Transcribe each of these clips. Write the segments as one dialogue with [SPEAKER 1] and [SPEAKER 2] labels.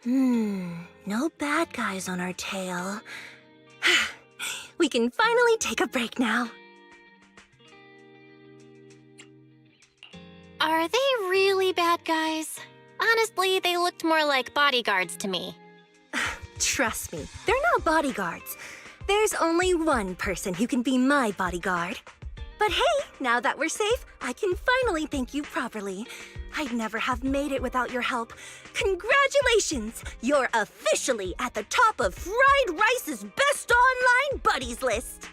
[SPEAKER 1] No bad guys on our tail. We can finally take a break now.
[SPEAKER 2] Are they really bad guys? Honestly, they looked more like bodyguards to me.
[SPEAKER 1] Trust me, they're not bodyguards. There's only one person who can be my bodyguard. But hey, now that we're safe, I can finally thank you properly. I'd never have made it without your help. Congratulations! You're officially at the top of Fried Rice's Best Online Buddies list.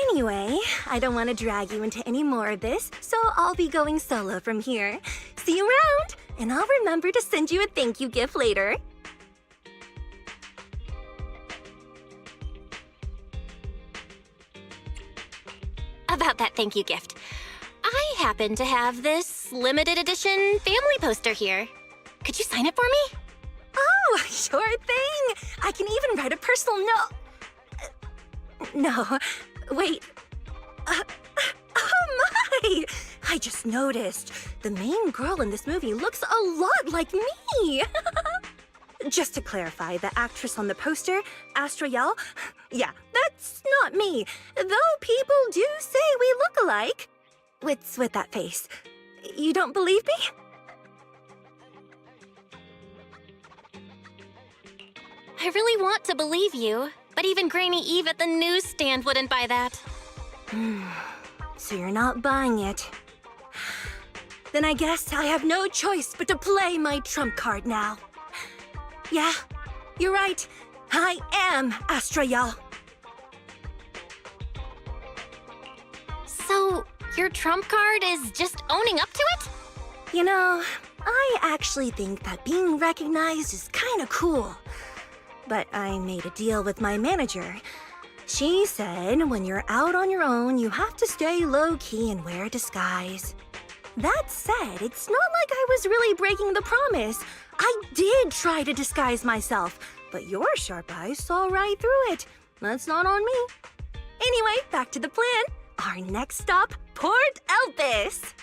[SPEAKER 1] Anyway, I don't want to drag you into any more of this, so I'll be going solo from here. See you around, and I'll remember to send you a thank you gift later.
[SPEAKER 2] About that thank you gift. I happen to have this limited edition family poster here. Could you sign it for me?
[SPEAKER 1] Oh, sure thing! I can even write a personal note. No, wait. Oh my! I just noticed. The main girl in this movie looks a lot like me. Just to clarify, the actress on the poster, Astra Yell, yeah, that's not me. Though people do say we look alike. What's with that face? You don't believe me?
[SPEAKER 2] I really want to believe you, but even Granny Eve at the newsstand wouldn't buy that.
[SPEAKER 1] So you're not buying it. Then I guess I have no choice but to play my trump card now. Yeah, you're right. I am Astra Yell.
[SPEAKER 2] So, your trump card is just owning up to it?
[SPEAKER 1] You know, I actually think that being recognized is kinda cool. But I made a deal with my manager. She said when you're out on your own, you have to stay low-key and wear a disguise. That said, it's not like I was really breaking the promise. I did try to disguise myself, but your sharp eyes saw right through it. That's not on me. Anyway, back to the plan. Our next stop, Port Elpis.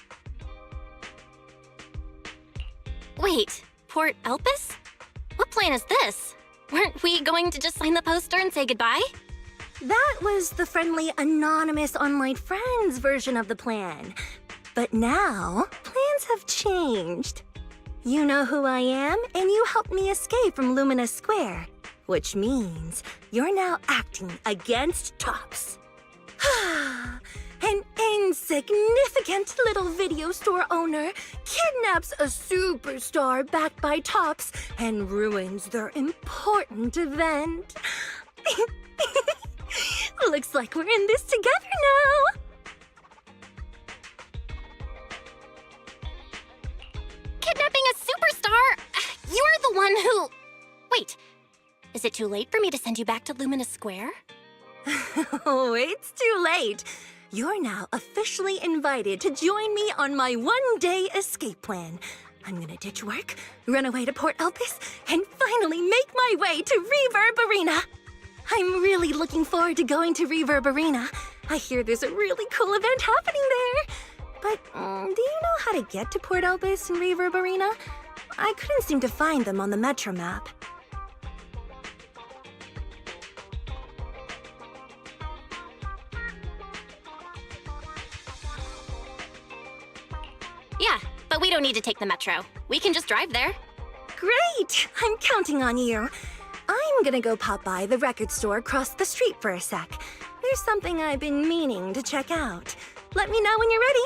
[SPEAKER 2] Wait, Port Elpis? What plan is this? Weren't we going to just sign the poster and say goodbye?
[SPEAKER 1] That was the friendly, anonymous online friends version of the plan. But now, plans have changed. You know who I am, and you helped me escape from Lumina Square. Which means you're now acting against Tops. An insignificant little video store owner kidnaps a superstar backed by Tops and ruins their important event. Looks like we're in this together now.
[SPEAKER 2] Kidnapping a superstar? You're the one who... Wait, is it too late for me to send you back to Lumina Square?
[SPEAKER 1] Oh, it's too late. You're now officially invited to join me on my one-day escape plan. I'm gonna ditch work, run away to Port Elpis, and finally make my way to Reverb Arena. I'm really looking forward to going to Reverb Arena. I hear there's a really cool event happening there. But do you know how to get to Port Elpis and Reverb Arena? I couldn't seem to find them on the Metro map.
[SPEAKER 2] Yeah, but we don't need to take the metro. We can just drive there.
[SPEAKER 1] Great! I'm counting on you. I'm gonna go pop by the record store across the street for a sec. There's something I've been meaning to check out. Let me know when you're ready.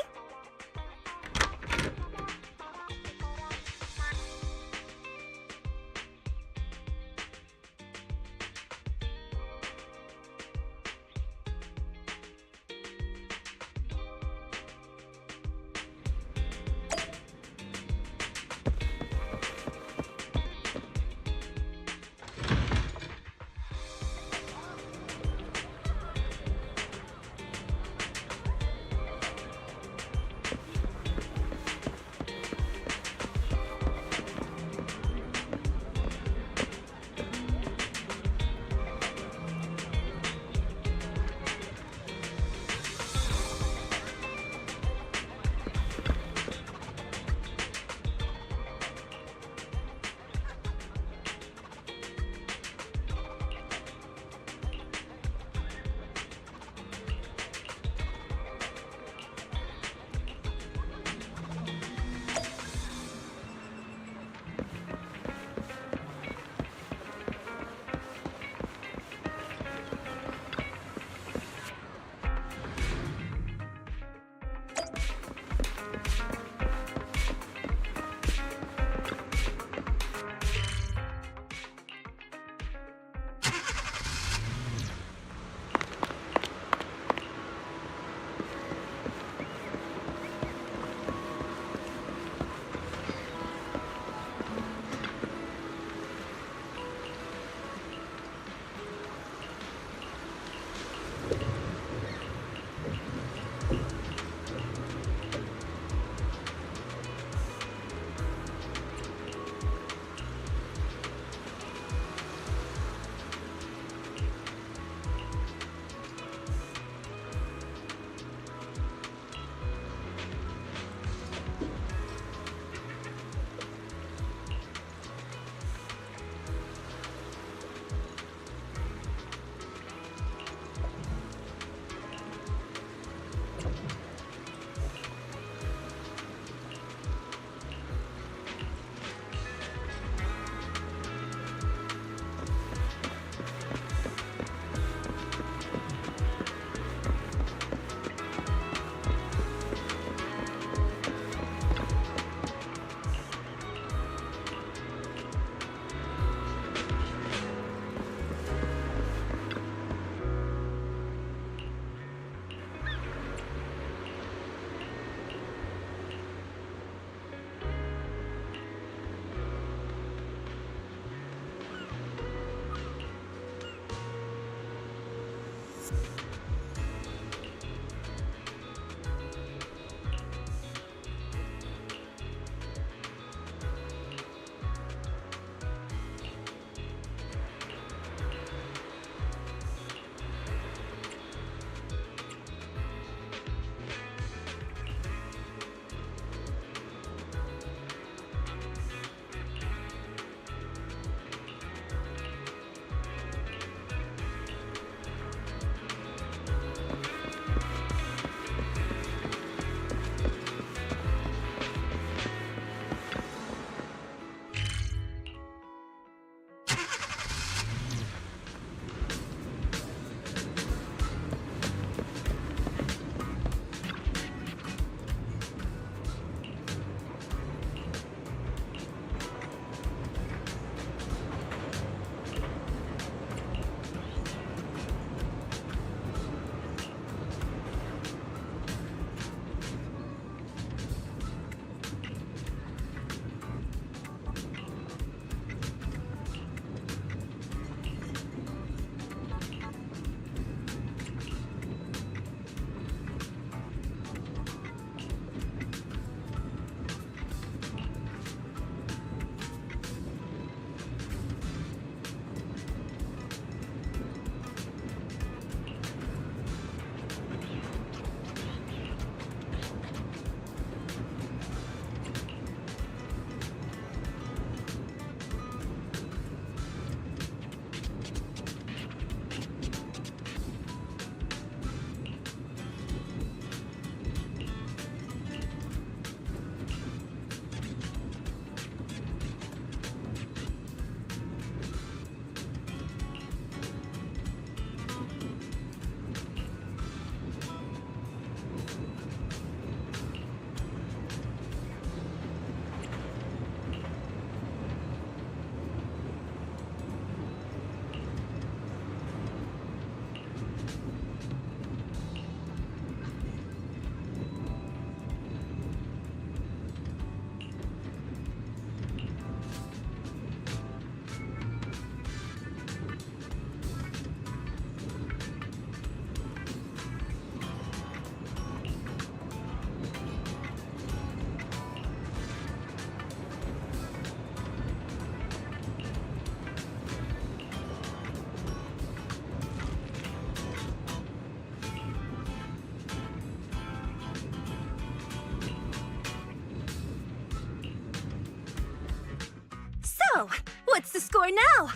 [SPEAKER 1] What's the score now?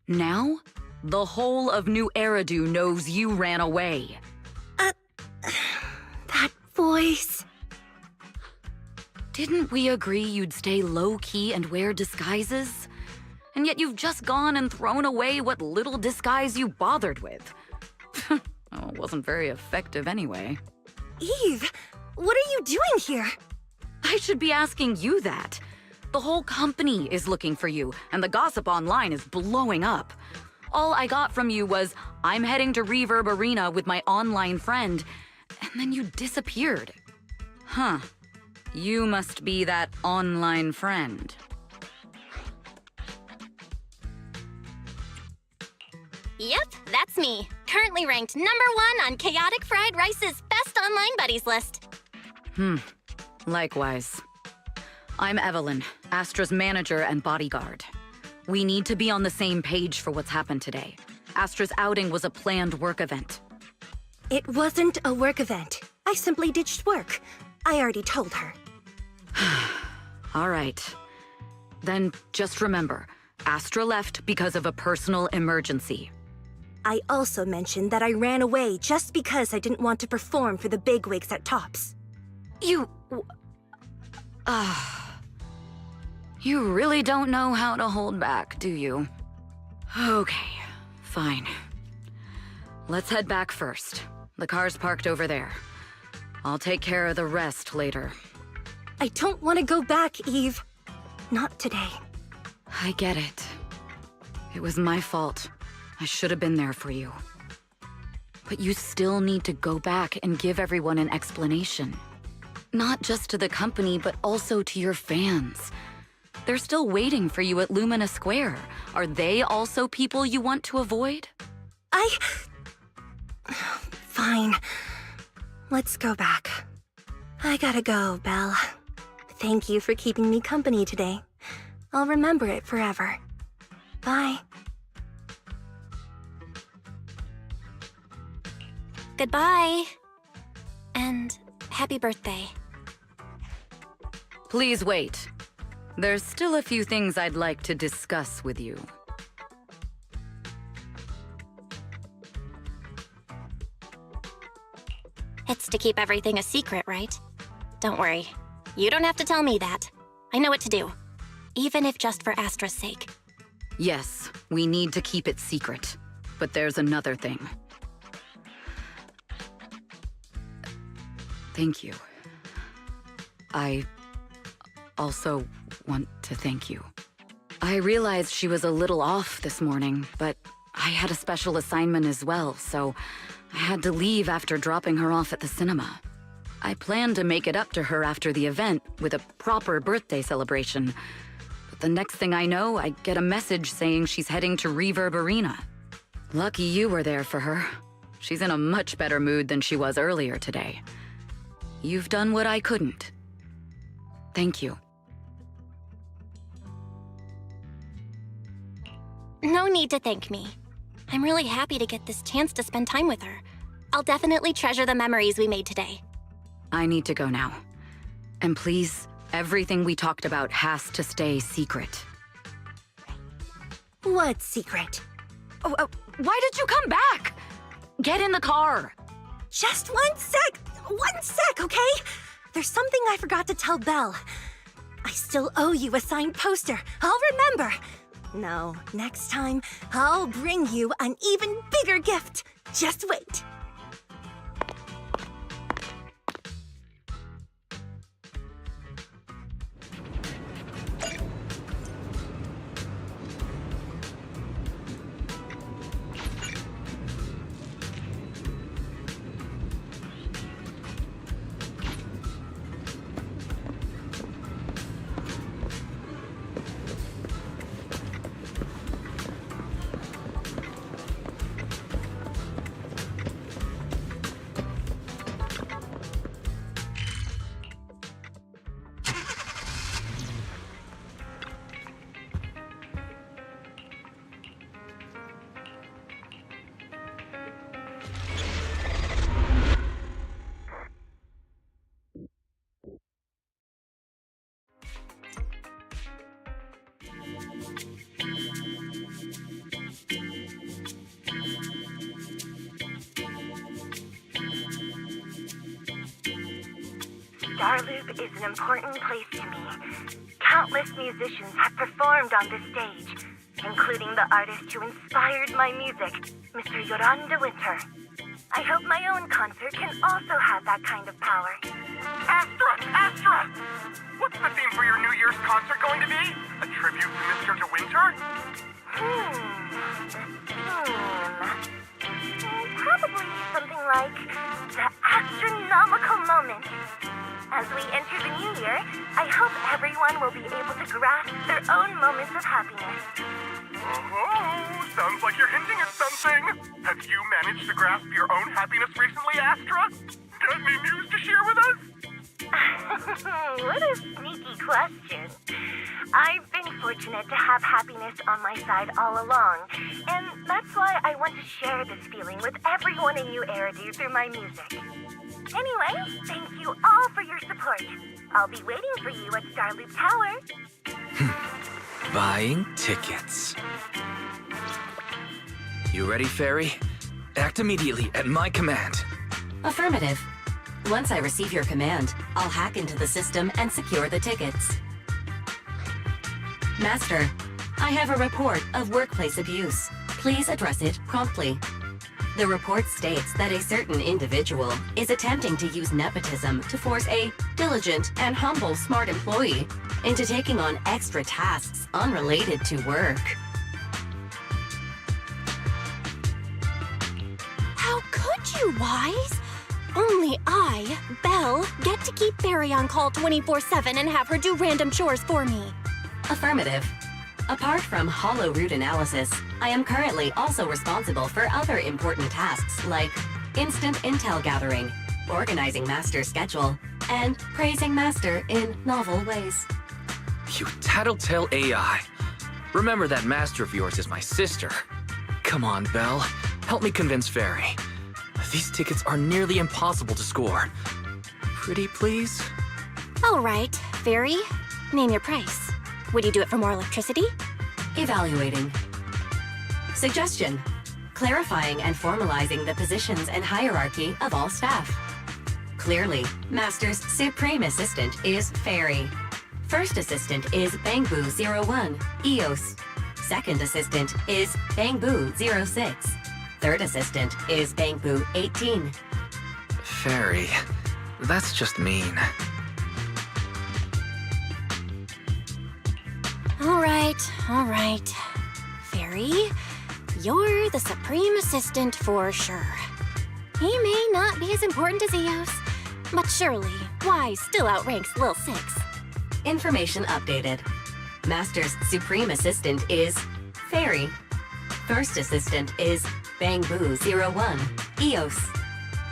[SPEAKER 3] Now, the whole of New Eridu knows you ran away.
[SPEAKER 1] That voice...
[SPEAKER 3] Didn't we agree you'd stay low-key and wear disguises? And yet you've just gone and thrown away what little disguise you bothered with. Oh, it wasn't very effective anyway.
[SPEAKER 1] Eve, what are you doing here?
[SPEAKER 3] I should be asking you that. The whole company is looking for you, and the gossip online is blowing up. All I got from you was, I'm heading to Reverb Arena with my online friend, and then you disappeared. Huh. You must be that online friend.
[SPEAKER 2] Yep, that's me. Currently ranked #1 on Chaotic Fried Rice's Best Online Buddies list.
[SPEAKER 3] Likewise. I'm Evelyn, Astra's manager and bodyguard. We need to be on the same page for what's happened today. Astra's outing was a planned work event.
[SPEAKER 1] It wasn't a work event. I simply ditched work. I already told her.
[SPEAKER 3] All right. Then just remember, Astra left because of a personal emergency.
[SPEAKER 1] I also mentioned that I ran away just because I didn't want to perform for the bigwigs at Tops.
[SPEAKER 3] You really don't know how to hold back, do you? Okay, fine. Let's head back first. The car's parked over there. I'll take care of the rest later.
[SPEAKER 1] I don't want to go back, Eve. Not today.
[SPEAKER 3] I get it. It was my fault. I should have been there for you. But you still need to go back and give everyone an explanation. Not just to the company, but also to your fans. They're still waiting for you at Lumina Square. Are they also people you want to avoid?
[SPEAKER 1] Fine. Let's go back. I gotta go, Belle. Thank you for keeping me company today. I'll remember it forever. Bye.
[SPEAKER 2] Goodbye. And happy birthday.
[SPEAKER 3] Please wait. There's still a few things I'd like to discuss with you.
[SPEAKER 2] It's to keep everything a secret, right? Don't worry. You don't have to tell me that. I know what to do. Even if just for Astra's sake.
[SPEAKER 3] Yes, we need to keep it secret. But there's another thing. Thank you. I also want to thank you. I realized she was a little off this morning, but I had a special assignment as well, so I had to leave after dropping her off at the cinema. I planned to make it up to her after the event with a proper birthday celebration. But the next thing I know, I get a message saying she's heading to Reverb Arena. Lucky you were there for her. She's in a much better mood than she was earlier today. You've done what I couldn't. Thank you.
[SPEAKER 2] No need to thank me. I'm really happy to get this chance to spend time with her. I'll definitely treasure the memories we made today.
[SPEAKER 3] I need to go now. And please, everything we talked about has to stay secret.
[SPEAKER 1] What secret?
[SPEAKER 3] Why did you come back? Get in the car.
[SPEAKER 1] Just 1 sec! 1 sec, okay? There's something I forgot to tell Belle. I still owe you a signed poster. I'll remember. No, next time, I'll bring you an even bigger gift. Just wait. Starloop is an important place to me. Countless musicians have performed on this stage, including the artist who inspired my music, Mr. Yoranda Winter. I hope my own concert can also have that kind of power.
[SPEAKER 4] Astra! What's the theme for your New Year's concert going to be? A tribute to Mr. De Winter?
[SPEAKER 1] Probably something like the astronomical moment. As we enter the new year, I hope everyone will be able to grasp their own moments of happiness.
[SPEAKER 4] Oh, sounds like you're hinting at something. Have you managed to grasp your own happiness recently, Astra? Got any news to share with us?
[SPEAKER 1] What a sneaky question. I've been fortunate to have happiness on my side all along, and that's why I want to share this feeling with everyone in New Eridu through my music. Anyway, thank you all for your support. I'll be waiting for you at Starloop Tower.
[SPEAKER 5] Buying tickets. You ready, Fairy? Act immediately at my command.
[SPEAKER 6] Affirmative. Once I receive your command, I'll hack into the system and secure the tickets. Master, I have a report of workplace abuse. Please address it promptly. The report states that a certain individual is attempting to use nepotism to force a diligent and humble smart employee into taking on extra tasks unrelated to work.
[SPEAKER 2] How could you, Wise? Only I, Belle, get to keep Fairy on call 24/7 and have her do random chores for me.
[SPEAKER 6] Affirmative. Apart from hollow root analysis, I am currently also responsible for other important tasks like instant intel gathering, organizing Master's schedule, and praising Master in novel ways.
[SPEAKER 5] You tattletale AI. Remember that master of yours is my sister. Come on, Belle. Help me convince Fairy. These tickets are nearly impossible to score. Pretty, please?
[SPEAKER 2] All right, Fairy, name your price. Would you do it for more electricity?
[SPEAKER 6] Evaluating. Suggestion. Clarifying and formalizing the positions and hierarchy of all staff. Clearly, Master's supreme assistant is Fairy. First assistant is Bangbu01, EOS. Second assistant is Bangbu06. Third assistant is Bangbu18.
[SPEAKER 5] Fairy, that's just mean.
[SPEAKER 2] All right. Fairy, you're the supreme assistant for sure. He may not be as important as Eos, but surely Wise still outranks Lil Six.
[SPEAKER 6] Information updated. Master's supreme assistant is Fairy. First assistant is Bangbu01, EOS.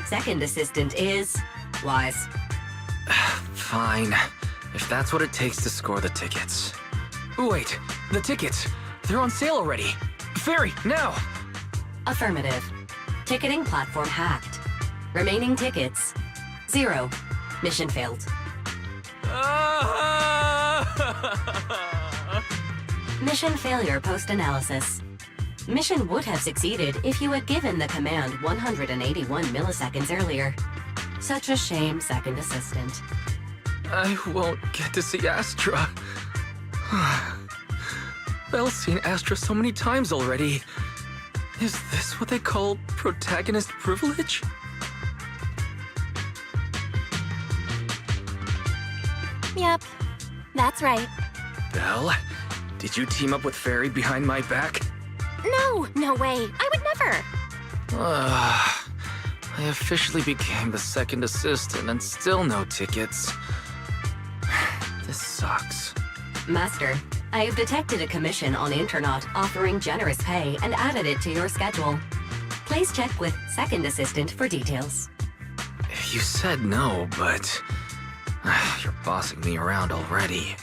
[SPEAKER 6] Second assistant is Wise.
[SPEAKER 5] Fine, if that's what it takes to score the tickets. Wait, the tickets! They're on sale already! Fairy, now!
[SPEAKER 6] Affirmative. Ticketing platform hacked. Remaining tickets, 0. Mission failed. Mission failure post-analysis. Mission would have succeeded if you had given the command 181 milliseconds earlier. Such a shame, second assistant.
[SPEAKER 5] I won't get to see Astra. Belle's seen Astra so many times already. Is this what they call protagonist privilege?
[SPEAKER 2] Yep, that's right.
[SPEAKER 5] Belle, did you team up with Fairy behind my back?
[SPEAKER 2] No way. I would never.
[SPEAKER 5] I officially became the second assistant and still no tickets. This sucks.
[SPEAKER 6] Master, I have detected a commission on Internet offering generous pay and added it to your schedule. Please check with second assistant for details.
[SPEAKER 5] You said no, but you're bossing me around already.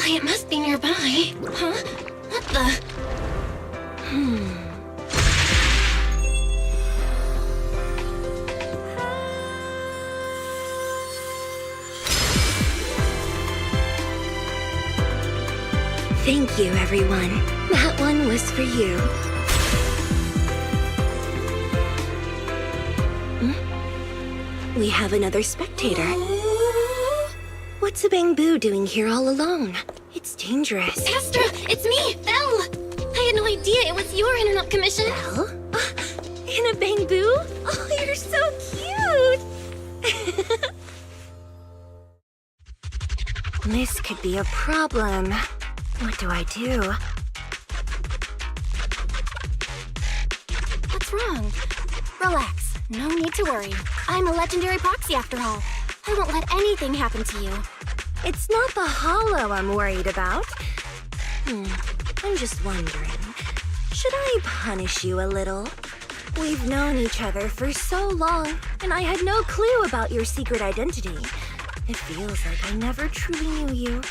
[SPEAKER 2] why it must be nearby. Huh? What the?
[SPEAKER 1] Thank you, everyone. That one was for you. We have another spectator. What's a Bang-Boo doing here all alone? It's dangerous.
[SPEAKER 2] Astra, it's me, Belle! I had no idea it was your internet commission.
[SPEAKER 1] Belle? In a Bang-Boo? Oh, you're so cute! This could be a problem. What do I do?
[SPEAKER 2] What's wrong? Relax. No need to worry. I'm a legendary proxy after all. I won't let anything happen to you.
[SPEAKER 1] It's not the hollow I'm worried about. I'm just wondering, should I punish you a little? We've known each other for so long, and I had no clue about your secret identity. It feels like I never truly knew you.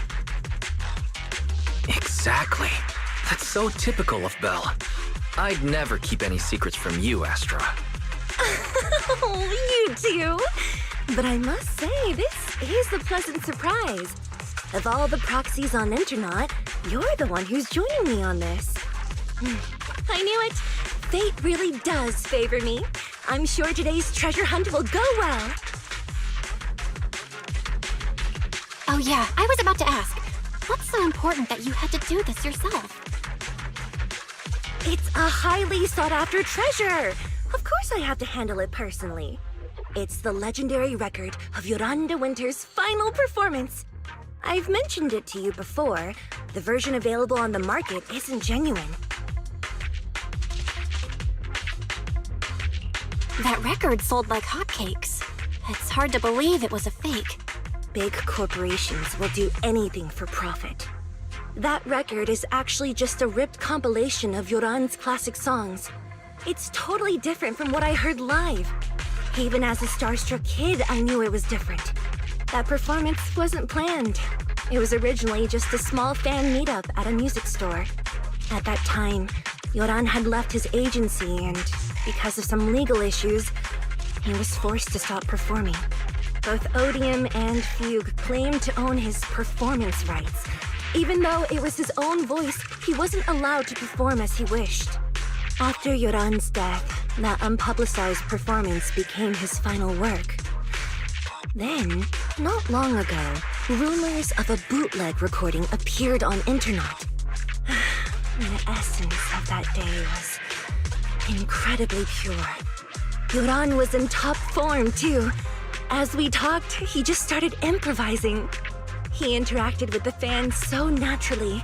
[SPEAKER 5] Exactly. That's so typical of Belle. I'd never keep any secrets from you, Astra.
[SPEAKER 1] Oh, you too. But I must say, this is a pleasant surprise. Of all the proxies on Internet, you're the one who's joining me on this. I knew it. Fate really does favor me. I'm sure today's treasure hunt will go well.
[SPEAKER 2] Oh yeah, I was about to ask. What's so important that you had to do this yourself?
[SPEAKER 1] It's a highly sought-after treasure. Of course I have to handle it personally. It's the legendary record of Yoran Winter's final performance. I've mentioned it to you before. The version available on the market isn't genuine.
[SPEAKER 2] That record sold like hotcakes. It's hard to believe it was a fake.
[SPEAKER 1] Big corporations will do anything for profit. That record is actually just a ripped compilation of Yoran's classic songs. It's totally different from what I heard live. Even as a starstruck kid, I knew it was different. That performance wasn't planned. It was originally just a small fan meetup at a music store. At that time, Yoran had left his agency and, because of some legal issues, he was forced to stop performing. Both Odium and Fugue claimed to own his performance rights. Even though it was his own voice, he wasn't allowed to perform as he wished. After Yoran's death, that unpublicized performance became his final work. Then, not long ago, rumors of a bootleg recording appeared on internet. The essence of that day was incredibly pure. Yoran was in top form, too. As we talked, he just started improvising. He interacted with the fans so naturally.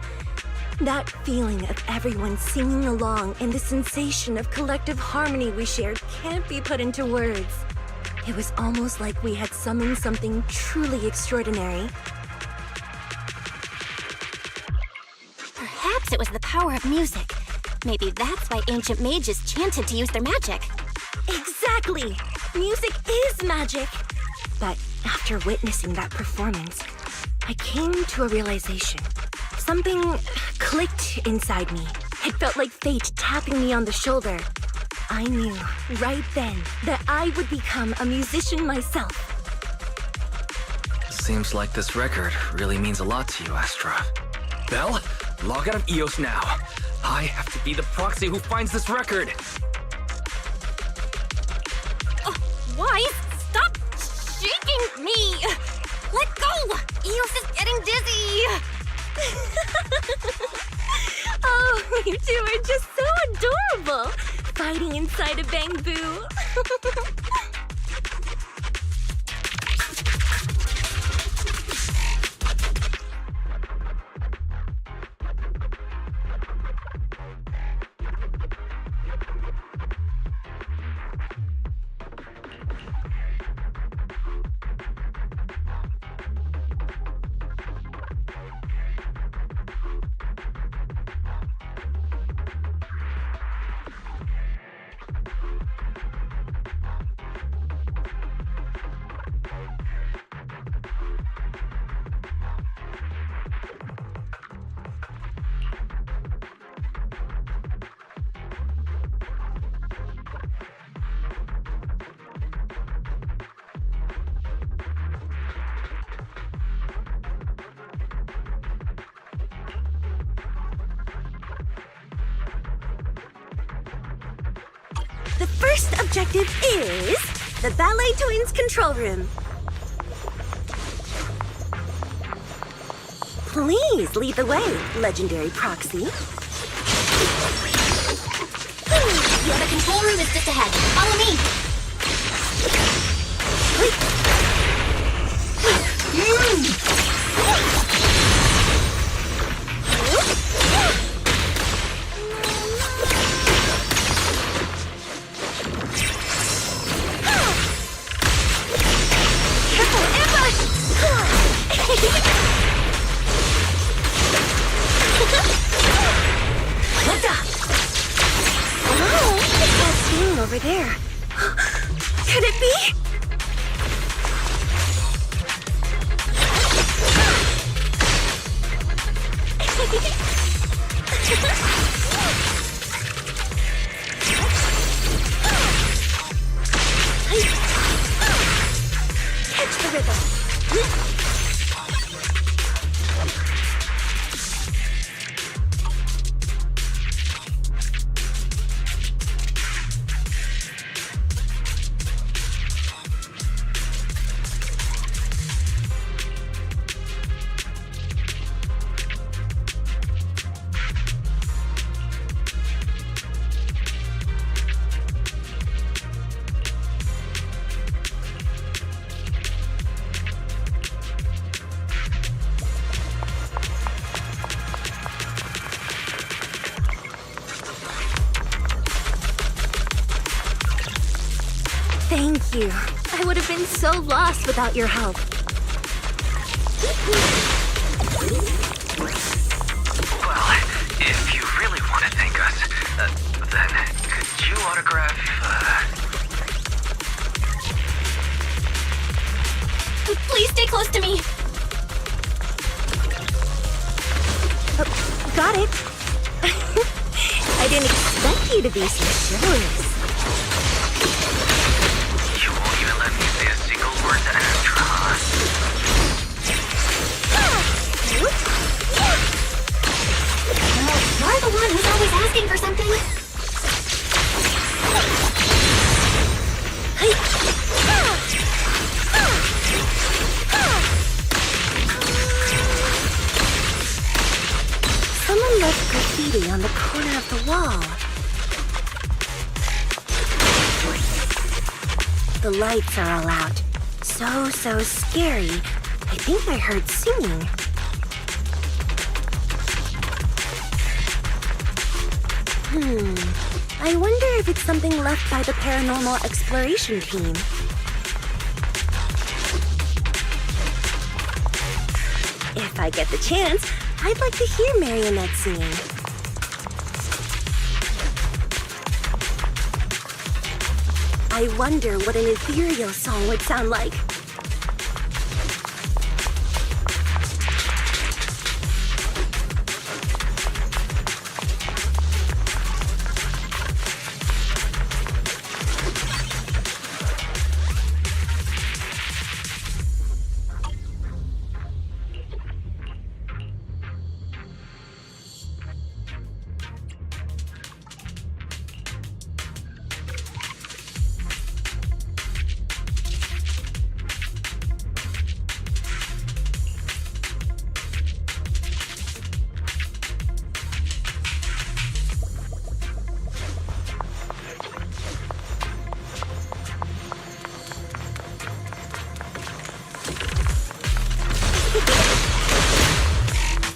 [SPEAKER 1] That feeling of everyone singing along and the sensation of collective harmony we shared can't be put into words. It was almost like we had summoned something truly extraordinary.
[SPEAKER 2] Perhaps it was the power of music. Maybe that's why ancient mages chanted to use their magic.
[SPEAKER 1] Exactly! Music is magic! But after witnessing that performance, I came to a realization. Something clicked inside me. It felt like fate tapping me on the shoulder. I knew right then that I would become a musician myself.
[SPEAKER 5] Seems like this record really means a lot to you, Astra. Belle, log out of EOS now. I have to be the proxy who finds this record.
[SPEAKER 2] Why? Stop shaking me! Let go! Eos is getting dizzy!
[SPEAKER 1] Oh, you two are just so adorable! Fighting inside a Bang-Boo. The first objective is the Ballet Twins control room. Please lead the way, legendary proxy.
[SPEAKER 2] Yeah, the control room is just ahead. Follow me.
[SPEAKER 1] Careful, ambush! Oh, that thing over there. Could it be? Catch the rhythm. Thank you. I would have been so lost without your help.
[SPEAKER 5] Well, if you really want to thank us, then could you autograph,
[SPEAKER 2] Please stay close to me.
[SPEAKER 1] Oh, got it. I didn't expect you to be so chivalrous.
[SPEAKER 5] You won't even let me say a single word to Astra,
[SPEAKER 2] You're the one who's always asking for something.
[SPEAKER 1] Someone left graffiti on the corner of the wall. The lights are all out. So scary. I think I heard singing. I wonder if it's something left by the paranormal exploration team. If I get the chance, I'd like to hear Marionette singing. I wonder what an ethereal song would sound like.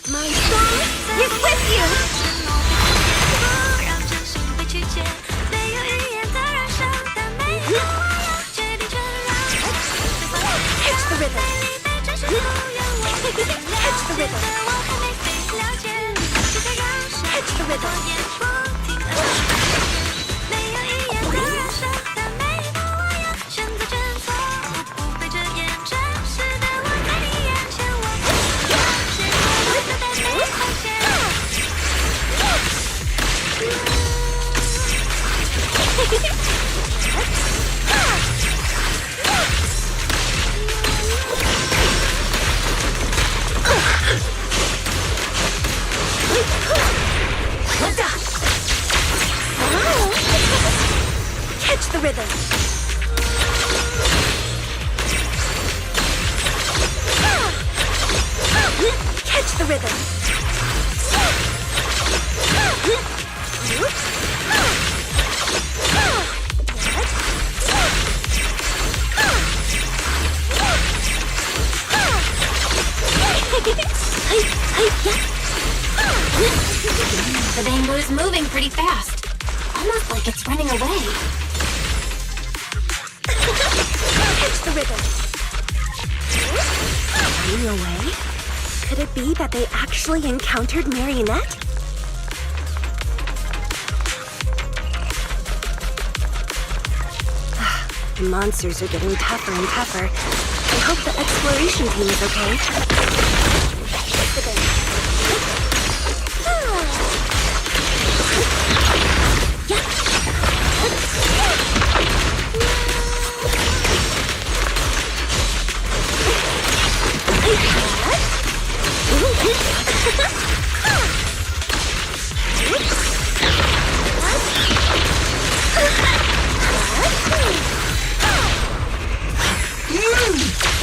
[SPEAKER 1] My song is with you! Catch the rhythm! Catch the rhythm! Catch the rhythm! rhythm. Catch the rhythm.
[SPEAKER 2] The bamboo is moving pretty fast. Almost like it's running away.
[SPEAKER 1] Catch the rhythm. Running away? Could it be that they actually encountered Marionette? The monsters are getting tougher and tougher. I hope the exploration team is okay.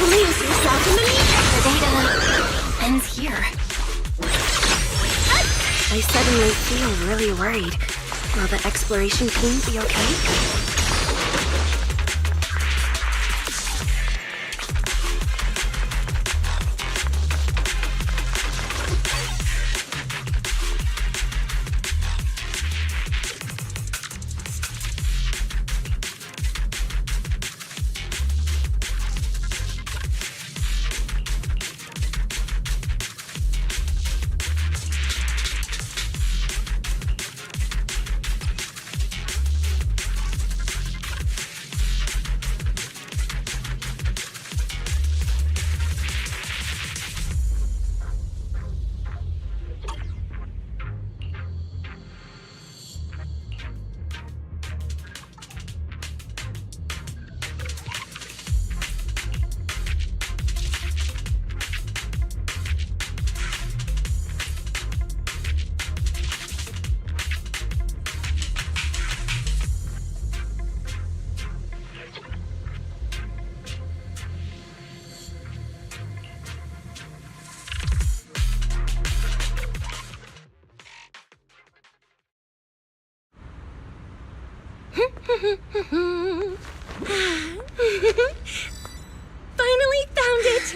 [SPEAKER 1] Lose yourself in the meter.
[SPEAKER 2] The data ends here.
[SPEAKER 1] I suddenly feel really worried. Will the exploration team be okay? Finally found it!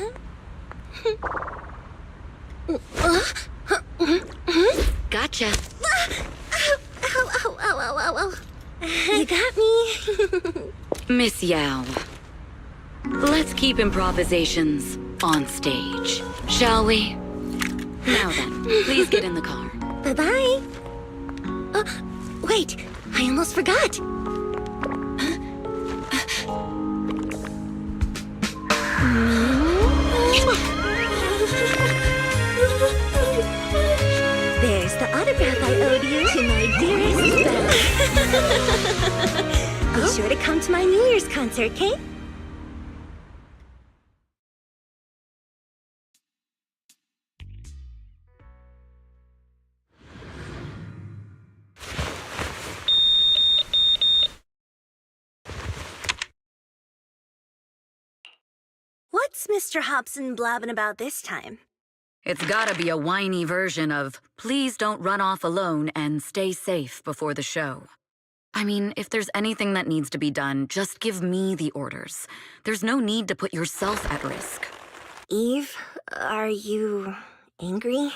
[SPEAKER 3] Gotcha.
[SPEAKER 1] Ow, ow, ow, ow, ow, ow. You got me.
[SPEAKER 3] Miss Yao. Let's keep improvisations on stage, shall we? Now then, please get in the car.
[SPEAKER 1] Bye-bye. Wait, I almost forgot. There's the autograph I owed you to my dearest Belle. Be sure to come to my New Year's concert, okay? What's Mr. Hobson blabbing about this time?
[SPEAKER 3] It's gotta be a whiny version of, please don't run off alone and stay safe before the show. I mean, if there's anything that needs to be done, just give me the orders. There's no need to put yourself at risk.
[SPEAKER 1] Eve, are you angry?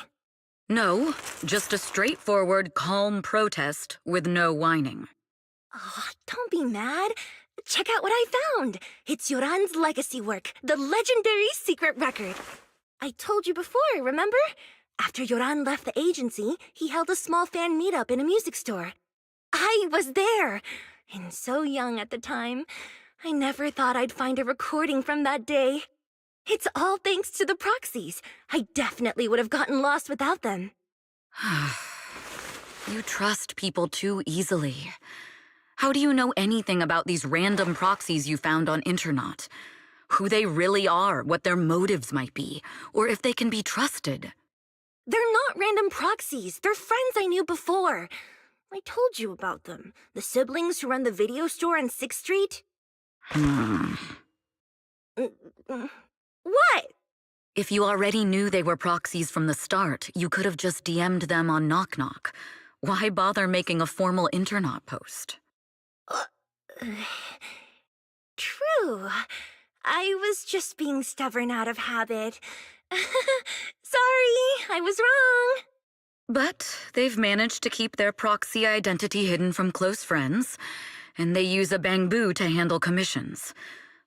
[SPEAKER 3] No, just a straightforward, calm protest with no whining.
[SPEAKER 1] Oh, don't be mad. Check out what I found. It's Yoran's legacy work, the legendary secret record. I told you before, remember? After Yoran left the agency, he held a small fan meetup in a music store. I was there, and so young at the time. I never thought I'd find a recording from that day. It's all thanks to the proxies. I definitely would have gotten lost without them.
[SPEAKER 3] You trust people too easily. How do you know anything about these random proxies you found on Internet? Who they really are, what their motives might be, or if they can be trusted?
[SPEAKER 1] They're not random proxies. They're friends I knew before. I told you about them. The siblings who run the video store on 6th Street. What?
[SPEAKER 3] If you already knew they were proxies from the start, you could have just DM'd them on Knock Knock. Why bother making a formal Internaut post?
[SPEAKER 1] True. I was just being stubborn out of habit. Sorry, I was wrong.
[SPEAKER 3] But they've managed to keep their proxy identity hidden from close friends, and they use a bamboo to handle commissions.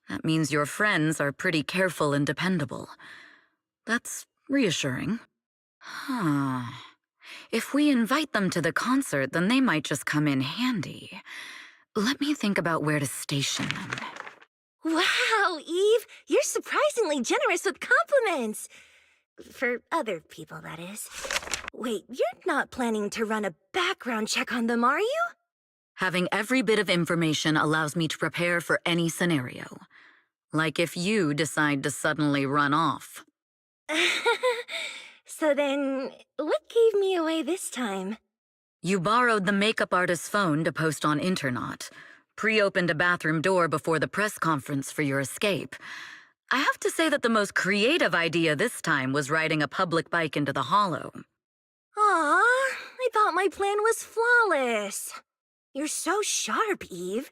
[SPEAKER 3] That means your friends are pretty careful and dependable. That's reassuring. Huh. If we invite them to the concert, then they might just come in handy. Let me think about where to station them.
[SPEAKER 1] Wow, Eve, you're surprisingly generous with compliments. For other people, that is. Wait, you're not planning to run a background check on them, are you?
[SPEAKER 3] Having every bit of information allows me to prepare for any scenario. Like if you decide to suddenly run off.
[SPEAKER 1] So then, what gave me away this time?
[SPEAKER 3] You borrowed the makeup artist's phone to post on Internaut, pre-opened a bathroom door before the press conference for your escape. I have to say that the most creative idea this time was riding a public bike into the hollow.
[SPEAKER 1] Aw, I thought my plan was flawless. You're so sharp, Eve.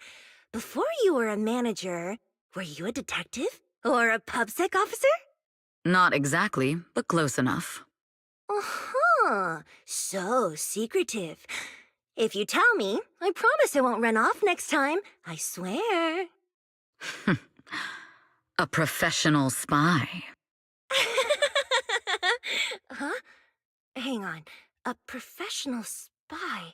[SPEAKER 1] Before you were a manager, were you a detective? Or a PubSec officer?
[SPEAKER 3] Not exactly, but close enough.
[SPEAKER 1] Uh-huh. So secretive. If you tell me, I promise I won't run off next time. I swear.
[SPEAKER 3] A professional spy.
[SPEAKER 1] Huh? Hang on. A professional spy?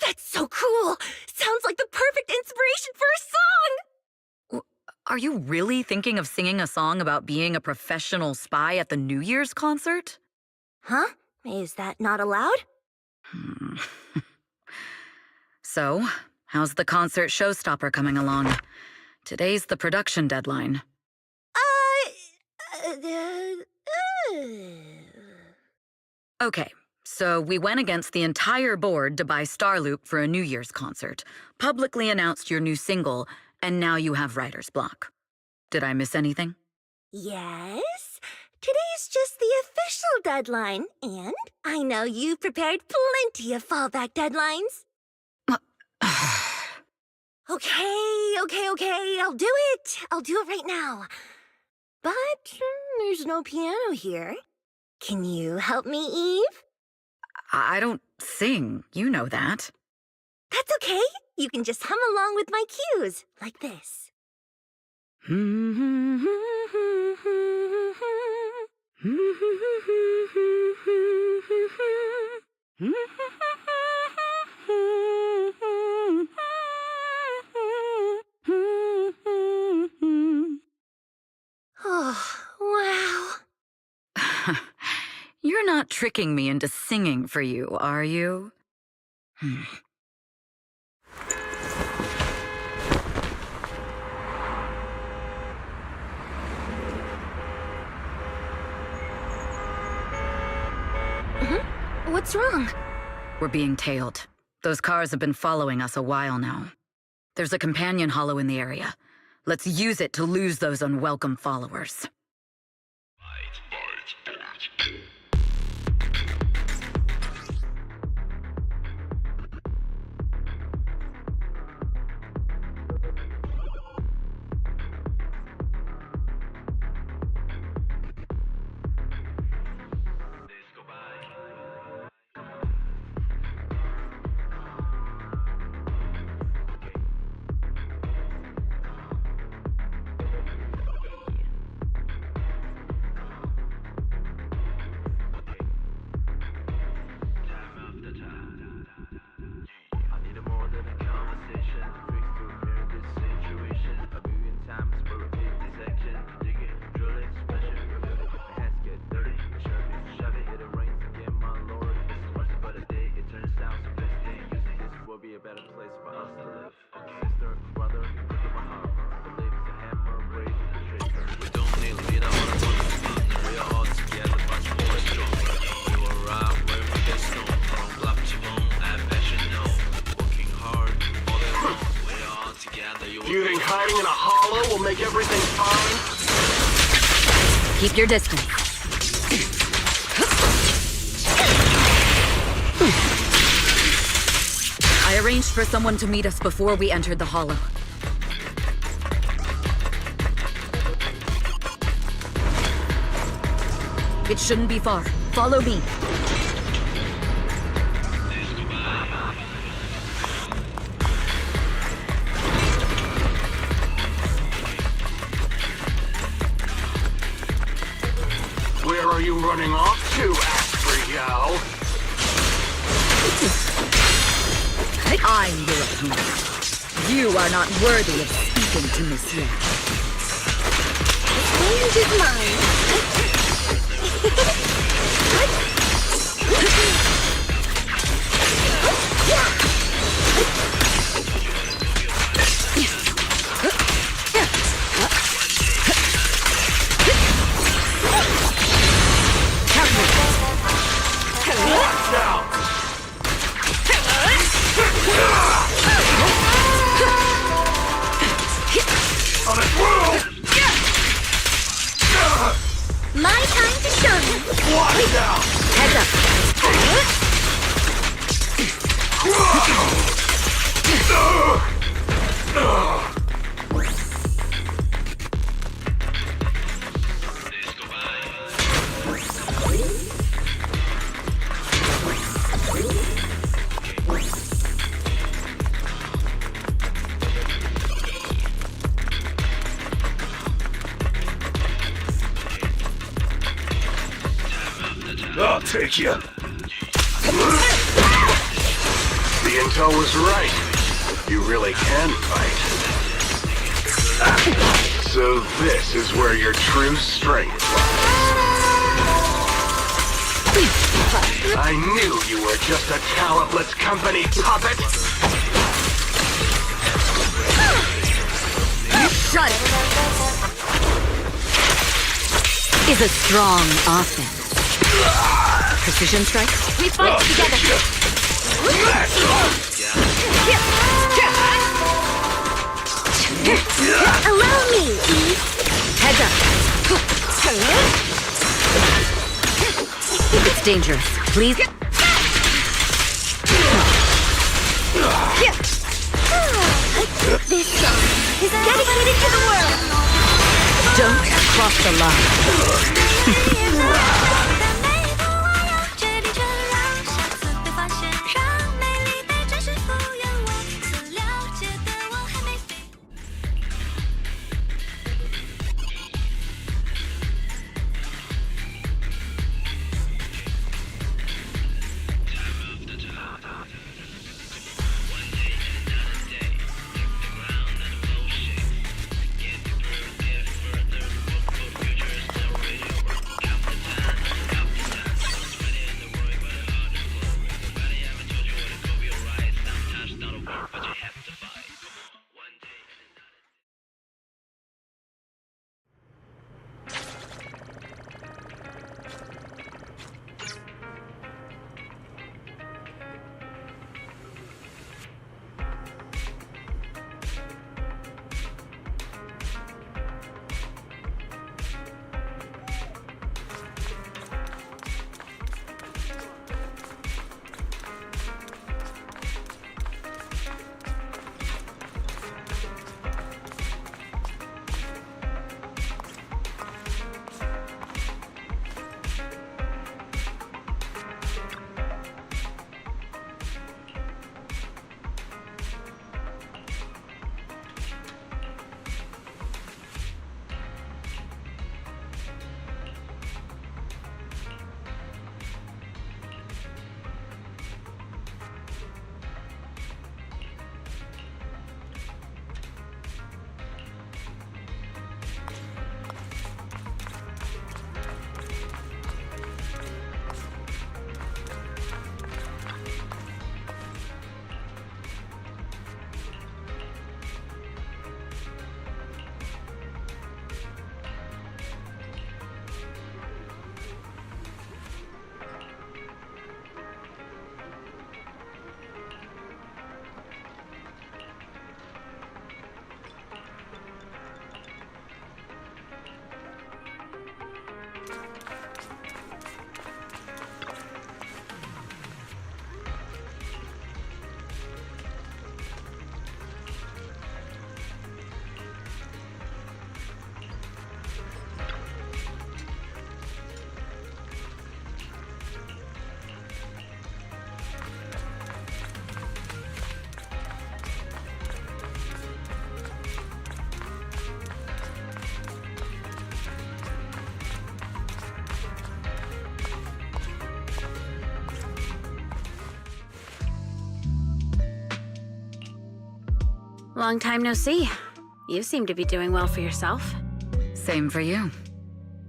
[SPEAKER 1] That's so cool! Sounds like the perfect inspiration for a song!
[SPEAKER 3] Are you really thinking of singing a song about being a professional spy at the New Year's concert?
[SPEAKER 1] Huh? Is that not allowed?
[SPEAKER 3] So, how's the concert showstopper coming along? Today's the production deadline. Okay, so we went against the entire board to buy Starloop for a New Year's concert, publicly announced your new single, and now you have writer's block. Did I miss anything?
[SPEAKER 1] Yes? Today's just the official deadline, and I know you've prepared plenty of fallback deadlines. Okay, I'll do it. I'll do it right now. But there's no piano here. Can you help me, Eve?
[SPEAKER 3] I don't sing, you know that.
[SPEAKER 1] That's okay. You can just hum along with my cues, like this. Oh, wow.
[SPEAKER 3] You're not tricking me into singing for you, are you?
[SPEAKER 1] What's wrong?
[SPEAKER 3] We're being tailed. Those cars have been following us a while now. There's a companion hollow in the area. Let's use it to lose those unwelcome followers. Keep your distance. I arranged for someone to meet us before we entered the hollow. It shouldn't be far. Follow me.
[SPEAKER 4] Where are you running off to, Astroyal?
[SPEAKER 3] I'm your opponent. You are not worthy of speaking to Miss Yang.
[SPEAKER 1] Change his mind.
[SPEAKER 4] Watch out! On its world!
[SPEAKER 1] My time to shine.
[SPEAKER 4] Watch out!
[SPEAKER 3] Heads up.
[SPEAKER 4] I'll take you. The intel was right. You really can fight. So this is where your true strength lies. I knew you were just a talentless company puppet.
[SPEAKER 3] Shut it. Is a strong offense. Precision strike?
[SPEAKER 2] We fight together.
[SPEAKER 1] Allow me.
[SPEAKER 3] Heads up. It's dangerous. Please.
[SPEAKER 1] This song is dedicated to the world.
[SPEAKER 3] Don't cross the line.
[SPEAKER 2] Long time no see. You seem to be doing well for yourself.
[SPEAKER 3] Same for you.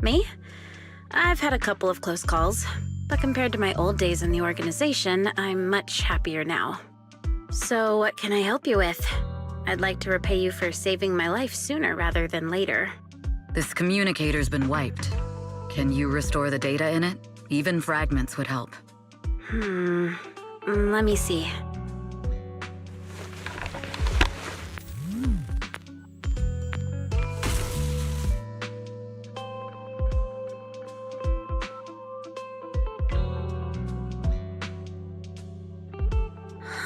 [SPEAKER 2] Me? I've had a couple of close calls, but compared to my old days in the organization, I'm much happier now. So what can I help you with? I'd like to repay you for saving my life sooner rather than later.
[SPEAKER 3] This communicator's been wiped. Can you restore the data in it? Even fragments would help.
[SPEAKER 2] Let me see.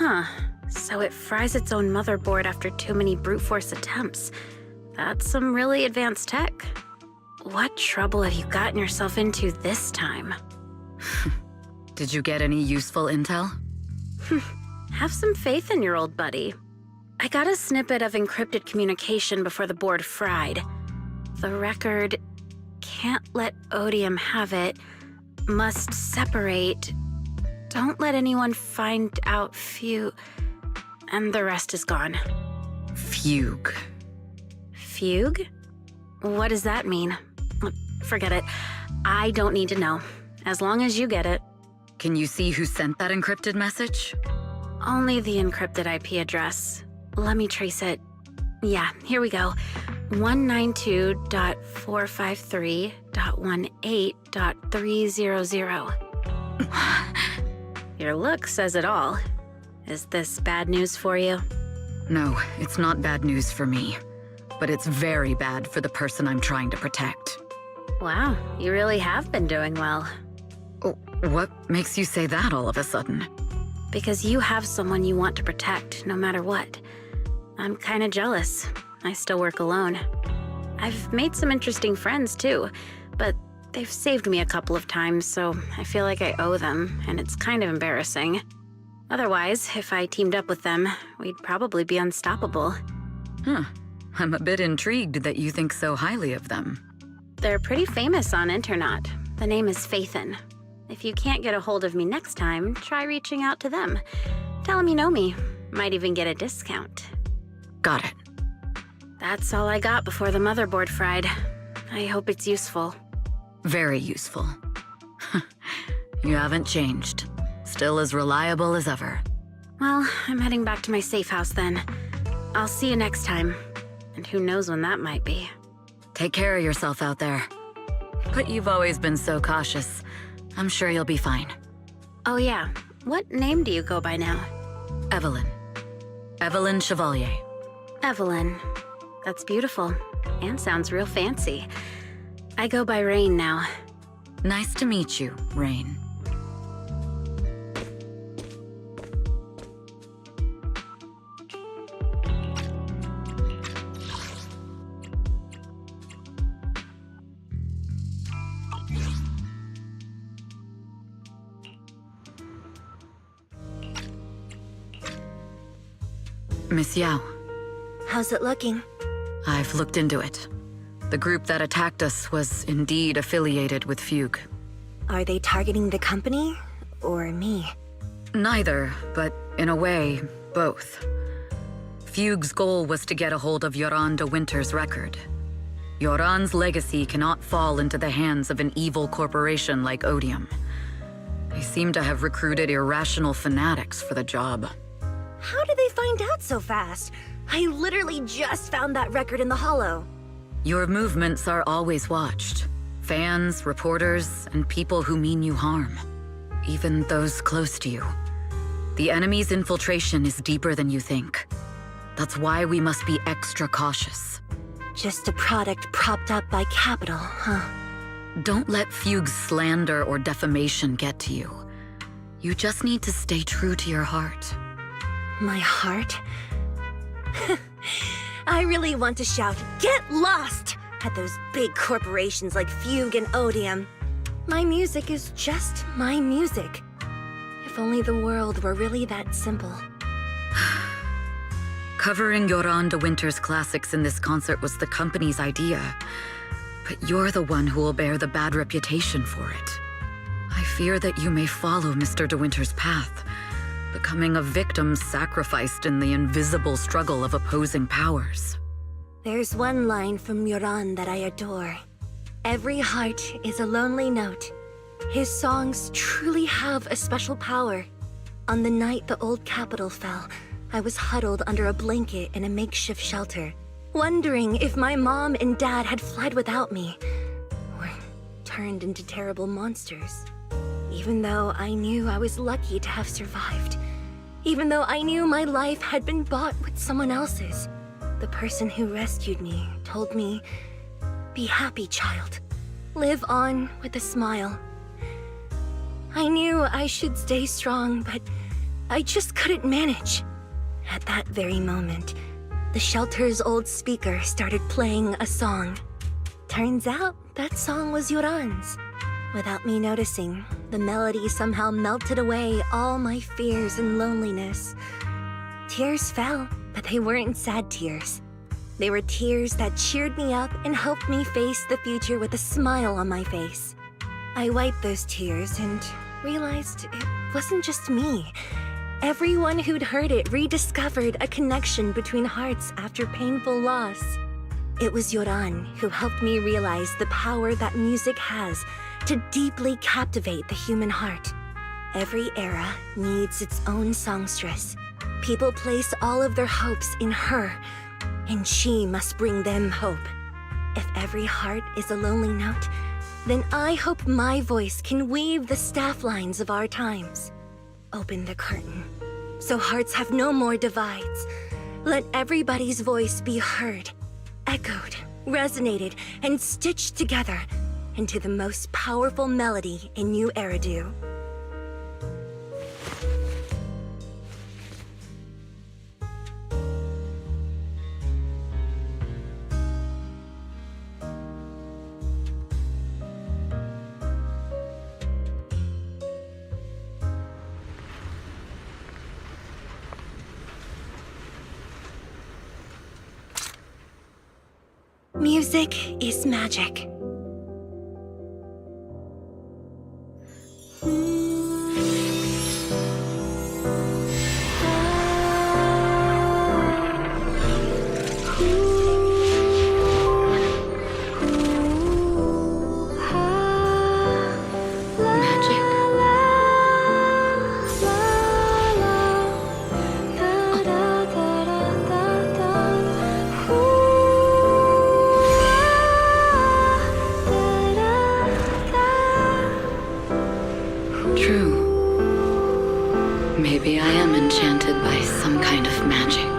[SPEAKER 2] Huh. So it fries its own motherboard after too many brute force attempts. That's some really advanced tech. What trouble have you gotten yourself into this time?
[SPEAKER 3] Did you get any useful intel?
[SPEAKER 2] Have some faith in your old buddy. I got a snippet of encrypted communication before the board fried. The record, can't let Odium have it, must separate, don't let anyone find out and the rest is gone.
[SPEAKER 3] Fugue.
[SPEAKER 2] Fugue? What does that mean? Forget it. I don't need to know. As long as you get it.
[SPEAKER 3] Can you see who sent that encrypted message?
[SPEAKER 2] Only the encrypted IP address. Let me trace it. Yeah, here we go. 192.453.18.300. Your look says it all. Is this bad news for you?
[SPEAKER 3] No, it's not bad news for me. But it's very bad for the person I'm trying to protect.
[SPEAKER 2] Wow, you really have been doing well.
[SPEAKER 3] Oh, what makes you say that all of a sudden?
[SPEAKER 2] Because you have someone you want to protect, no matter what. I'm kinda jealous. I still work alone. I've made some interesting friends, too, but they've saved me a couple of times, so I feel like I owe them, and it's kind of embarrassing. Otherwise, if I teamed up with them, we'd probably be unstoppable.
[SPEAKER 3] Huh. I'm a bit intrigued that you think so highly of them.
[SPEAKER 2] They're pretty famous on Internet. The name is Phaethon. If you can't get a hold of me next time, try reaching out to them. Tell them you know me. Might even get a discount.
[SPEAKER 3] Got it.
[SPEAKER 2] That's all I got before the motherboard fried. I hope it's useful.
[SPEAKER 3] Very useful. You haven't changed. Still as reliable as ever.
[SPEAKER 2] Well, I'm heading back to my safe house then. I'll see you next time. And who knows when that might be.
[SPEAKER 3] Take care of yourself out there. But you've always been so cautious. I'm sure you'll be fine.
[SPEAKER 2] Oh yeah, what name do you go by now?
[SPEAKER 3] Evelyn. Evelyn Chevalier.
[SPEAKER 2] Evelyn. That's beautiful. And sounds real fancy. I go by Rain now.
[SPEAKER 3] Nice to meet you, Rain. Miss Yao.
[SPEAKER 1] How's it looking?
[SPEAKER 3] I've looked into it. The group that attacked us was indeed affiliated with Fugue.
[SPEAKER 1] Are they targeting the company or me?
[SPEAKER 3] Neither, but in a way, both. Fugue's goal was to get a hold of Yoran de Winter's record. Yoran's legacy cannot fall into the hands of an evil corporation like Odium. They seem to have recruited irrational fanatics for the job.
[SPEAKER 1] How did they find out so fast? I literally just found that record in the hollow.
[SPEAKER 3] Your movements are always watched. Fans, reporters, and people who mean you harm. Even those close to you. The enemy's infiltration is deeper than you think. That's why we must be extra cautious.
[SPEAKER 1] Just a product propped up by capital, huh?
[SPEAKER 3] Don't let Fugue's slander or defamation get to you. You just need to stay true to your heart.
[SPEAKER 1] My heart? I really want to shout, "Get lost!" at those big corporations like Fugue and Odium. My music is just my music. If only the world were really that simple.
[SPEAKER 3] Covering Yoran de Winter's classics in this concert was the company's idea. But you're the one who will bear the bad reputation for it. I fear that you may follow Mr. de Winter's path, becoming a victim sacrificed in the invisible struggle of opposing powers.
[SPEAKER 1] There's one line from Yoran that I adore. Every heart is a lonely note. His songs truly have a special power. On the night the old capital fell, I was huddled under a blanket in a makeshift shelter, wondering if my mom and dad had fled without me, or turned into terrible monsters. Even though I knew I was lucky to have survived. Even though I knew my life had been bought with someone else's. The person who rescued me told me, "Be happy, child. Live on with a smile." I knew I should stay strong, but I just couldn't manage. At that very moment, the shelter's old speaker started playing a song. Turns out that song was Yoran's. Without me noticing, the melody somehow melted away all my fears and loneliness. Tears fell, but they weren't sad tears. They were tears that cheered me up and helped me face the future with a smile on my face. I wiped those tears and realized it wasn't just me. Everyone who'd heard it rediscovered a connection between hearts after painful loss. It was Yoran who helped me realize the power that music has to deeply captivate the human heart. Every era needs its own songstress. People place all of their hopes in her, and she must bring them hope. If every heart is a lonely note, then I hope my voice can weave the staff lines of our times. Open the curtain, so hearts have no more divides. Let everybody's voice be heard, echoed, resonated, and stitched together into the most powerful melody in New Eridu. Music is magic.
[SPEAKER 3] Maybe I am enchanted by some kind of magic.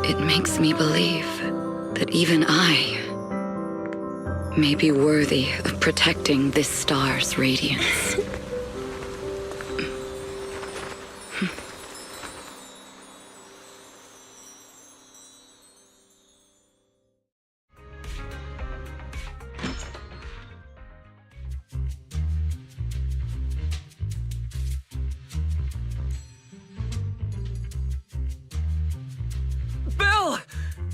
[SPEAKER 3] It makes me believe that even I may be worthy of protecting this star's radiance.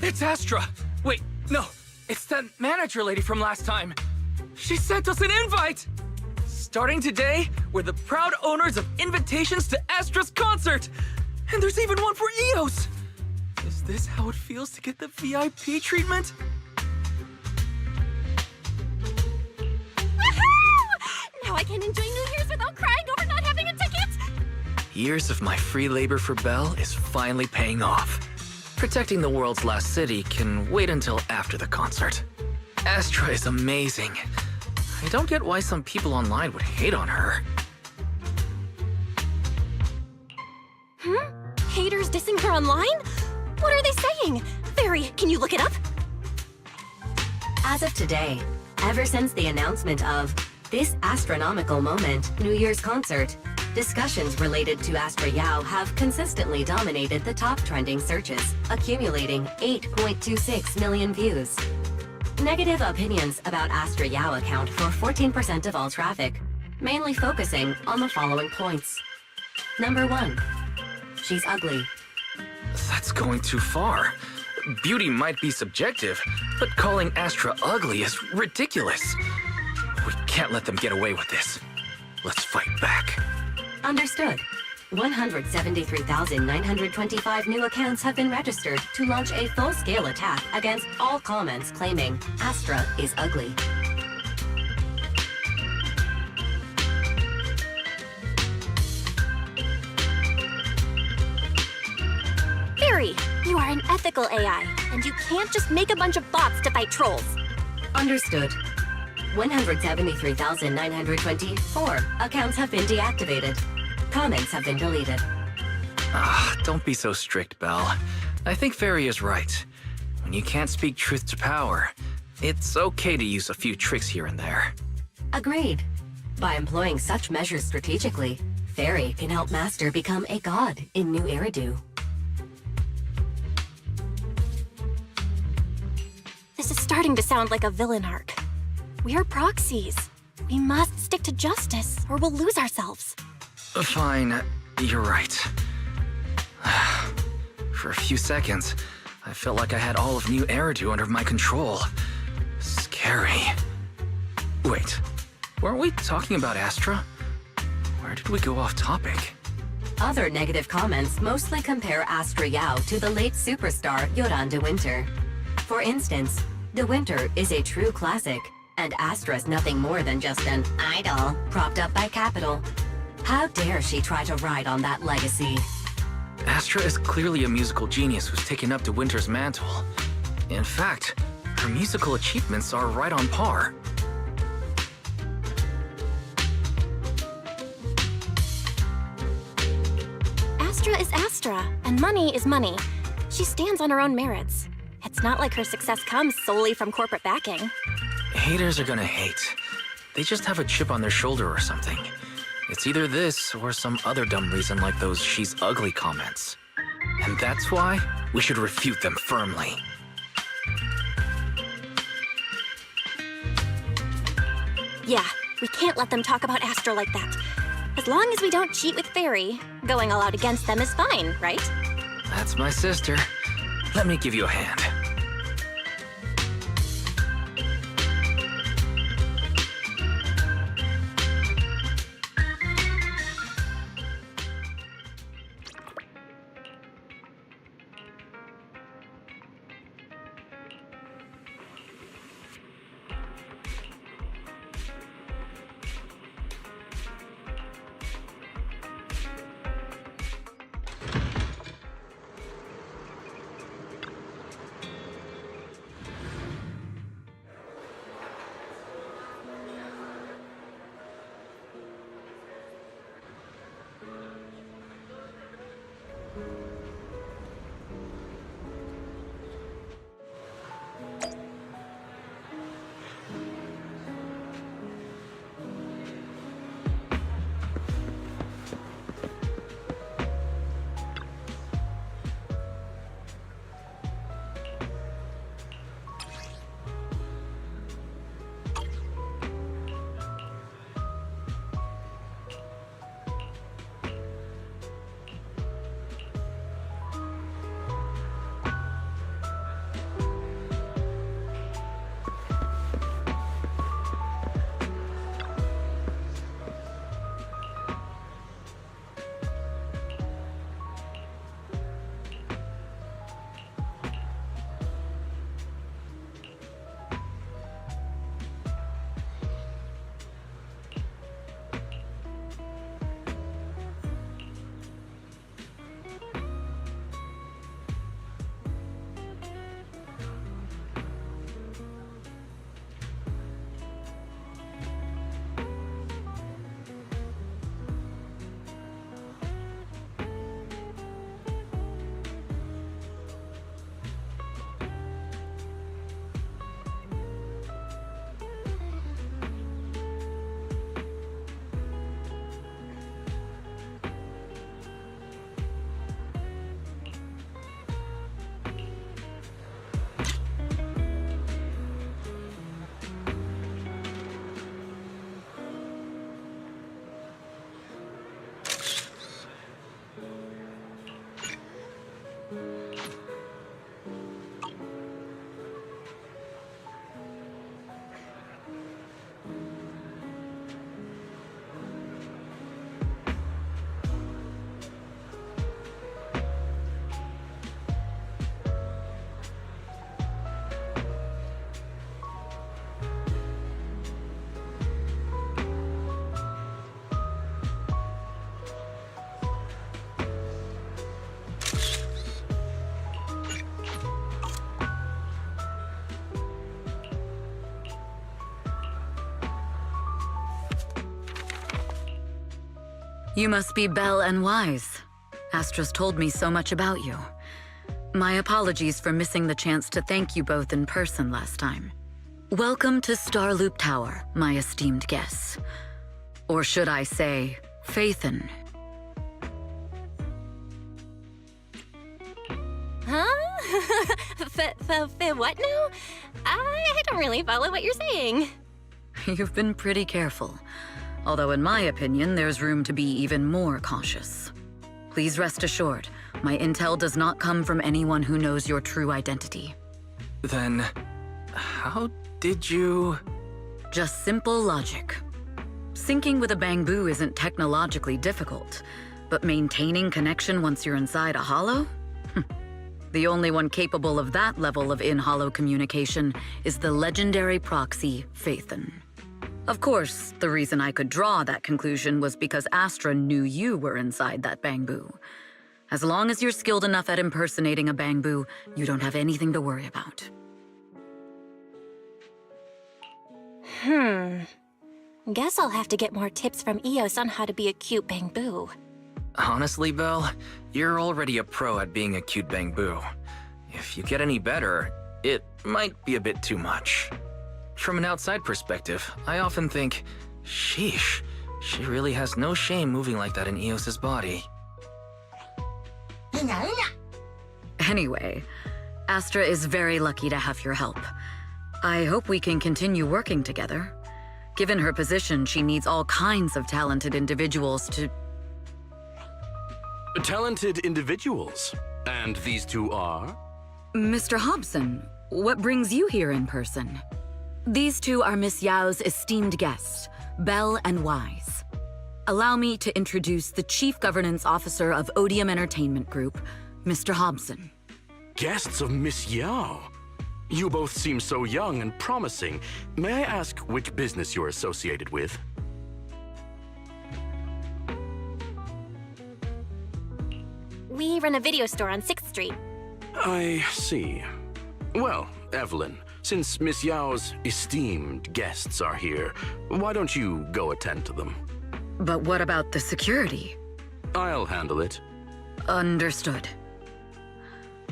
[SPEAKER 5] It's Astra! Wait, no, it's that manager lady from last time. She sent us an invite! Starting today, we're the proud owners of invitations to Astra's concert! And there's even one for EOS! Is this how it feels to get the VIP treatment?
[SPEAKER 2] Woohoo! Now I can enjoy New Year's without crying over not having a ticket!
[SPEAKER 5] Years of my free labor for Belle is finally paying off. Protecting the world's last city can wait until after the concert. Astra is amazing. I don't get why some people online would hate on her.
[SPEAKER 2] Haters dissing her online? What are they saying? Fairy, can you look it up?
[SPEAKER 6] As of today, ever since the announcement of this astronomical moment, New Year's concert, discussions related to Astra Yao have consistently dominated the top trending searches, accumulating 8.26 million views. Negative opinions about Astra Yao account for 14% of all traffic, mainly focusing on the following points. Number 1, she's ugly.
[SPEAKER 5] That's going too far. Beauty might be subjective, but calling Astra ugly is ridiculous. We can't let them get away with this. Let's fight back.
[SPEAKER 6] Understood. 173,925 new accounts have been registered to launch a full-scale attack against all comments claiming Astra is ugly.
[SPEAKER 2] Fairy, you are an ethical AI, and you can't just make a bunch of bots to fight trolls.
[SPEAKER 6] Understood. 173,924 accounts have been deactivated. Comments have been deleted.
[SPEAKER 5] Don't be so strict, Belle. I think Fairy is right. When you can't speak truth to power, it's okay to use a few tricks here and there.
[SPEAKER 6] Agreed. By employing such measures strategically, Fairy can help Master become a god in New Eridu.
[SPEAKER 2] This is starting to sound like a villain arc. We are proxies. We must stick to justice, or we'll lose ourselves.
[SPEAKER 5] Fine, you're right. For a few seconds, I felt like I had all of New Eridu under my control. Scary. Wait, weren't we talking about Astra? Where did we go off topic?
[SPEAKER 6] Other negative comments mostly compare Astra Yao to the late superstar Yoran de Winter. For instance, de Winter is a true classic, and Astra's nothing more than just an idol propped up by capital. How dare she try to ride on that legacy?
[SPEAKER 5] Astra is clearly a musical genius who's taken up de Winter's mantle. In fact, her musical achievements are right on par.
[SPEAKER 2] Astra is Astra, and money is money. She stands on her own merits. It's not like her success comes solely from corporate backing.
[SPEAKER 5] Haters are gonna hate. They just have a chip on their shoulder or something. It's either this or some other dumb reason like those "she's ugly" comments. And that's why we should refute them firmly.
[SPEAKER 2] Yeah, we can't let them talk about Astra like that. As long as we don't cheat with Fairy, going all out against them is fine, right?
[SPEAKER 5] That's my sister. Let me give you a hand.
[SPEAKER 3] You must be Belle and Wise. Astra's told me so much about you. My apologies for missing the chance to thank you both in person last time. Welcome to Starloop Tower, my esteemed guests. Or should I say, Phaethon.
[SPEAKER 2] Huh? What now? I don't really follow what you're saying.
[SPEAKER 3] You've been pretty careful. Although in my opinion, there's room to be even more cautious. Please rest assured, my intel does not come from anyone who knows your true identity.
[SPEAKER 5] Then, how did you...
[SPEAKER 3] Just simple logic. Syncing with a bamboo isn't technologically difficult, but maintaining connection once you're inside a hollow? The only one capable of that level of in-hollow communication is the legendary proxy, Phaethon. Of course, the reason I could draw that conclusion was because Astra knew you were inside that bamboo. As long as you're skilled enough at impersonating a bamboo, you don't have anything to worry about.
[SPEAKER 2] Guess I'll have to get more tips from Eos on how to be a cute bamboo.
[SPEAKER 5] Honestly, Belle, you're already a pro at being a cute bamboo. If you get any better, it might be a bit too much. From an outside perspective, I often think, sheesh, she really has no shame moving like that in Eos's body.
[SPEAKER 3] Anyway, Astra is very lucky to have your help. I hope we can continue working together. Given her position, she needs all kinds of talented individuals to...
[SPEAKER 7] Talented individuals? And these two are?
[SPEAKER 3] Mr. Hobson, what brings you here in person? These two are Miss Yao's esteemed guests, Belle and Wise. Allow me to introduce the Chief Governance Officer of Odium Entertainment Group, Mr. Hobson.
[SPEAKER 7] Guests of Miss Yao? You both seem so young and promising. May I ask which business you're associated with?
[SPEAKER 2] We run a video store on 6th Street.
[SPEAKER 7] I see. Well, Evelyn, since Miss Yao's esteemed guests are here, why don't you go attend to them?
[SPEAKER 3] But what about the security?
[SPEAKER 7] I'll handle it.
[SPEAKER 3] Understood.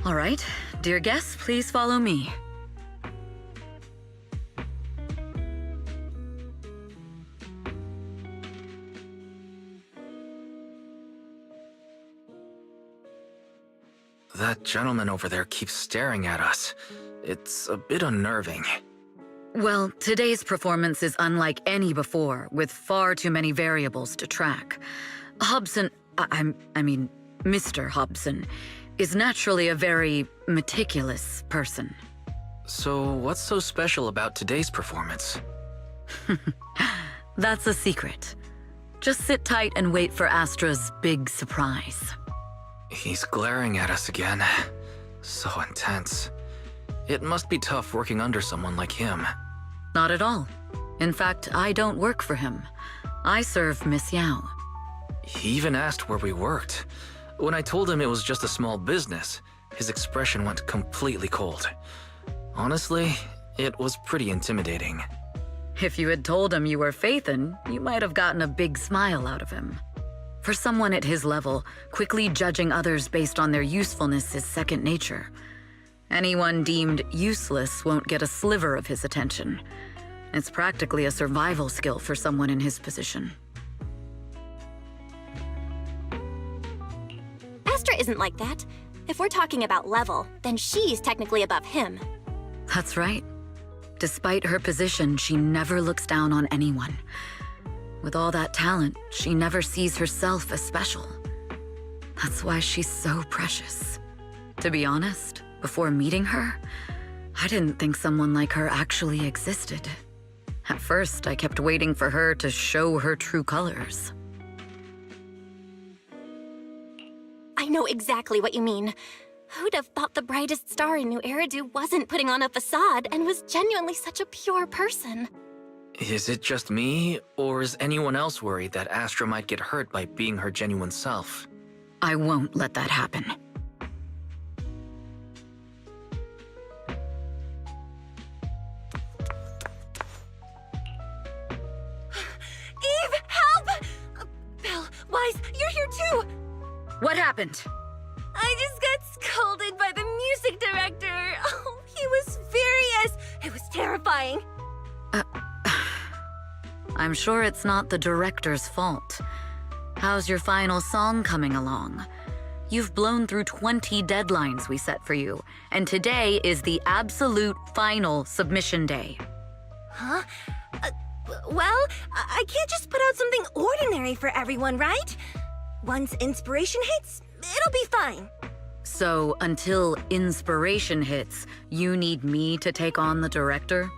[SPEAKER 3] All right, dear guests, please follow me.
[SPEAKER 5] That gentleman over there keeps staring at us. It's a bit unnerving.
[SPEAKER 3] Well, today's performance is unlike any before, with far too many variables to track. Hobson, I mean, Mr. Hobson, is naturally a very meticulous person.
[SPEAKER 5] So what's so special about today's performance?
[SPEAKER 3] That's a secret. Just sit tight and wait for Astra's big surprise.
[SPEAKER 5] He's glaring at us again. So intense. It must be tough working under someone like him.
[SPEAKER 3] Not at all. In fact, I don't work for him. I serve Miss Yao.
[SPEAKER 5] He even asked where we worked. When I told him it was just a small business, his expression went completely cold. Honestly, it was pretty intimidating.
[SPEAKER 3] If you had told him you were Phaethon, you might have gotten a big smile out of him. For someone at his level, quickly judging others based on their usefulness is second nature. Anyone deemed useless won't get a sliver of his attention. It's practically a survival skill for someone in his position.
[SPEAKER 2] Astra isn't like that. If we're talking about level, then she's technically above him.
[SPEAKER 3] That's right. Despite her position, she never looks down on anyone. With all that talent, she never sees herself as special. That's why she's so precious. To be honest, before meeting her, I didn't think someone like her actually existed. At first, I kept waiting for her to show her true colors.
[SPEAKER 2] I know exactly what you mean. Who'd have thought the brightest star in New Eridu wasn't putting on a facade and was genuinely such a pure person?
[SPEAKER 5] Is it just me, or is anyone else worried that Astra might get hurt by being her genuine self?
[SPEAKER 3] I won't let that happen.
[SPEAKER 1] Eve, help! Belle, Wise,
[SPEAKER 3] happened?
[SPEAKER 1] I just got scolded by the music director. Oh, he was furious. It was terrifying.
[SPEAKER 3] I'm sure it's not the director's fault. How's your final song coming along? You've blown through 20 deadlines we set for you, and today is the absolute final submission day.
[SPEAKER 1] Huh? Well, I can't just put out something ordinary for everyone, right? Once inspiration hits, it'll be fine.
[SPEAKER 3] So, until inspiration hits, you need me to take on the director?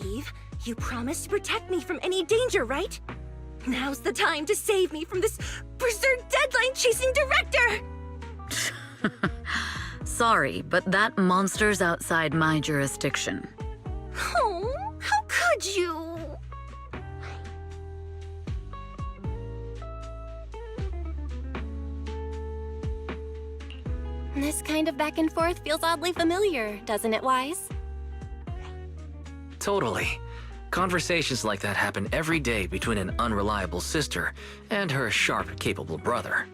[SPEAKER 1] Eve, you promised to protect me from any danger, right? Now's the time to save me from this berserk deadline-chasing director!
[SPEAKER 3] Sorry, but that monster's outside my jurisdiction.
[SPEAKER 1] Oh, how could you?
[SPEAKER 2] This kind of back and forth feels oddly familiar, doesn't it, Wise?
[SPEAKER 5] Totally. Conversations like that happen every day between an unreliable sister and her sharp, capable brother.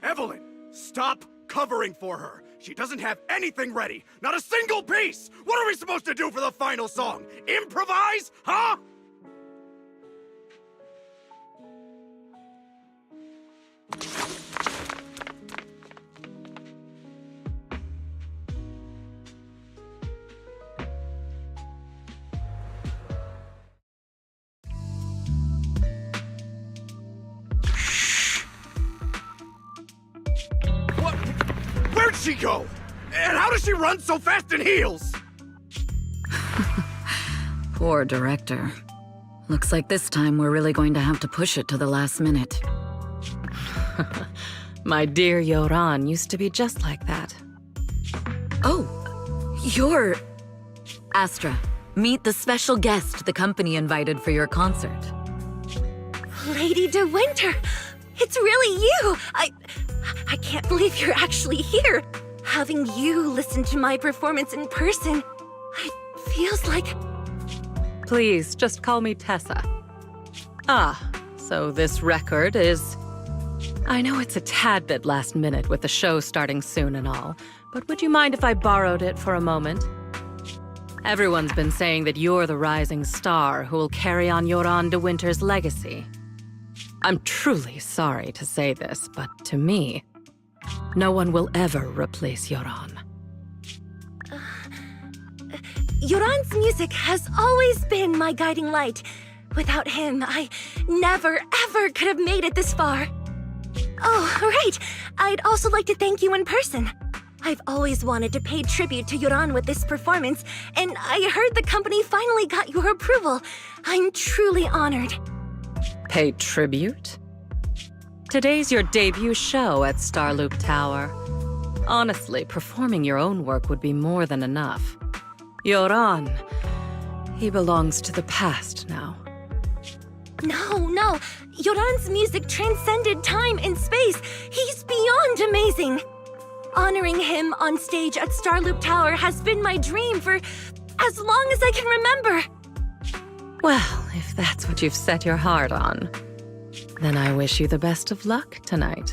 [SPEAKER 8] Evelyn, stop covering for her. She doesn't have anything ready. Not a single piece. What are we supposed to do for the final song? Improvise? Huh? What? Where'd she go? And how does she run so fast in heels?
[SPEAKER 3] Poor director. Looks like this time we're really going to have to push it to the last minute.
[SPEAKER 9] My dear Yoran used to be just like that.
[SPEAKER 3] Oh, you're... Astra, meet the special guest the company invited for your concert.
[SPEAKER 1] Lady De Winter, it's really you! I can't believe you're actually here. Having you listen to my performance in person, it feels like...
[SPEAKER 9] Please, just call me Tessa. Ah, so this record is... I know it's a tad bit last minute with the show starting soon and all, but would you mind if I borrowed it for a moment? Everyone's been saying that you're the rising star who will carry on Yoran De Winter's legacy. I'm truly sorry to say this, but to me, no one will ever replace Yoran.
[SPEAKER 1] Yoran's music has always been my guiding light. Without him, I never, ever could have made it this far. Oh, right. I'd also like to thank you in person. I've always wanted to pay tribute to Yoran with this performance, and I heard the company finally got your approval. I'm truly honored.
[SPEAKER 9] Pay tribute? Today's your debut show at Starloop Tower. Honestly, performing your own work would be more than enough. Yoran, he belongs to the past now.
[SPEAKER 1] No. Yoran's music transcended time and space. He's beyond amazing. Honoring him on stage at Starloop Tower has been my dream for as long as I can remember.
[SPEAKER 9] Well, if that's what you've set your heart on, then I wish you the best of luck tonight.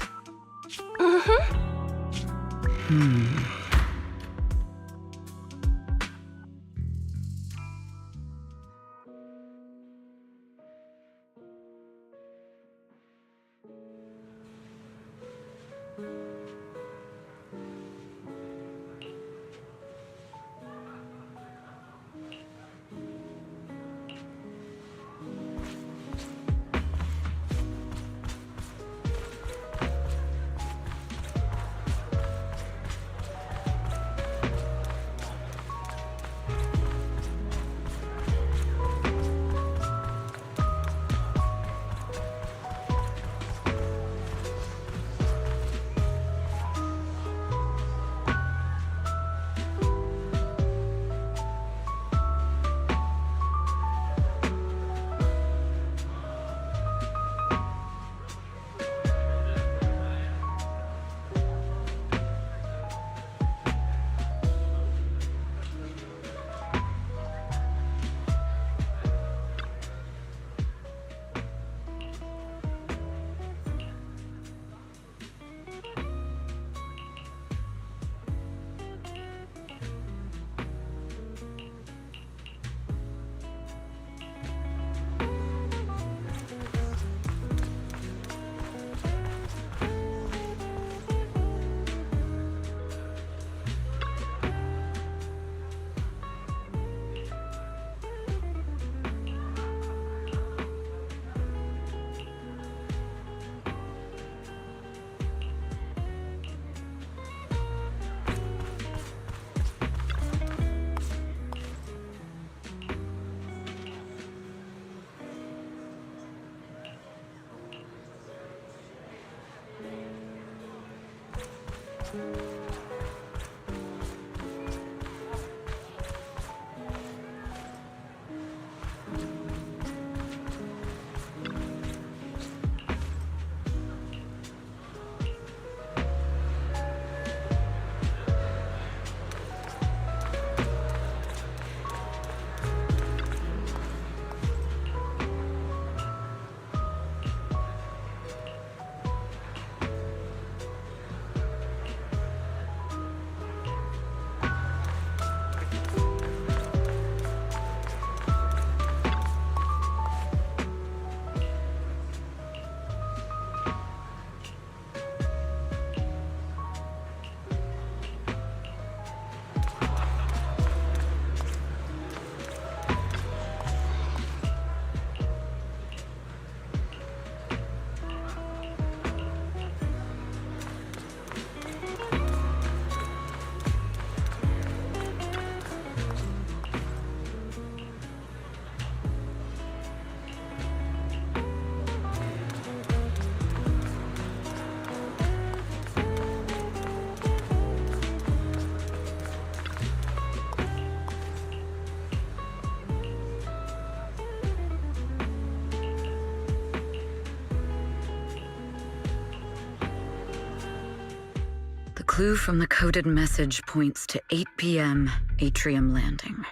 [SPEAKER 3] The clue from the coded message points to 8 p.m. Atrium Landing.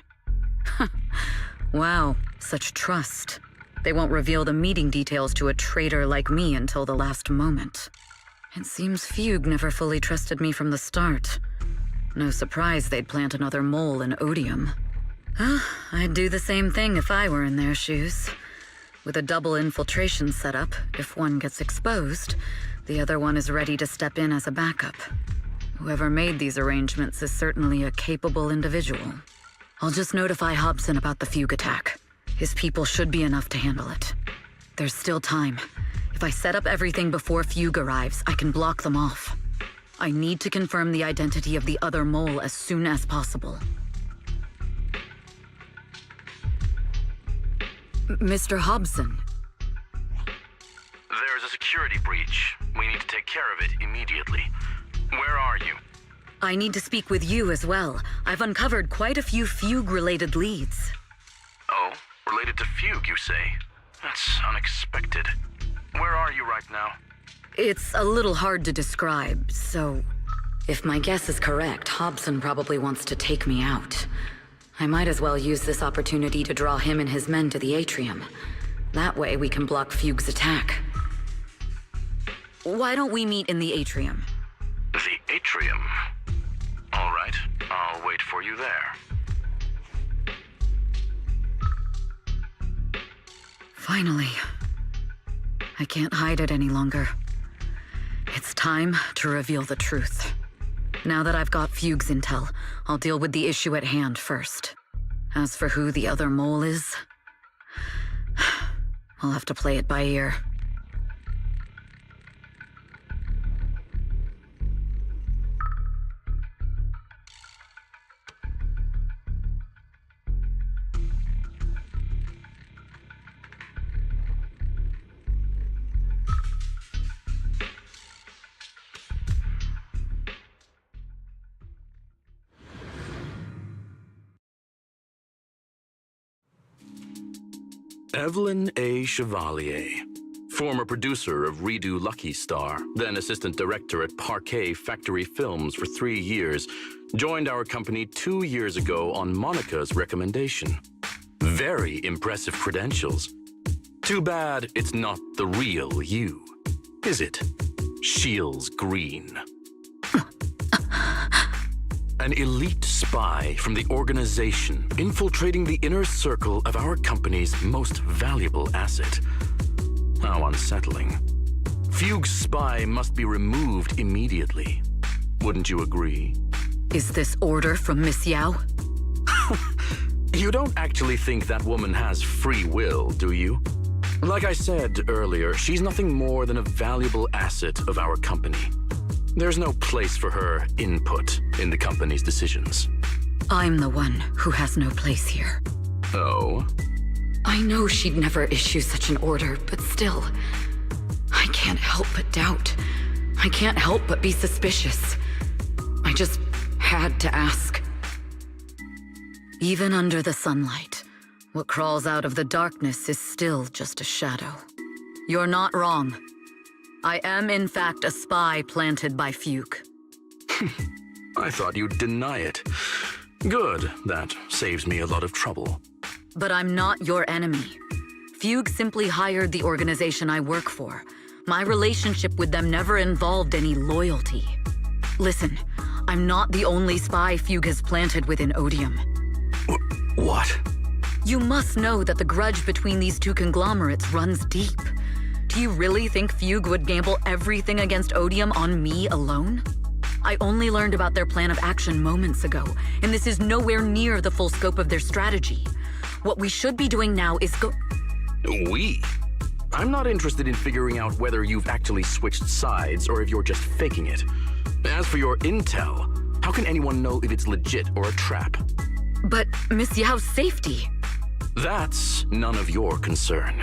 [SPEAKER 3] Wow, such trust. They won't reveal the meeting details to a traitor like me until the last moment. It seems Fugue never fully trusted me from the start. No surprise they'd plant another mole in Odium. I'd do the same thing if I were in their shoes. With a double infiltration setup, if one gets exposed, the other one is ready to step in as a backup. Whoever made these arrangements is certainly a capable individual. I'll just notify Hobson about the Fugue attack. His people should be enough to handle it. There's still time. If I set up everything before Fugue arrives, I can block them off. I need to confirm the identity of the other mole as soon as possible. Mr. Hobson.
[SPEAKER 7] There's a security breach. We need to take care of it immediately. Where are you?
[SPEAKER 3] I need to speak with you as well. I've uncovered quite a few Fugue-related leads.
[SPEAKER 7] Oh, related to Fugue, you say? That's unexpected. Where are you right now?
[SPEAKER 3] It's a little hard to describe, so... If my guess is correct, Hobson probably wants to take me out. I might as well use this opportunity to draw him and his men to the Atrium. That way we can block Fugue's attack. Why don't we meet in the Atrium?
[SPEAKER 7] The Atrium? All right, I'll wait for you there.
[SPEAKER 3] Finally. I can't hide it any longer. It's time to reveal the truth. Now that I've got Fugue's intel, I'll deal with the issue at hand first. As for who the other mole is, I'll have to play it by ear.
[SPEAKER 7] Evelyn A. Chevalier, former producer of Redo Lucky Star, then assistant director at Parquet Factory Films for 3 years, joined our company 2 years ago on Monica's recommendation. Very impressive credentials. Too bad it's not the real you, is it? Shields Green. An elite spy from the organization infiltrating the inner circle of our company's most valuable asset. How unsettling. Fugue's spy must be removed immediately. Wouldn't you agree?
[SPEAKER 3] Is this order from Miss Yao?
[SPEAKER 7] You don't actually think that woman has free will, do you? Like I said earlier, she's nothing more than a valuable asset of our company. There's no place for her input in the company's decisions.
[SPEAKER 3] I'm the one who has no place here.
[SPEAKER 7] Oh?
[SPEAKER 3] I know she'd never issue such an order, but still, I can't help but doubt. I can't help but be suspicious. I just had to ask. Even under the sunlight, what crawls out of the darkness is still just a shadow. You're not wrong. I am, in fact, a spy planted by Fugue.
[SPEAKER 7] I thought you'd deny it. Good, that saves me a lot of trouble.
[SPEAKER 3] But I'm not your enemy. Fugue simply hired the organization I work for. My relationship with them never involved any loyalty. Listen, I'm not the only spy Fugue has planted within Odium.
[SPEAKER 7] What?
[SPEAKER 3] You must know that the grudge between these two conglomerates runs deep. Do you really think Fugue would gamble everything against Odium on me alone? I only learned about their plan of action moments ago, and this is nowhere near the full scope of their strategy. What we should be doing now is
[SPEAKER 7] We? I'm not interested in figuring out whether you've actually switched sides or if you're just faking it. As for your intel, how can anyone know if it's legit or a trap?
[SPEAKER 3] But Miss Yao's safety...
[SPEAKER 7] That's none of your concern.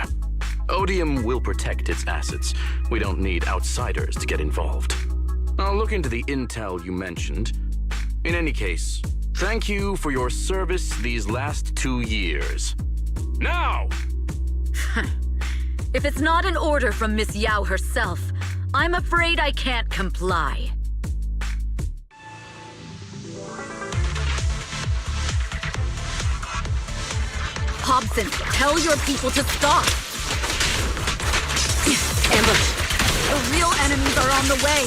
[SPEAKER 7] Odium will protect its assets. We don't need outsiders to get involved. I'll look into the intel you mentioned. In any case, thank you for your service these last 2 years. Now!
[SPEAKER 3] If it's not an order from Miss Yao herself, I'm afraid I can't comply. Hobson, tell your people to stop! Ambush! The real enemies are on the way!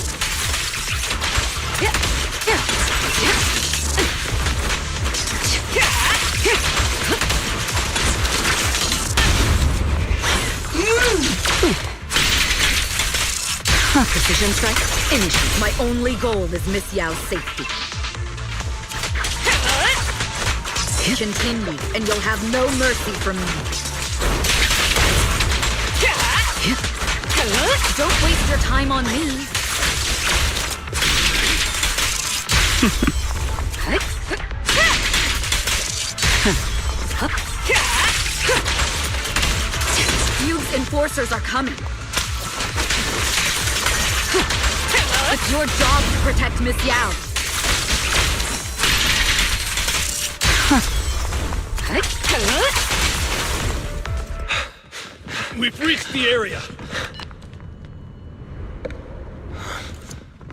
[SPEAKER 3] Precision strike, initiate. My only goal is Miss Yao's safety. Continue, and you'll have no mercy from me. Don't waste your time on me. Fugue's enforcers are coming. It's your job to protect Miss Yao.
[SPEAKER 8] We've reached the area.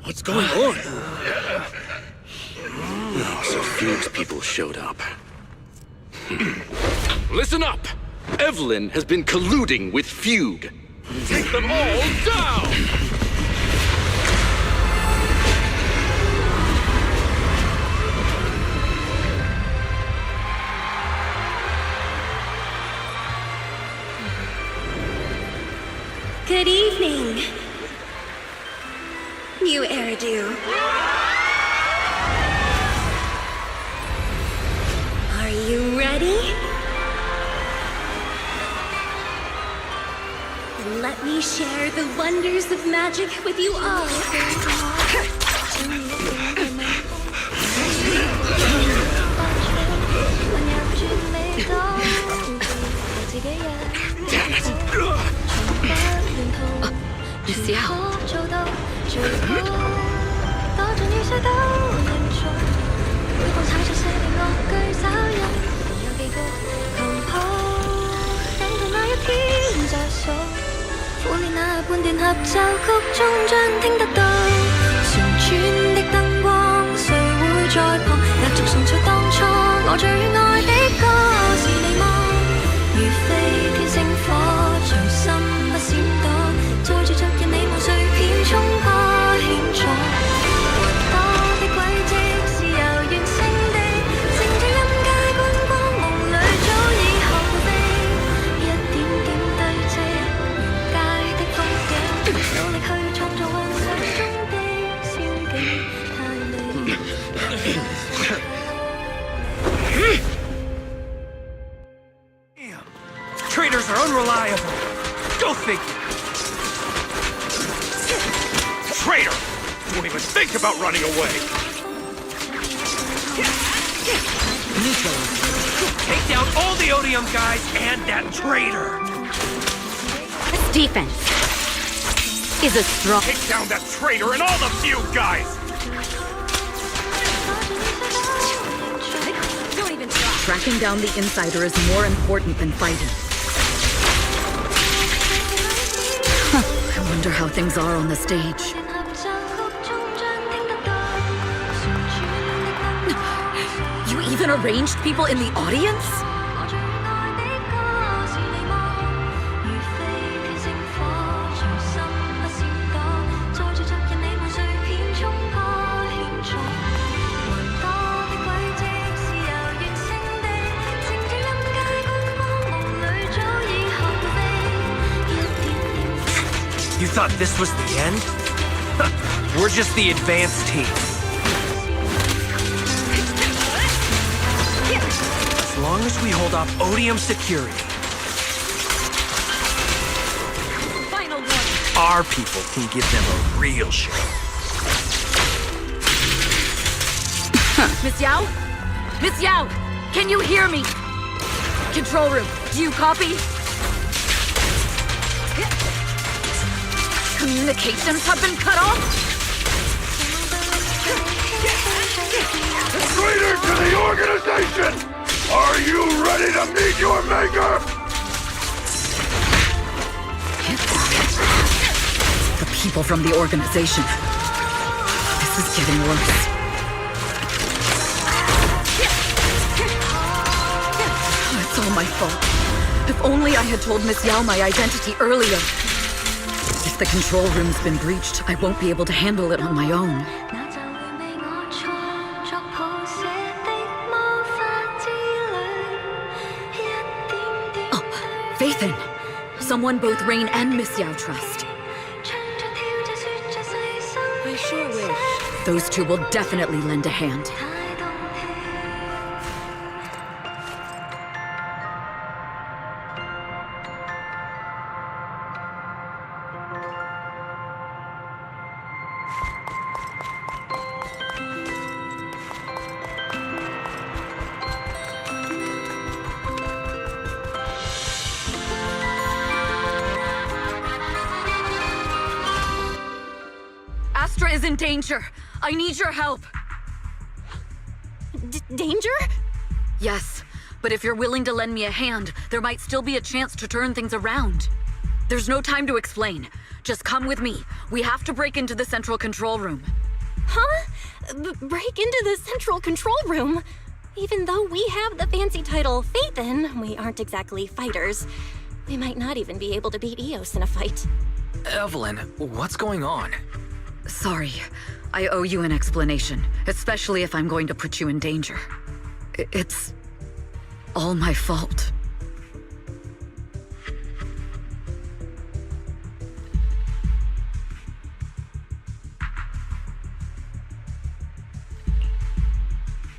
[SPEAKER 8] What's going on?
[SPEAKER 7] Oh, so Fugue's people showed up. Listen up! Evelyn has been colluding with Fugue. Take them all down!
[SPEAKER 1] Good evening, new heirdo. Are you ready? Then let me share the wonders of magic with you all.
[SPEAKER 7] Damn it!
[SPEAKER 3] Miss Yao.
[SPEAKER 8] Traitors are unreliable. Go figure. Traitor! Won't even think about running away. Take down all the Odium guys and that traitor.
[SPEAKER 2] This defense is a strong...
[SPEAKER 8] Take down that traitor and all the Fugue guys.
[SPEAKER 2] even try.
[SPEAKER 3] Tracking down the insider is more important than fighting. I wonder how things are on the stage. You even arranged people in the audience?
[SPEAKER 10] You thought this was the end? We're just the advanced team. As long as we hold off Odium security,
[SPEAKER 2] Final one.
[SPEAKER 10] our people can give them a real show.
[SPEAKER 3] Miss Yao? Miss Yao! Can you hear me? Control room, do you copy? Communications have been cut off?
[SPEAKER 8] Traitor to the organization! Are you ready to meet your maker?
[SPEAKER 3] The people from the organization. This is getting worse. It's all my fault. If only I had told Miss Yao my identity earlier. If the control room's been breached, I won't be able to handle it on my own. Oh, Faithin! Someone both Rain and Miss Yao trust.
[SPEAKER 2] I sure wish.
[SPEAKER 3] Those two will definitely lend a hand. Astra is in danger. I need your help.
[SPEAKER 2] Danger?
[SPEAKER 3] Yes, but if you're willing to lend me a hand, there might still be a chance to turn things around. There's no time to explain. Just come with me. We have to break into the central control room.
[SPEAKER 2] Huh? Break into the central control room? Even though we have the fancy title Faithin, we aren't exactly fighters. We might not even be able to beat Eos in a fight.
[SPEAKER 5] Evelyn, what's going on?
[SPEAKER 3] Sorry. I owe you an explanation, especially if I'm going to put you in danger. It's all my fault.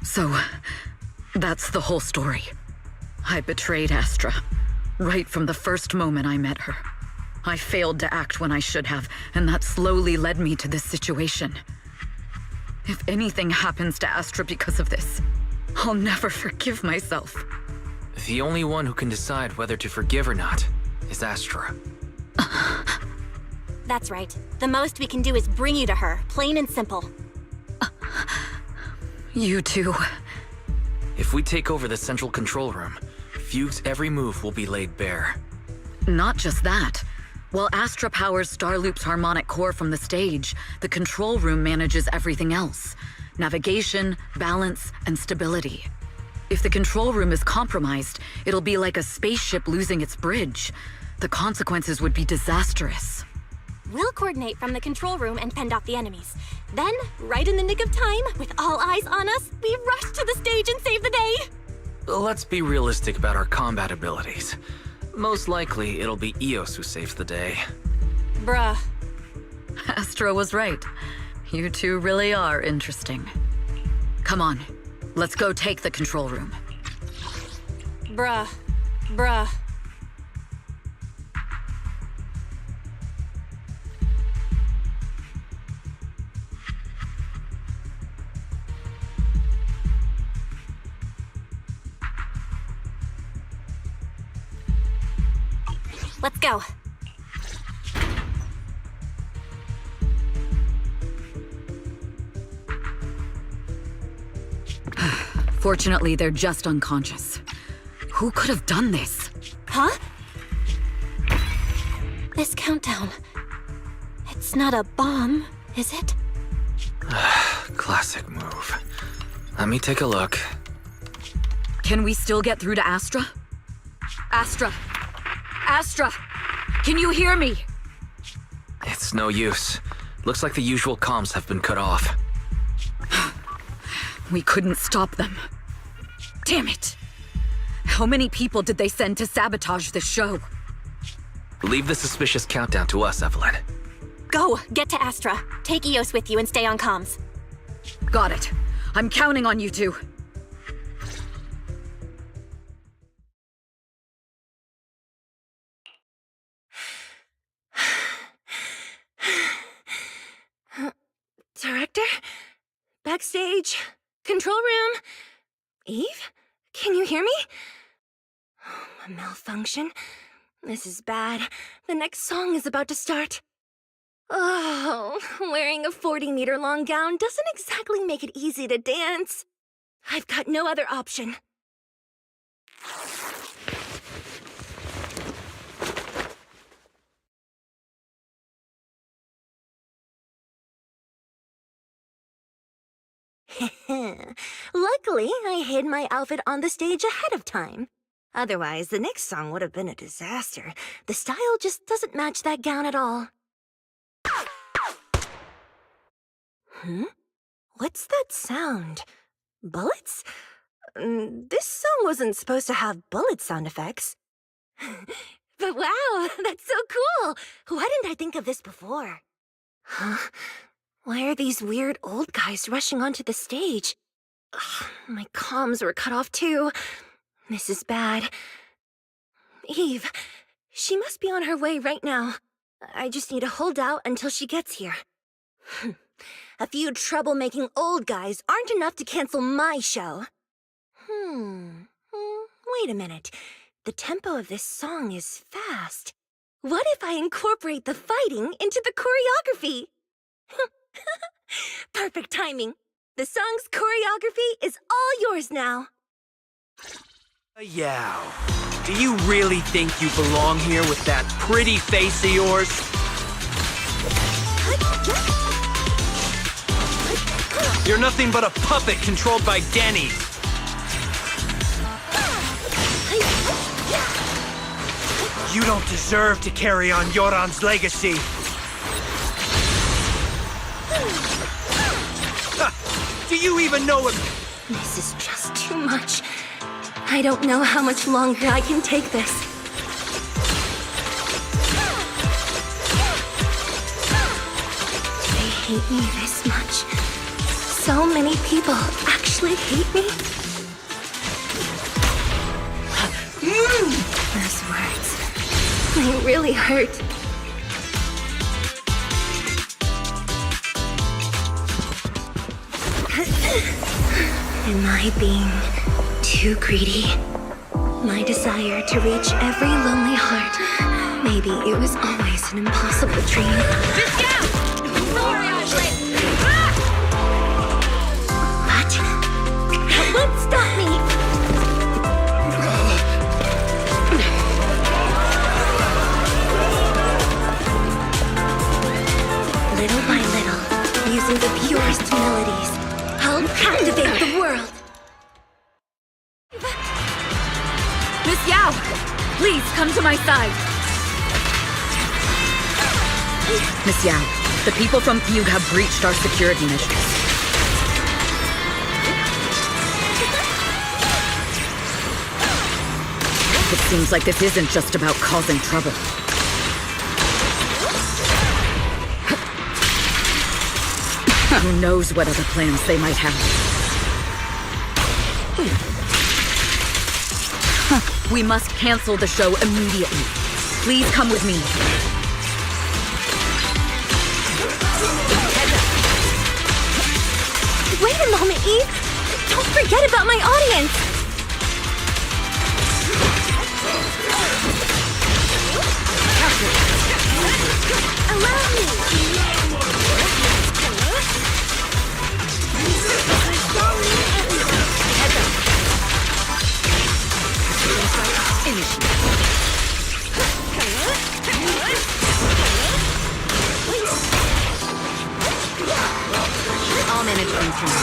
[SPEAKER 3] So, that's the whole story. I betrayed Astra, right from the first moment I met her. I failed to act when I should have, and that slowly led me to this situation. If anything happens to Astra because of this, I'll never forgive myself.
[SPEAKER 5] The only one who can decide whether to forgive or not is Astra.
[SPEAKER 2] That's right. The most we can do is bring you to her, plain and simple.
[SPEAKER 3] You too.
[SPEAKER 5] If we take over the central control room, Fugue's every move will be laid bare.
[SPEAKER 3] Not just that. While Astra powers Starloop's harmonic core from the stage, the control room manages everything else. Navigation, balance, and stability. If the control room is compromised, it'll be like a spaceship losing its bridge. The consequences would be disastrous.
[SPEAKER 2] We'll coordinate from the control room and fend off the enemies. Then, right in the nick of time, with all eyes on us, we rush to the stage and save the day!
[SPEAKER 5] Let's be realistic about our combat abilities. Most likely, it'll be Eos who saves the day.
[SPEAKER 2] Bruh.
[SPEAKER 3] Astra was right. You two really are interesting. Come on, let's go take the control room.
[SPEAKER 2] Bruh. Bruh. Let's go.
[SPEAKER 3] Fortunately, they're just unconscious. Who could have done this?
[SPEAKER 2] Huh? This countdown. It's not a bomb, is it?
[SPEAKER 5] Classic move. Let me take a look.
[SPEAKER 3] Can we still get through to Astra? Astra! Astra! Can you hear me?
[SPEAKER 5] It's no use. Looks like the usual comms have been cut off.
[SPEAKER 3] We couldn't stop them. Damn it! How many people did they send to sabotage this show?
[SPEAKER 5] Leave the suspicious countdown to us, Evelyn.
[SPEAKER 2] Go! Get to Astra. Take Eos with you and stay on comms.
[SPEAKER 3] Got it. I'm counting on you two.
[SPEAKER 1] Director? Backstage? Control room? Eve? Can you hear me? A malfunction? This is bad. The next song is about to start. Oh, wearing a 40-meter-long gown doesn't exactly make it easy to dance. I've got no other option. Luckily, I hid my outfit on the stage ahead of time. Otherwise, the next song would have been a disaster. The style just doesn't match that gown at all. What's that sound? Bullets? This song wasn't supposed to have bullet sound effects. But wow, that's so cool! Why didn't I think of this before? Huh? Why are these weird old guys rushing onto the stage? Ugh, my comms were cut off too. This is bad. Eve, she must be on her way right now. I just need to hold out until she gets here. A few troublemaking old guys aren't enough to cancel my show. Wait a minute. The tempo of this song is fast. What if I incorporate the fighting into the choreography? Perfect timing. The song's choreography is all yours now.
[SPEAKER 10] Yao, do you really think you belong here with that pretty face of yours? You're nothing but a puppet controlled by Denny. You don't deserve to carry on Yoran's legacy. Do you even know what...
[SPEAKER 1] This is just too much. I don't know how much longer I can take this. They hate me this much. So many people actually hate me. Those words, they really hurt. Am I being too greedy? My desire to reach every lonely heart. Maybe it was always an impossible dream. What? That won't stop me! Little by little, using the purest melodies, I'll captivate the world.
[SPEAKER 3] Miss Yao, please come to my side. Miss Yao, the people from Fugue have breached our security measures. It seems like this isn't just about causing trouble. Who knows what other plans they might have. We must cancel the show immediately. Please come with me.
[SPEAKER 1] Wait a moment, Eve! Don't forget about my audience! Allow me! Heads up!
[SPEAKER 3] I'll manage things from here.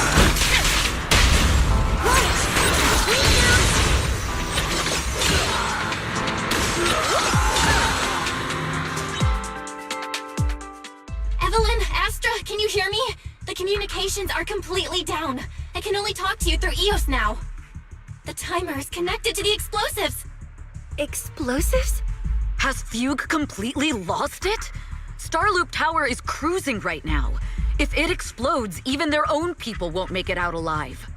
[SPEAKER 2] Evelyn, Astra, can you hear me? The communications are completely down. I can only talk to you through EOS now. The timer is connected to the explosives.
[SPEAKER 1] Explosives?
[SPEAKER 3] Has Fugue completely lost it? Starloop Tower is cruising right now. If it explodes, even their own people won't make it out alive.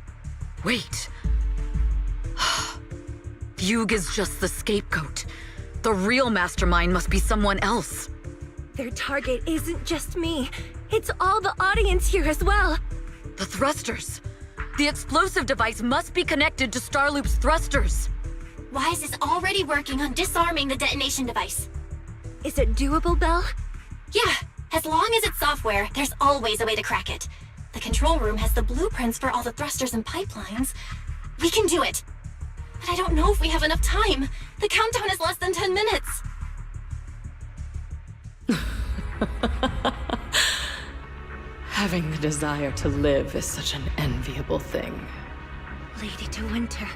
[SPEAKER 3] Wait. Fugue is just the scapegoat. The real mastermind must be someone else.
[SPEAKER 1] Their target isn't just me. It's all the audience here as well.
[SPEAKER 3] The thrusters. The explosive device must be connected to Starloop's thrusters.
[SPEAKER 2] Wise is already working on disarming the detonation device.
[SPEAKER 1] Is it doable, Belle?
[SPEAKER 2] Yeah, as long as it's software, there's always a way to crack it. The control room has the blueprints for all the thrusters and pipelines. We can do it. But I don't know if we have enough time. The countdown is less than 10 minutes.
[SPEAKER 9] Having the desire to live is such an enviable thing.
[SPEAKER 1] Lady De Winter,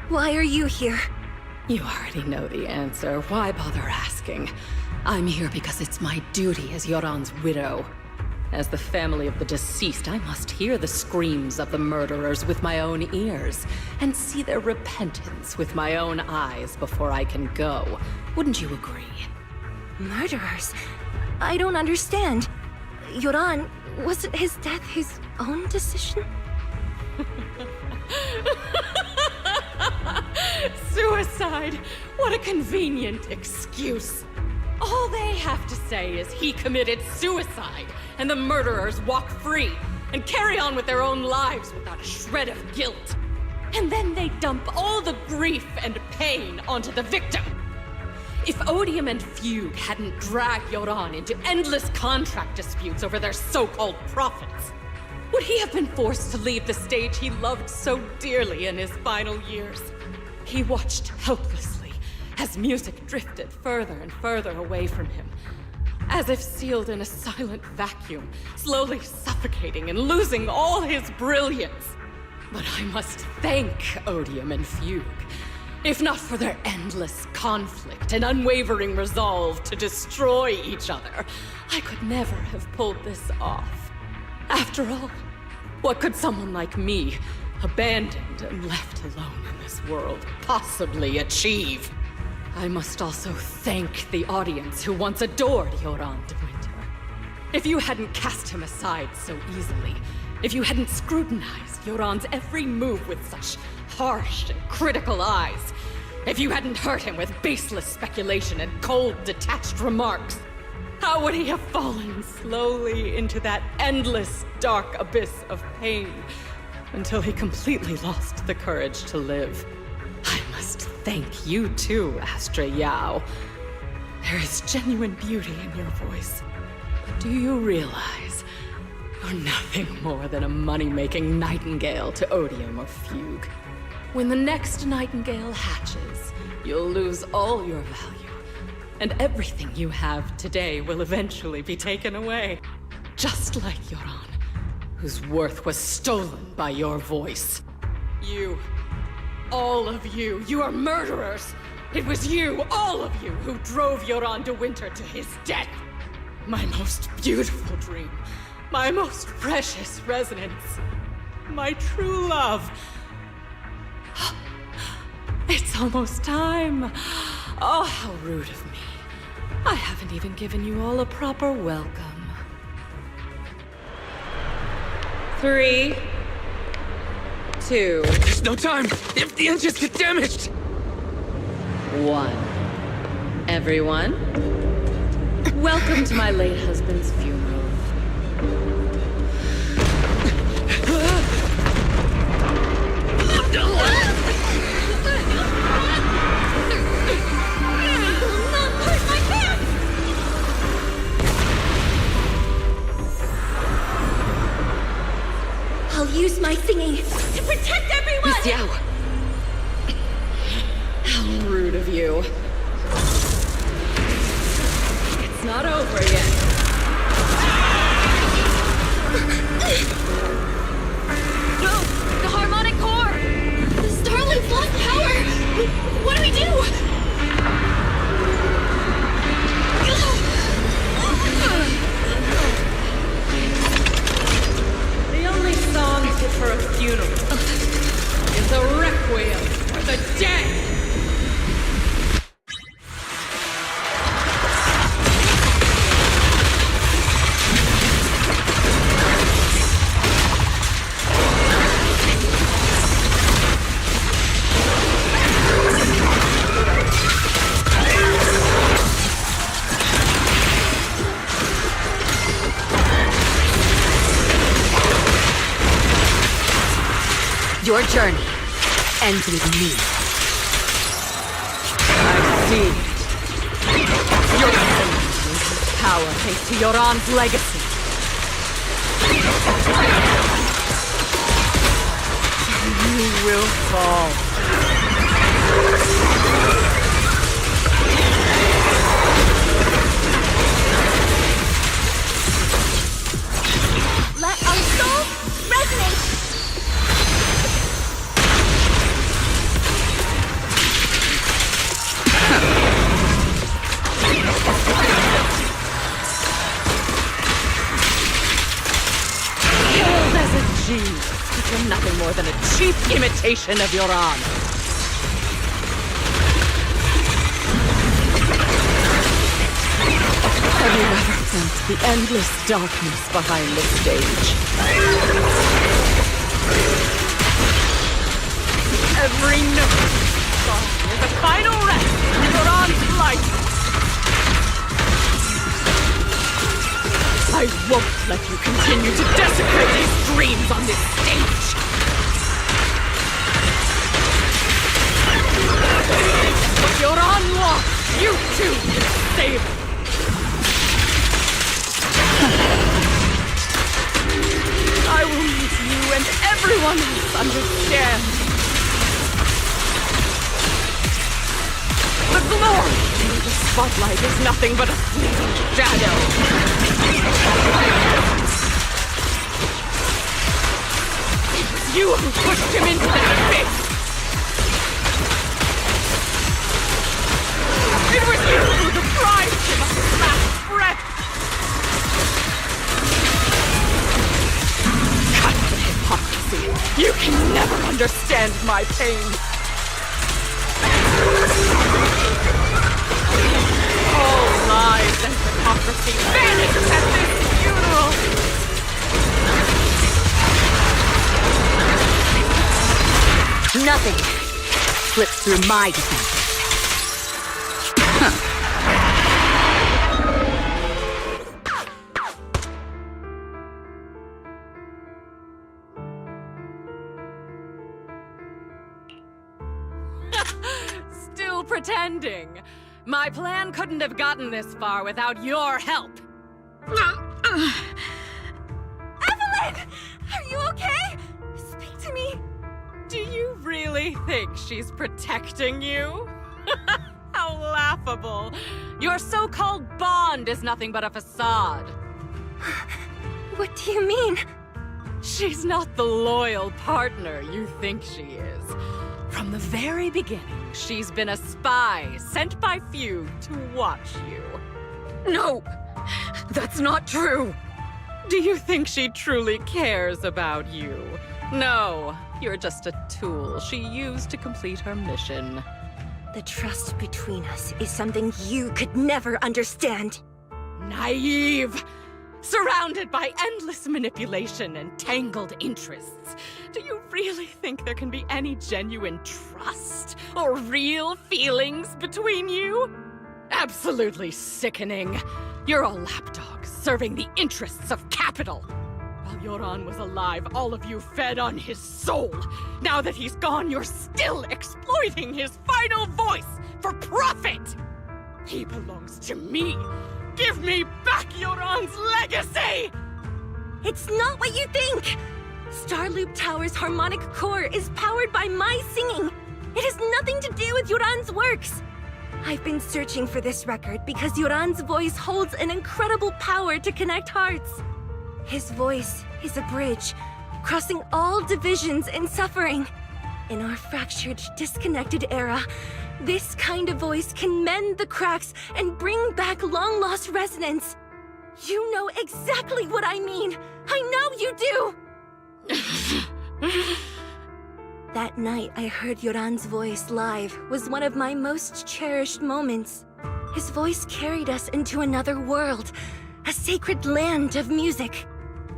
[SPEAKER 1] why are you here?
[SPEAKER 9] You already know the answer. Why bother asking? I'm here because it's my duty as Yoran's widow. As the family of the deceased, I must hear the screams of the murderers with my own ears, and see their repentance with my own eyes before I can go. Wouldn't you agree?
[SPEAKER 1] Murderers? I don't understand. Yoran, wasn't his death his own decision?
[SPEAKER 9] Suicide! What a convenient excuse. All they have to say is he committed suicide, and the murderers walk free and carry on with their own lives without a shred of guilt. And then they dump all the grief and pain onto the victim. If Odium and Fugue hadn't dragged Yoran into endless contract disputes over their so-called profits, would he have been forced to leave the stage he loved so dearly in his final years? He watched helplessly as music drifted further and further away from him, as if sealed in a silent vacuum, slowly suffocating and losing all his brilliance. But I must thank Odium and Fugue. If not for their endless conflict and unwavering resolve to destroy each other, I could never have pulled this off. After all, what could someone like me, abandoned and left alone in this world, possibly achieve? I must also thank the audience who once adored Yoran de Winter. If you hadn't cast him aside so easily, if you hadn't scrutinized Yoran's every move with such harsh and critical eyes, if you hadn't hurt him with baseless speculation and cold, detached remarks, how would he have fallen slowly into that endless, dark abyss of pain until he completely lost the courage to live? I must thank you too, Astra Yao. There is genuine beauty in your voice. But do you realize you're nothing more than a money-making nightingale to Odium or Fugue? When the next nightingale hatches, you'll lose all your value, and everything you have today will eventually be taken away. Just like Yoran, whose worth was stolen by your voice. You, all of you, you are murderers! It was you, all of you, who drove Yoran de Winter to his death! My most beautiful dream, my most precious resonance, my true love. It's almost time. Oh, how rude of me. I haven't even given you all a proper welcome. 3, 2,
[SPEAKER 5] There's no time! If the engines get damaged!
[SPEAKER 9] 1. Everyone, welcome to my late husband's funeral.
[SPEAKER 1] I'll use my thingy to protect everyone!
[SPEAKER 3] Miss Yao!
[SPEAKER 9] How rude of you. It's not over yet.
[SPEAKER 3] Your journey ends with me.
[SPEAKER 9] I see. Your power thanks to Yoran's legacy. You will fall.
[SPEAKER 1] Let our souls resonate!
[SPEAKER 9] Killed as a genius, you're nothing more than a cheap imitation of Yoran. Have you ever felt the endless darkness behind the stage? Every note is a final rest in Yoran's life. I won't let you continue to desecrate these dreams on this stage! What Yoran lost, you too will save it! I will make you and everyone else understand. The glory under the spotlight is nothing but a fleeting shadow. It was you who pushed him into that abyss! It was you who deprived him of his last breath! Cut the hypocrisy! You can never understand my pain! All lies and hypocrisy vanish at this funeral!
[SPEAKER 3] Nothing slips through my defense.
[SPEAKER 9] Still pretending. My plan couldn't have gotten this far without your help.
[SPEAKER 1] Evelyn! Are you okay? Speak to me.
[SPEAKER 9] Do you really think she's protecting you? How laughable. Your so-called bond is nothing but a facade.
[SPEAKER 1] What do you mean?
[SPEAKER 9] She's not the loyal partner you think she is. From the very beginning, she's been a spy sent by few to watch you.
[SPEAKER 3] No! That's not true!
[SPEAKER 9] Do you think she truly cares about you? No, you're just a tool she used to complete her mission.
[SPEAKER 1] The trust between us is something you could never understand.
[SPEAKER 9] Naive! Surrounded by endless manipulation and tangled interests. Do you really think there can be any genuine trust or real feelings between you? Absolutely sickening. You're a lapdog serving the interests of capital. While Yoran was alive, all of you fed on his soul. Now that he's gone, you're still exploiting his final voice for profit. He belongs to me. Give me back Yoran's legacy!
[SPEAKER 1] It's not what you think! Starloop Tower's harmonic core is powered by my singing. It has nothing to do with Yoran's works. I've been searching for this record because Yoran's voice holds an incredible power to connect hearts. His voice is a bridge, crossing all divisions and suffering. In our fractured, disconnected era, this kind of voice can mend the cracks and bring back long-lost resonance. You know exactly what I mean. I know you do! That night I heard Yoran's voice live was one of my most cherished moments. His voice carried us into another world, a sacred land of music.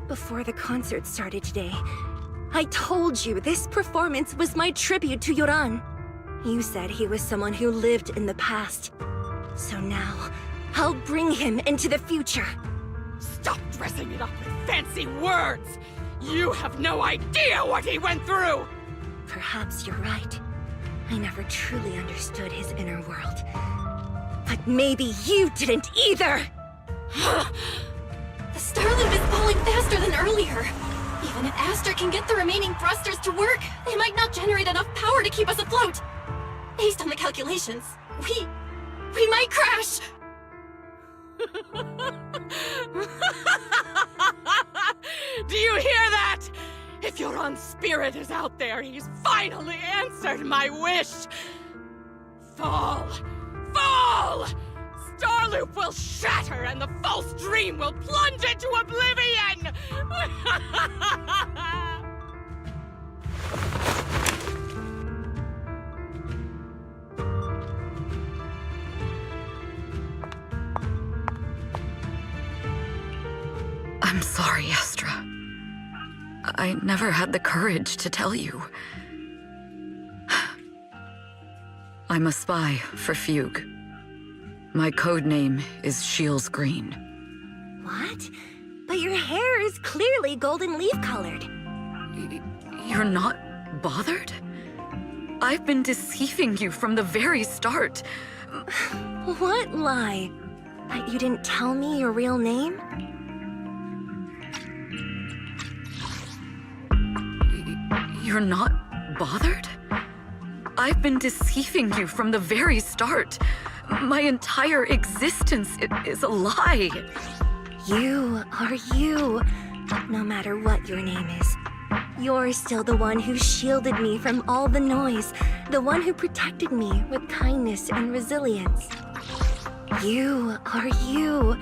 [SPEAKER 1] Before the concert started today, I told you this performance was my tribute to Yoran. You said he was someone who lived in the past. So now, I'll bring him into the future.
[SPEAKER 9] Stop dressing it up with fancy words! You have no idea what he went through!
[SPEAKER 1] Perhaps you're right. I never truly understood his inner world. But maybe you didn't either!
[SPEAKER 2] The Starloop is falling faster than earlier. Even if Aster can get the remaining thrusters to work, they might not generate enough power to keep us afloat. Based on the calculations, we might crash!
[SPEAKER 9] Do you hear that? If your own spirit is out there, he's finally answered my wish! Fall! Fall! Starloop will shatter and the false dream will plunge into oblivion!
[SPEAKER 3] I'm sorry, Astra. I never had the courage to tell you. I'm a spy for Fugue. My code name is Shields Green.
[SPEAKER 1] What? But your hair is clearly golden leaf-colored.
[SPEAKER 3] You're not bothered? I've been deceiving you from the very start.
[SPEAKER 1] What lie? That you didn't tell me your real name?
[SPEAKER 3] You're not bothered? I've been deceiving you from the very start. My entire existence is a lie.
[SPEAKER 1] You are you. No matter what your name is. You're still the one who shielded me from all the noise. The one who protected me with kindness and resilience. You are you.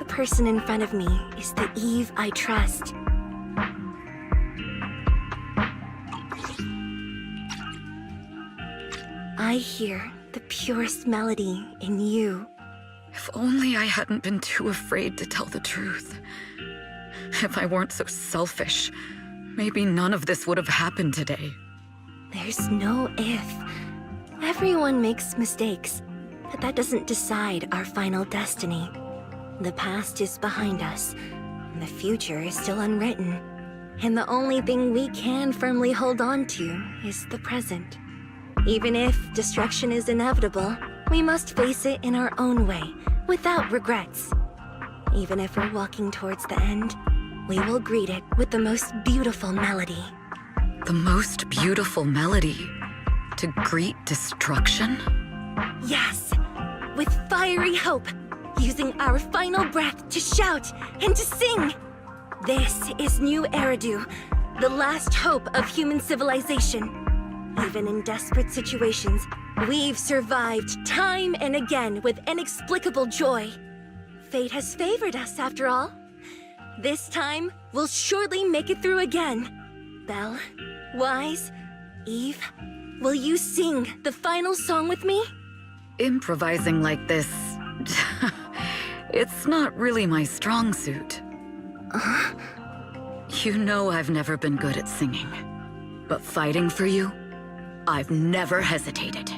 [SPEAKER 1] The person in front of me is the Eve I trust. I hear the purest melody in you.
[SPEAKER 3] If only I hadn't been too afraid to tell the truth. If I weren't so selfish, maybe none of this would have happened today.
[SPEAKER 1] There's no if. Everyone makes mistakes, but that doesn't decide our final destiny. The past is behind us, and the future is still unwritten. And the only thing we can firmly hold on to is the present. Even if destruction is inevitable, we must face it in our own way, without regrets. Even if we're walking towards the end, we will greet it with the most beautiful melody.
[SPEAKER 3] The most beautiful melody? To greet destruction?
[SPEAKER 1] Yes, with fiery hope, using our final breath to shout and to sing. This is New Eridu, the last hope of human civilization. Even in desperate situations, we've survived time and again with inexplicable joy. Fate has favored us, after all. This time, we'll surely make it through again. Belle, Wise, Eve, will you sing the final song with me?
[SPEAKER 3] Improvising like this... it's not really my strong suit. You know I've never been good at singing. But fighting for you, I've never hesitated.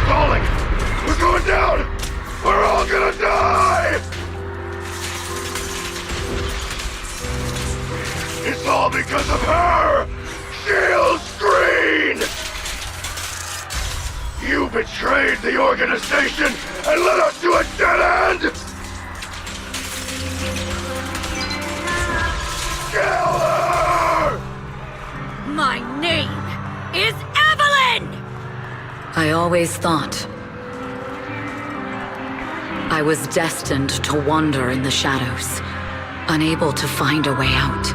[SPEAKER 8] Falling! We're going down! We're all gonna die! It's all because of her! Shields Green! You betrayed the organization and led us to a dead end! Kill her!
[SPEAKER 3] My name is Evelyn! I always thought I was destined to wander in the shadows, unable to find a way out.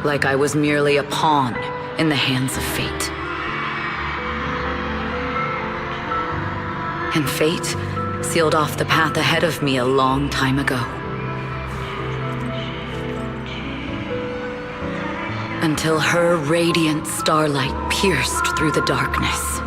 [SPEAKER 3] Like I was merely a pawn in the hands of fate. And fate sealed off the path ahead of me a long time ago. Until her radiant starlight pierced through the darkness.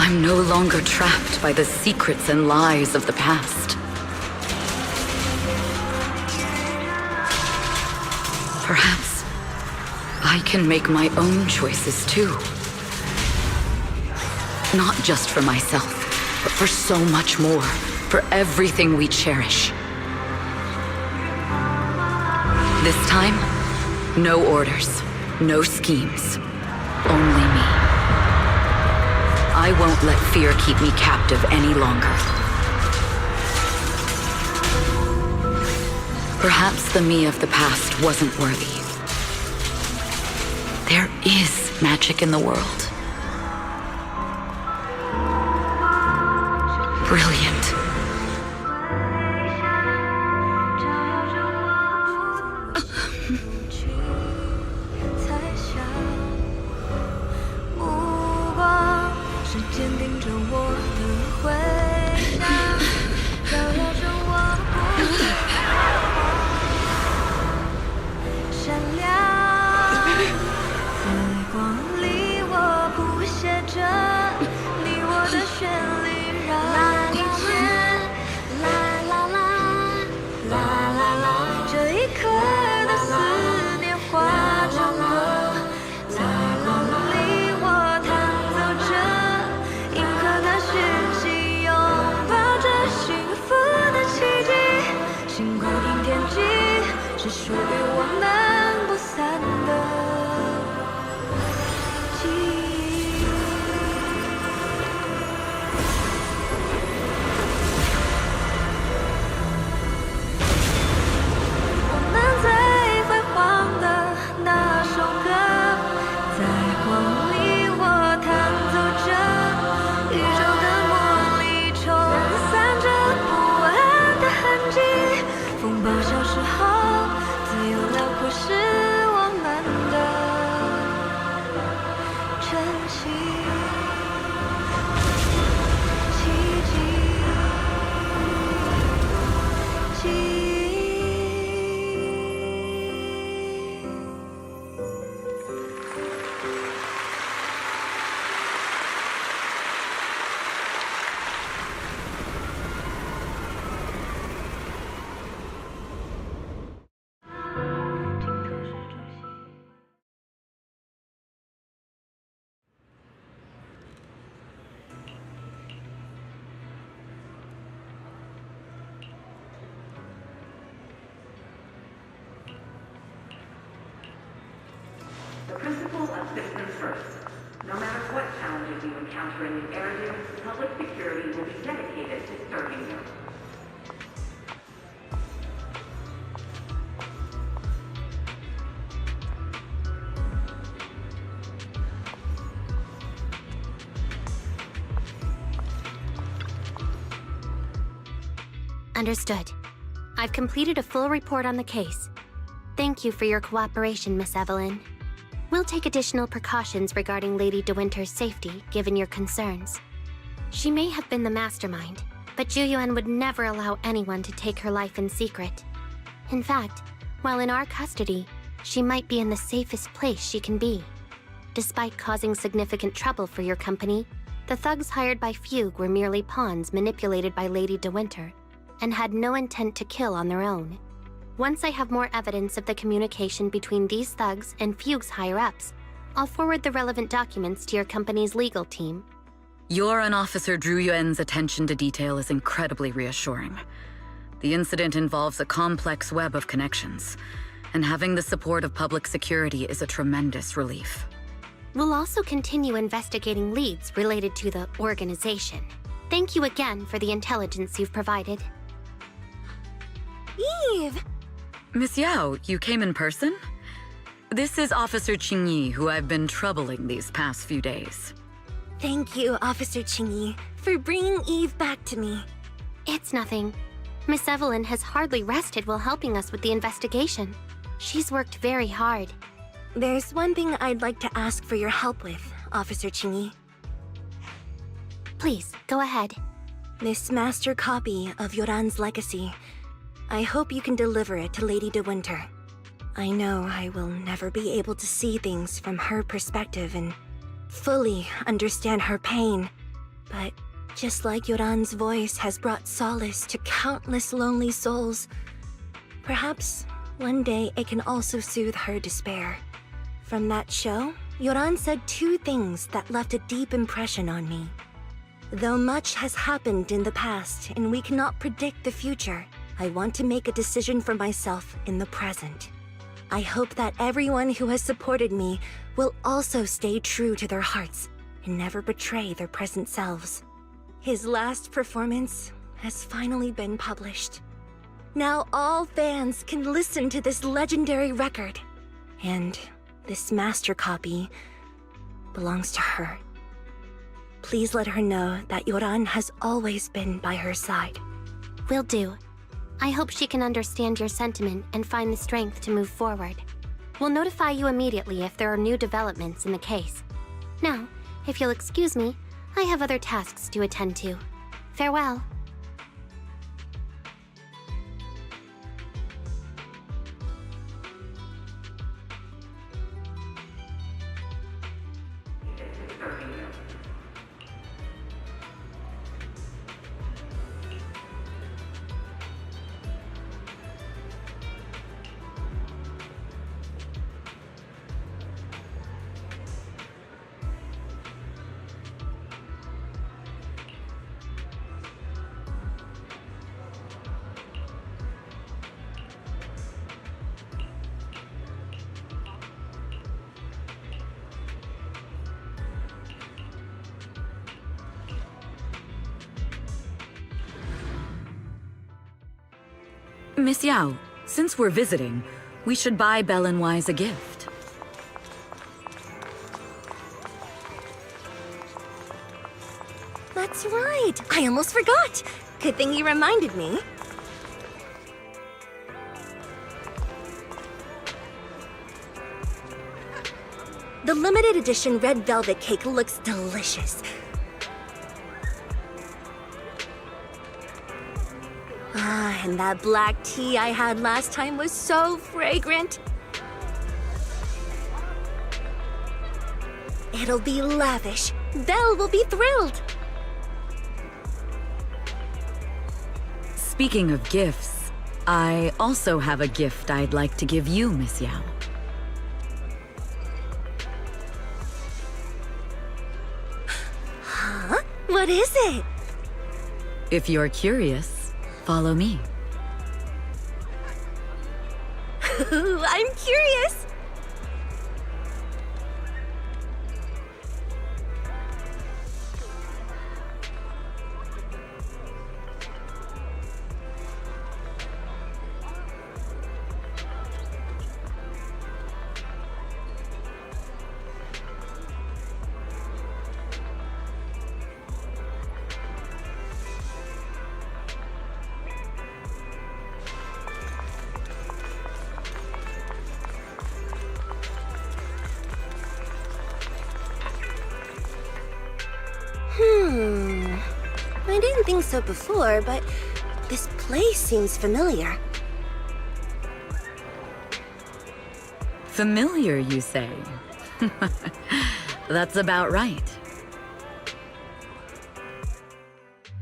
[SPEAKER 3] I'm no longer trapped by the secrets and lies of the past. Perhaps I can make my own choices too. Not just for myself, but for so much more, for everything we cherish. This time, no orders, no schemes, only me. I won't let fear keep me captive any longer. Perhaps the me of the past wasn't worthy. There is magic in the world. Brilliant.
[SPEAKER 11] The principle of citizens first. No matter what challenges you encounter in the area, public security will be dedicated to serving you.
[SPEAKER 2] Understood. I've completed a full report on the case. Thank you for your cooperation, Miss Evelyn. We'll take additional precautions regarding Lady De Winter's safety, given your concerns. She may have been the mastermind, but Juyuan would never allow anyone to take her life in secret. In fact, while in our custody, she might be in the safest place she can be. Despite causing significant trouble for your company, the thugs hired by Fugue were merely pawns manipulated by Lady De Winter, and had no intent to kill on their own. Once I have more evidence of the communication between these thugs and Fugue's higher-ups, I'll forward the relevant documents to your company's legal team.
[SPEAKER 3] Your and Officer Zhu Yuan's attention to detail is incredibly reassuring. The incident involves a complex web of connections, and having the support of public security is a tremendous relief.
[SPEAKER 2] We'll also continue investigating leads related to the organization. Thank you again for the intelligence you've provided.
[SPEAKER 1] Eve!
[SPEAKER 3] Miss Yao, you came in person? This is Officer Qingyi, who I've been troubling these past few days.
[SPEAKER 1] Thank you, Officer Qingyi, for bringing Eve back to me.
[SPEAKER 2] It's nothing. Miss Evelyn has hardly rested while helping us with the investigation. She's worked very hard.
[SPEAKER 1] There's one thing I'd like to ask for your help with, Officer Qingyi.
[SPEAKER 2] Please, go ahead.
[SPEAKER 1] This master copy of Yoran's legacy. I hope you can deliver it to Lady De Winter. I know I will never be able to see things from her perspective and fully understand her pain. But just like Yoran's voice has brought solace to countless lonely souls, perhaps one day it can also soothe her despair. From that show, Yoran said 2 things that left a deep impression on me. Though much has happened in the past and we cannot predict the future, I want to make a decision for myself in the present. I hope that everyone who has supported me will also stay true to their hearts and never betray their present selves. His last performance has finally been published. Now all fans can listen to this legendary record. And this master copy belongs to her. Please let her know that Yoran has always been by her side.
[SPEAKER 2] Will do. I hope she can understand your sentiment and find the strength to move forward. We'll notify you immediately if there are new developments in the case. Now, if you'll excuse me, I have other tasks to attend to. Farewell.
[SPEAKER 3] Miss Yao, since we're visiting, we should buy Belle and Wise a gift.
[SPEAKER 1] That's right! I almost forgot! Good thing you reminded me. The limited edition red velvet cake looks delicious. Ah, and that black tea I had last time was so fragrant. It'll be lavish. Belle will be thrilled.
[SPEAKER 3] Speaking of gifts, I also have a gift I'd like to give you, Miss Yao.
[SPEAKER 1] Huh? What is it?
[SPEAKER 3] If you're curious, follow me.
[SPEAKER 1] I'm curious. I didn't think so before, but this place seems familiar.
[SPEAKER 3] Familiar, you say? That's about right.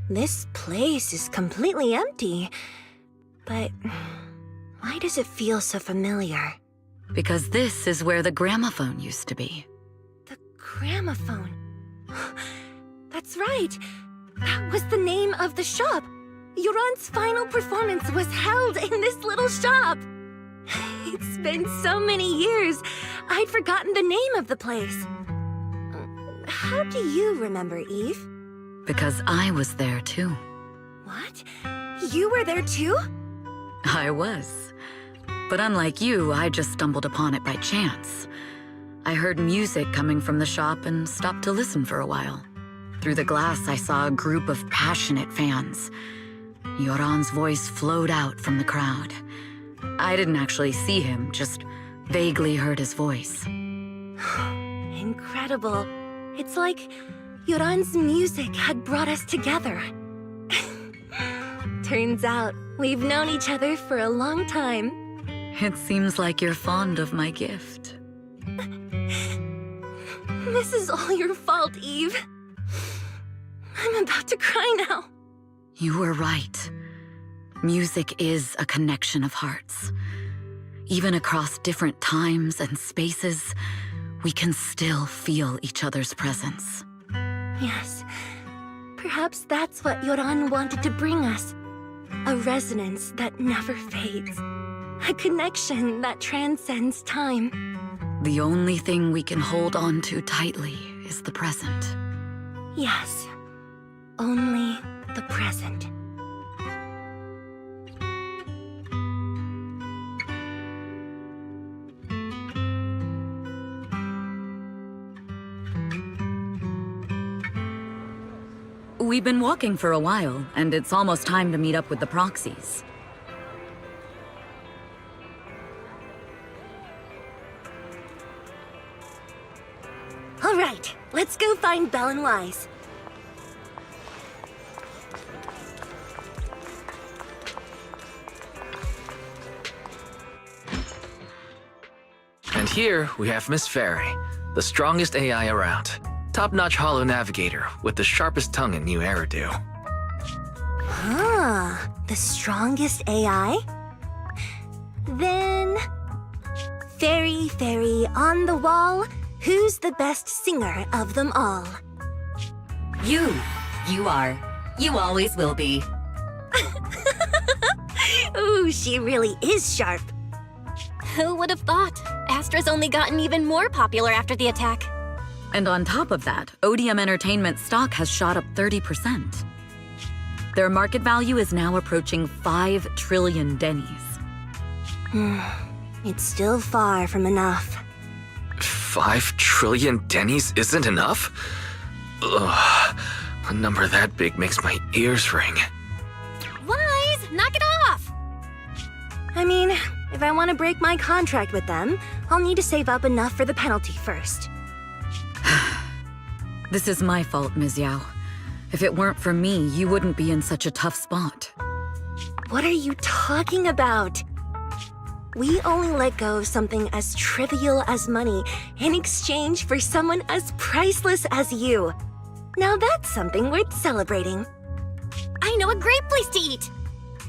[SPEAKER 1] This place is completely empty. But why does it feel so familiar?
[SPEAKER 3] Because this is where the gramophone used to be.
[SPEAKER 1] The gramophone. That's right. That was the name of the shop. Yoran's final performance was held in this little shop. It's been so many years, I'd forgotten the name of the place. How do you remember, Eve?
[SPEAKER 3] Because I was there too.
[SPEAKER 1] What? You were there too?
[SPEAKER 3] I was. But unlike you, I just stumbled upon it by chance. I heard music coming from the shop and stopped to listen for a while. Through the glass, I saw a group of passionate fans. Yoran's voice flowed out from the crowd. I didn't actually see him, just vaguely heard his voice.
[SPEAKER 1] Incredible. It's like Yoran's music had brought us together. Turns out, we've known each other for a long time.
[SPEAKER 3] It seems like you're fond of my gift.
[SPEAKER 1] This is all your fault, Eve. I'm about to cry now.
[SPEAKER 3] You were right. Music is a connection of hearts. Even across different times and spaces, we can still feel each other's presence.
[SPEAKER 1] Yes. Perhaps that's what Yoran wanted to bring us. A resonance that never fades. A connection that transcends time.
[SPEAKER 3] The only thing we can hold on to tightly is the present.
[SPEAKER 1] Yes. Only the present.
[SPEAKER 3] We've been walking for a while, and it's almost time to meet up with the proxies.
[SPEAKER 1] All right, let's go find Belle and Wise.
[SPEAKER 5] And here we have Miss Fairy, the strongest AI around. Top-notch holo navigator with the sharpest tongue in new Eridu.
[SPEAKER 1] Huh, the strongest AI? Then... Fairy, on the wall, who's the best singer of them all?
[SPEAKER 6] You. You are. You always will be.
[SPEAKER 1] Ooh, she really is sharp.
[SPEAKER 2] Who would have thought? Astra's only gotten even more popular after the attack.
[SPEAKER 3] And on top of that, Odium Entertainment stock has shot up 30%. Their market value is now approaching 5 trillion dennies.
[SPEAKER 1] It's still far from enough.
[SPEAKER 5] 5 trillion dennies isn't enough? Ugh, a number that big makes my ears ring.
[SPEAKER 2] Wise, knock it off!
[SPEAKER 1] I mean, if I want to break my contract with them, I'll need to save up enough for the penalty first.
[SPEAKER 3] This is my fault, Ms. Yao. If it weren't for me, you wouldn't be in such a tough spot.
[SPEAKER 1] What are you talking about? We only let go of something as trivial as money in exchange for someone as priceless as you. Now that's something worth celebrating.
[SPEAKER 2] I know a great place to eat!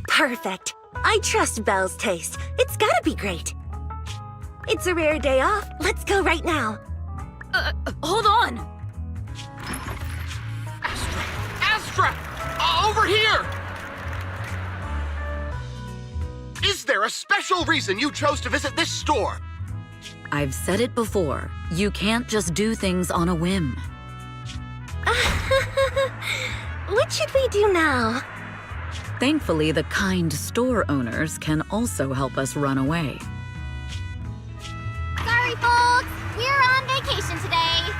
[SPEAKER 1] Perfect. I trust Belle's taste. It's gotta be great. It's a rare day off. Let's go right now.
[SPEAKER 2] Hold on!
[SPEAKER 12] Astra! Over here! Is there a special reason you chose to visit this store?
[SPEAKER 3] I've said it before. You can't just do things on a whim.
[SPEAKER 1] What should we do now?
[SPEAKER 3] Thankfully, the kind store owners can also help us run away.
[SPEAKER 2] Sorry, folks! We're on vacation today!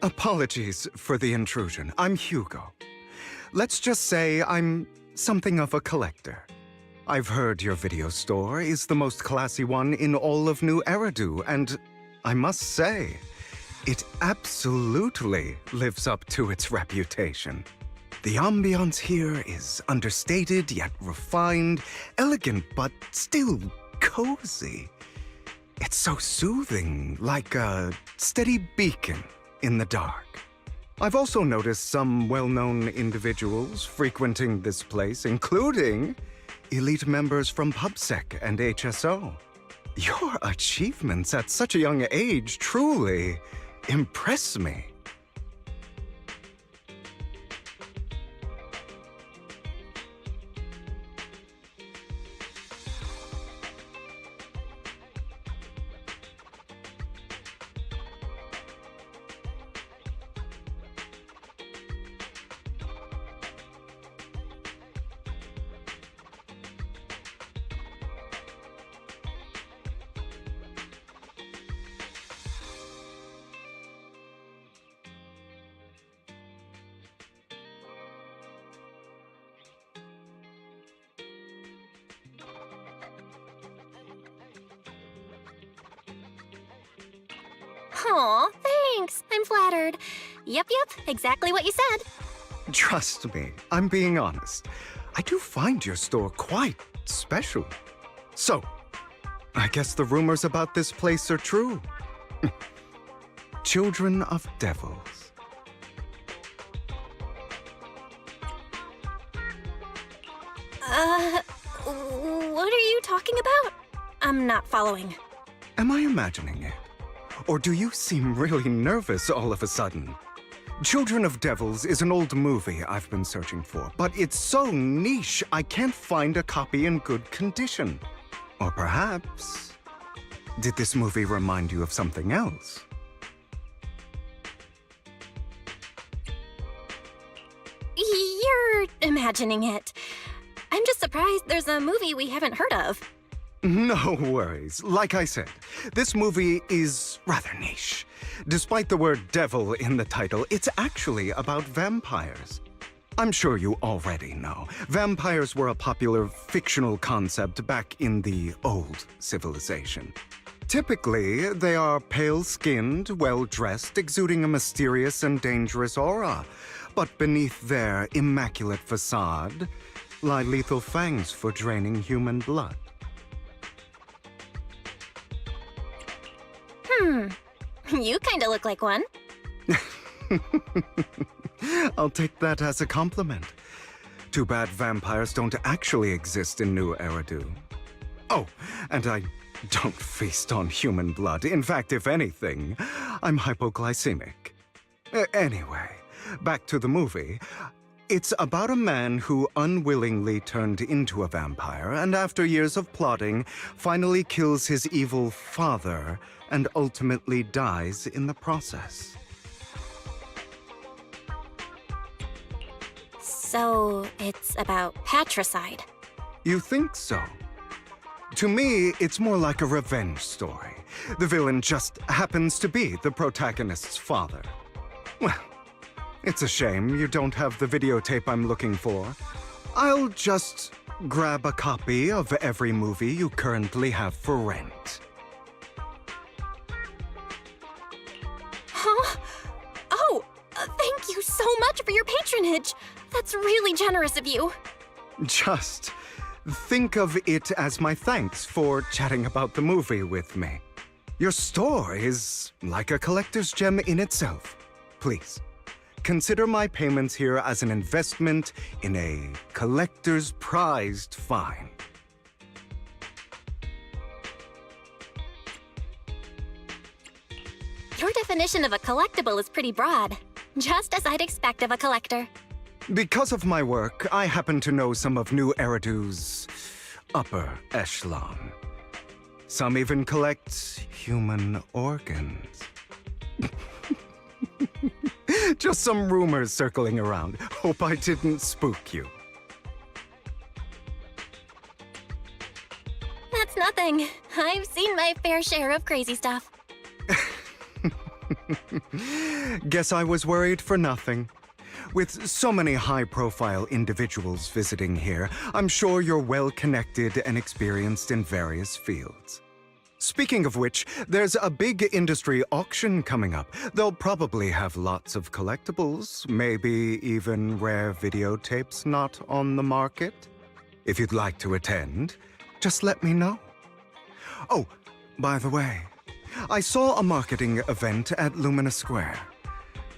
[SPEAKER 13] Apologies for the intrusion. I'm Hugo. Let's just say I'm something of a collector. I've heard your video store is the most classy one in all of New Eridu, and I must say, it absolutely lives up to its reputation. The ambiance here is understated yet refined, elegant but still cozy. It's so soothing, like a steady beacon in the dark. I've also noticed some well-known individuals frequenting this place, including elite members from PubSec and HSO. Your achievements at such a young age truly impress me.
[SPEAKER 2] Aw, thanks. I'm flattered. Yep, exactly what you said.
[SPEAKER 13] Trust me, I'm being honest. I do find your store quite special. So, I guess the rumors about this place are true. Children of devils.
[SPEAKER 2] What are you talking about? I'm not following.
[SPEAKER 13] Am I imagining it? Or do you seem really nervous all of a sudden? Children of Devils is an old movie I've been searching for, but it's so niche I can't find a copy in good condition. Or perhaps, did this movie remind you of something else?
[SPEAKER 2] You're imagining it. I'm just surprised there's a movie we haven't heard of.
[SPEAKER 13] No worries. Like I said, this movie is rather niche. Despite the word devil in the title, it's actually about vampires. I'm sure you already know. Vampires were a popular fictional concept back in the old civilization. Typically, they are pale-skinned, well-dressed, exuding a mysterious and dangerous aura. But beneath their immaculate facade lie lethal fangs for draining human blood.
[SPEAKER 2] You kinda look like one.
[SPEAKER 13] I'll take that as a compliment. Too bad vampires don't actually exist in New Eridu. Oh, and I don't feast on human blood. In fact, if anything, I'm hypoglycemic. Anyway, back to the movie. It's about a man who unwillingly turned into a vampire, and after years of plotting, finally kills his evil father and ultimately dies in the process.
[SPEAKER 2] So, it's about patricide.
[SPEAKER 13] You think so? To me, it's more like a revenge story. The villain just happens to be the protagonist's father. Well, it's a shame you don't have the videotape I'm looking for. I'll just grab a copy of every movie you currently have for rent.
[SPEAKER 2] Huh? Oh, thank you so much for your patronage. That's really generous of you.
[SPEAKER 13] Just think of it as my thanks for chatting about the movie with me. Your store is like a collector's gem in itself. Please, consider my payments here as an investment in a collector's prized find.
[SPEAKER 2] Your definition of a collectible is pretty broad, just as I'd expect of a collector.
[SPEAKER 13] Because of my work, I happen to know some of New Eridu's upper echelon. Some even collect human organs. Just some rumors circling around. Hope I didn't spook you.
[SPEAKER 2] That's nothing. I've seen my fair share of crazy stuff.
[SPEAKER 13] Guess I was worried for nothing. With so many high-profile individuals visiting here, I'm sure you're well-connected and experienced in various fields. Speaking of which, there's a big industry auction coming up. They'll probably have lots of collectibles, maybe even rare videotapes not on the market. If you'd like to attend, just let me know. Oh, by the way, I saw a marketing event at Lumina Square.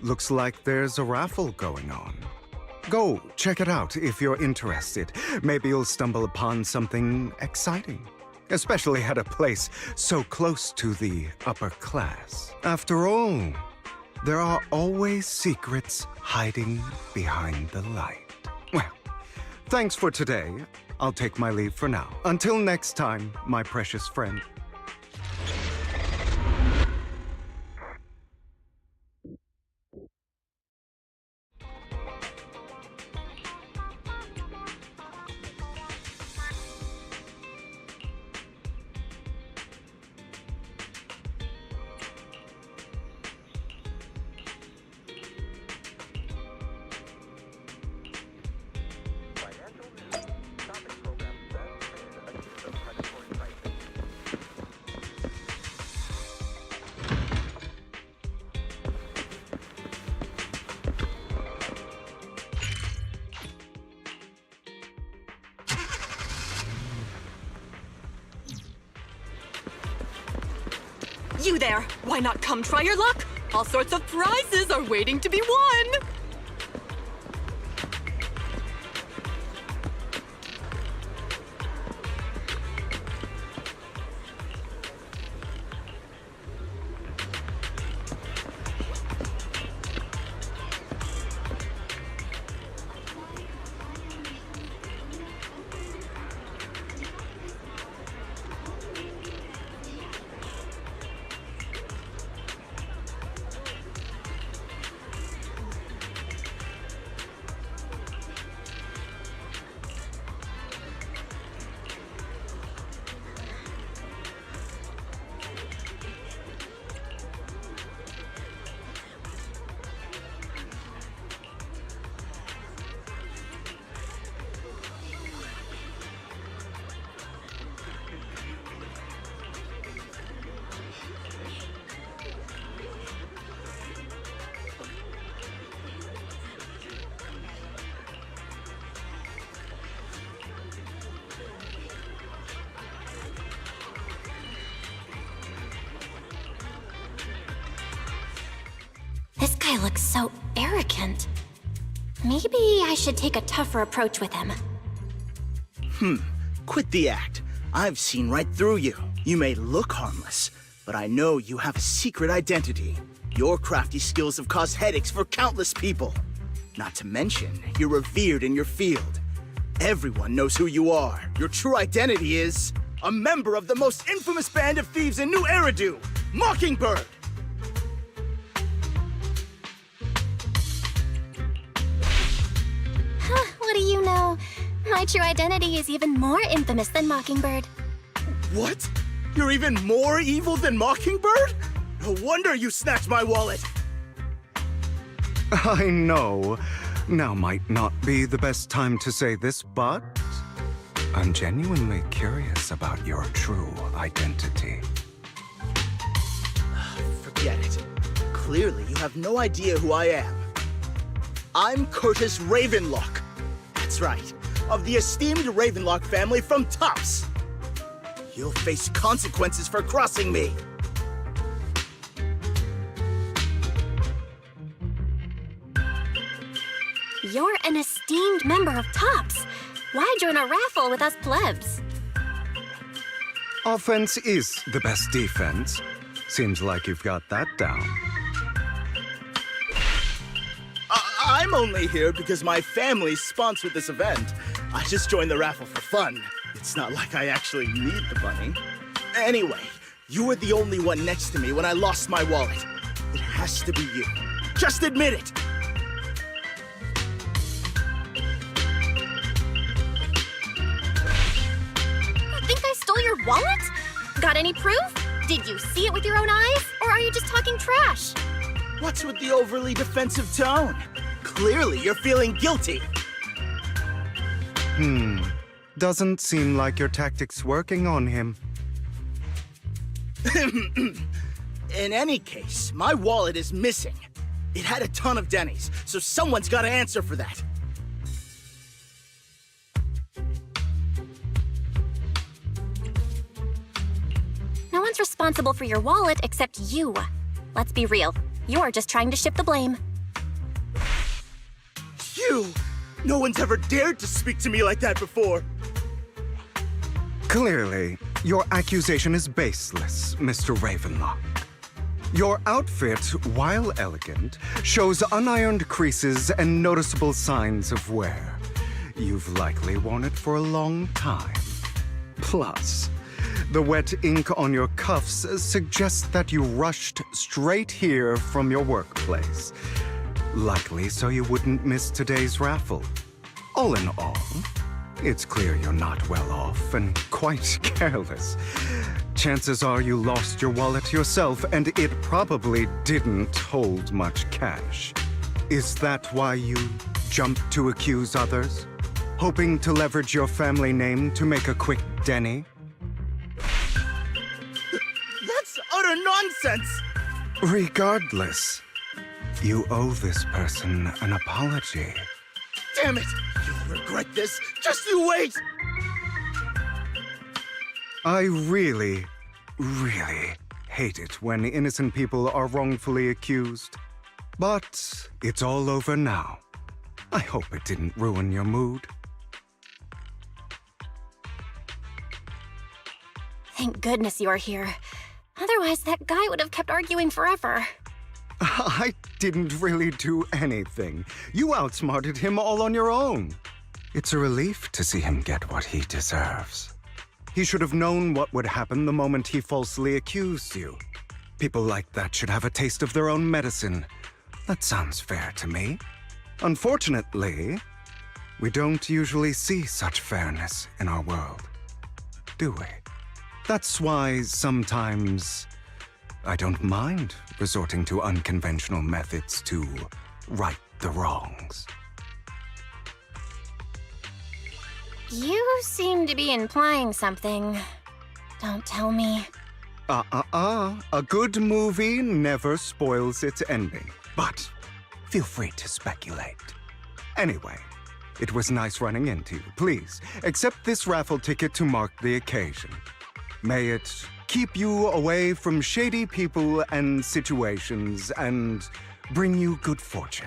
[SPEAKER 13] Looks like there's a raffle going on. Go check it out if you're interested. Maybe you'll stumble upon something exciting. Especially at a place so close to the upper class. After all, there are always secrets hiding behind the light. Well, thanks for today. I'll take my leave for now. Until next time, my precious friend.
[SPEAKER 14] You there! Why not come try your luck? All sorts of prizes are waiting to be won!
[SPEAKER 2] This guy looks so arrogant. Maybe I should take a tougher approach with him.
[SPEAKER 15] Quit the act. I've seen right through you. You may look harmless, but I know you have a secret identity. Your crafty skills have caused headaches for countless people. Not to mention, you're revered in your field. Everyone knows who you are. Your true identity is a member of the most infamous band of thieves in New Eridu, Mockingbird!
[SPEAKER 2] What do you know? My true identity is even more infamous than Mockingbird.
[SPEAKER 15] What? You're even more evil than Mockingbird? No wonder you snatched my wallet!
[SPEAKER 13] I know. Now might not be the best time to say this, but I'm genuinely curious about your true identity.
[SPEAKER 15] Forget it. Clearly, you have no idea who I am. I'm Curtis Ravenlock. That's right, of the esteemed Ravenlock family from Tops. You'll face consequences for crossing me.
[SPEAKER 2] You're an esteemed member of Tops. Why join a raffle with us plebs?
[SPEAKER 13] Offense is the best defense. Seems like you've got that down.
[SPEAKER 15] I'm only here because my family sponsored this event. I just joined the raffle for fun. It's not like I actually need the money. Anyway, you were the only one next to me when I lost my wallet. It has to be you. Just admit it!
[SPEAKER 2] You think I stole your wallet? Got any proof? Did you see it with your own eyes? Or are you just talking trash?
[SPEAKER 15] What's with the overly defensive tone? Clearly, you're feeling guilty.
[SPEAKER 13] Doesn't seem like your tactics working on him.
[SPEAKER 15] In any case, my wallet is missing. It had a ton of Denny's, so someone's got to answer for that.
[SPEAKER 2] No one's responsible for your wallet except you. Let's be real. You're just trying to shift the blame.
[SPEAKER 15] You! No one's ever dared to speak to me like that before.
[SPEAKER 13] Clearly, your accusation is baseless, Mr. Ravenlock. Your outfit, while elegant, shows unironed creases and noticeable signs of wear. You've likely worn it for a long time. Plus, the wet ink on your cuffs suggests that you rushed straight here from your workplace. Likely so you wouldn't miss today's raffle. All in all, it's clear you're not well off and quite careless. Chances are you lost your wallet yourself, and it probably didn't hold much cash. Is that why you jumped to accuse others? Hoping to leverage your family name to make a quick Denny?
[SPEAKER 15] That's utter nonsense!
[SPEAKER 13] Regardless, you owe this person an apology.
[SPEAKER 15] Damn it! You'll regret this! Just you wait!
[SPEAKER 13] I really hate it when innocent people are wrongfully accused. But it's all over now. I hope it didn't ruin your mood.
[SPEAKER 2] Thank goodness you're here. Otherwise, that guy would have kept arguing forever.
[SPEAKER 13] I didn't really do anything. You outsmarted him all on your own. It's a relief to see him get what he deserves. He should have known what would happen the moment he falsely accused you. People like that should have a taste of their own medicine. That sounds fair to me. Unfortunately, we don't usually see such fairness in our world, do we? That's why sometimes I don't mind resorting to unconventional methods to right the wrongs.
[SPEAKER 2] You seem to be implying something. Don't tell me.
[SPEAKER 13] A good movie never spoils its ending, but feel free to speculate. Anyway, it was nice running into you. Please, accept this raffle ticket to mark the occasion. May it keep you away from shady people and situations and bring you good fortune.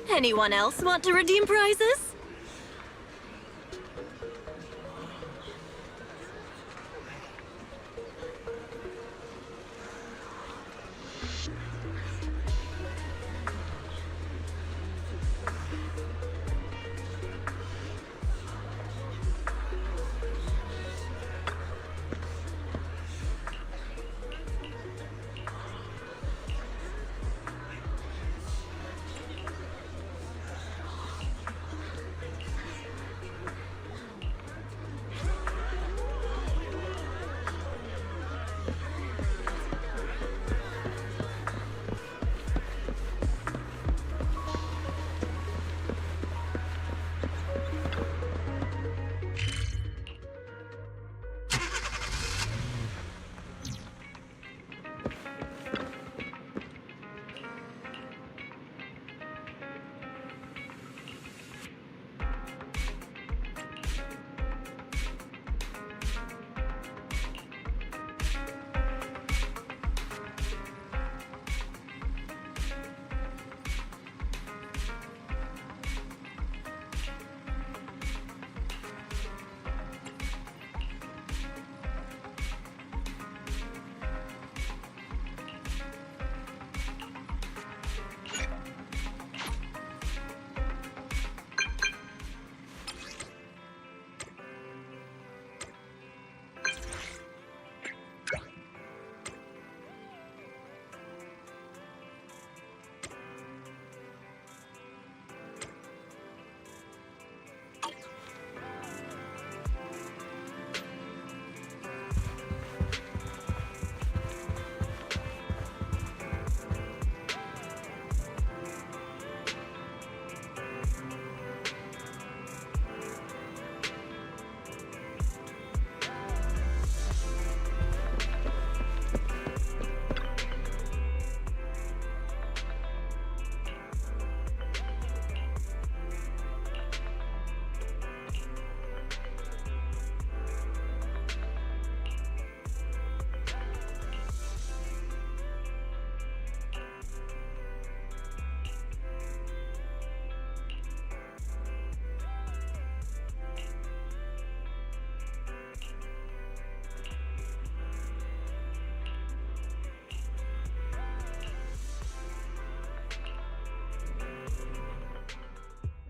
[SPEAKER 14] Anyone else want to redeem prizes?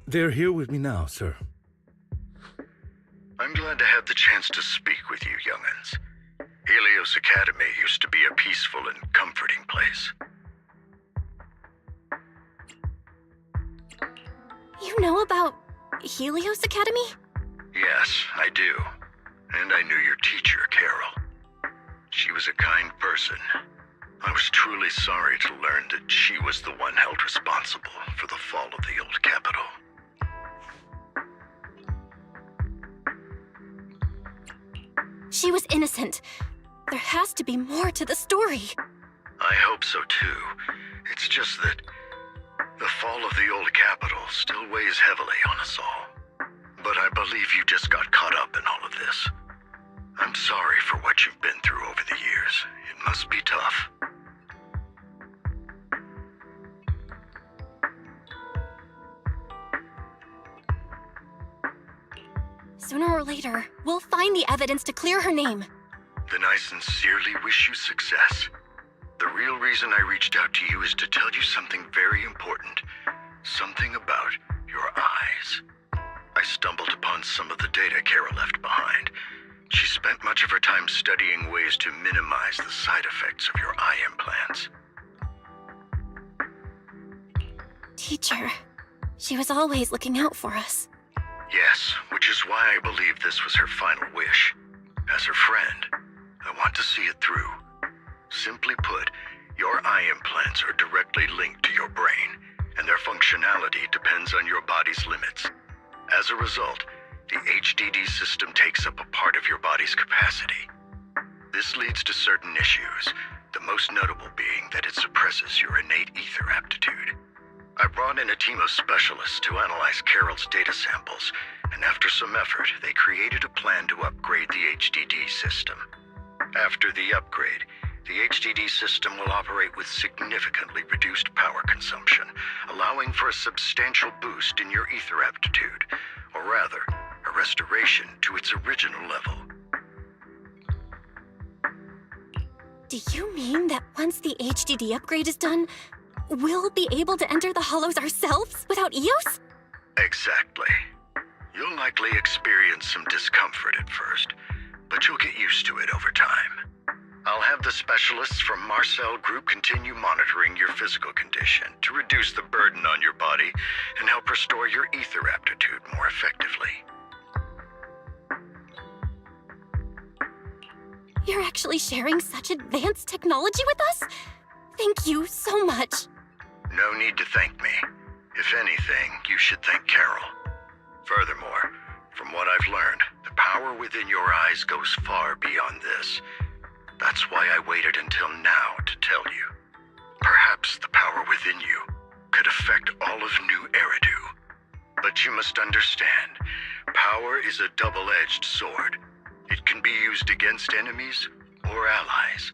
[SPEAKER 16] They're here with me now, sir.
[SPEAKER 17] I'm glad to have the chance to speak with you, young'uns. Helios Academy used to be a peaceful and comforting place.
[SPEAKER 2] You know about Helios Academy?
[SPEAKER 17] Yes, I do. And I knew your teacher, Carol. She was a kind person. I was truly sorry to learn that she was the one held responsible for the fall of the old capital.
[SPEAKER 2] She was innocent. There has to be more to the story.
[SPEAKER 17] I hope so too. It's just that the fall of the old capital still weighs heavily on us all. But I believe you just got caught up in all of this. I'm sorry for what you've been through over the years. It must be tough.
[SPEAKER 2] Sooner or later, we'll find the evidence to clear her name.
[SPEAKER 17] Then I sincerely wish you success. The real reason I reached out to you is to tell you something very important. Something about your eyes. I stumbled upon some of the data Kara left behind. She spent much of her time studying ways to minimize the side effects of your eye implants.
[SPEAKER 2] Teacher, she was always looking out for us.
[SPEAKER 17] Yes, which is why I believe this was her final wish. As her friend, I want to see it through. Simply put, your eye implants are directly linked to your brain, and their functionality depends on your body's limits. As a result, the HDD system takes up a part of your body's capacity. This leads to certain issues, the most notable being that it suppresses your innate ether aptitude. I brought in a team of specialists to analyze Carol's data samples, and after some effort, they created a plan to upgrade the HDD system. After the upgrade, the HDD system will operate with significantly reduced power consumption, allowing for a substantial boost in your ether aptitude, or rather, a restoration to its original level.
[SPEAKER 2] Do you mean that once the HDD upgrade is done, we'll be able to enter the hollows ourselves without EOS?
[SPEAKER 17] Exactly. You'll likely experience some discomfort at first, but you'll get used to it over time. I'll have the specialists from Marcel Group continue monitoring your physical condition to reduce the burden on your body and help restore your ether aptitude more effectively.
[SPEAKER 2] You're actually sharing such advanced technology with us? Thank you so much.
[SPEAKER 17] No need to thank me. If anything, you should thank Carol. Furthermore, from what I've learned, the power within your eyes goes far beyond this. That's why I waited until now to tell you. Perhaps the power within you could affect all of New Eridu. But you must understand, power is a double-edged sword. It can be used against enemies or allies.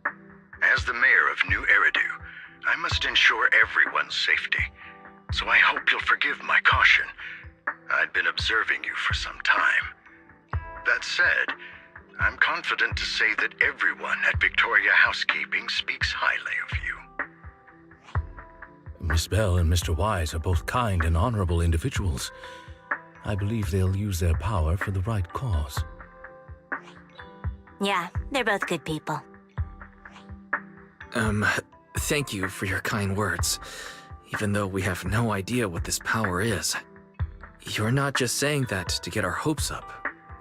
[SPEAKER 17] As the mayor of New Eridu, I must ensure everyone's safety. So I hope you'll forgive my caution. I'd been observing you for some time. That said, I'm confident to say that everyone at Victoria Housekeeping speaks highly of you.
[SPEAKER 16] Miss Bell and Mr. Wise are both kind and honorable individuals. I believe they'll use their power for the right cause.
[SPEAKER 18] Yeah, they're both good people.
[SPEAKER 5] Thank you for your kind words, even though we have no idea what this power is. You're not just saying that to get our hopes up,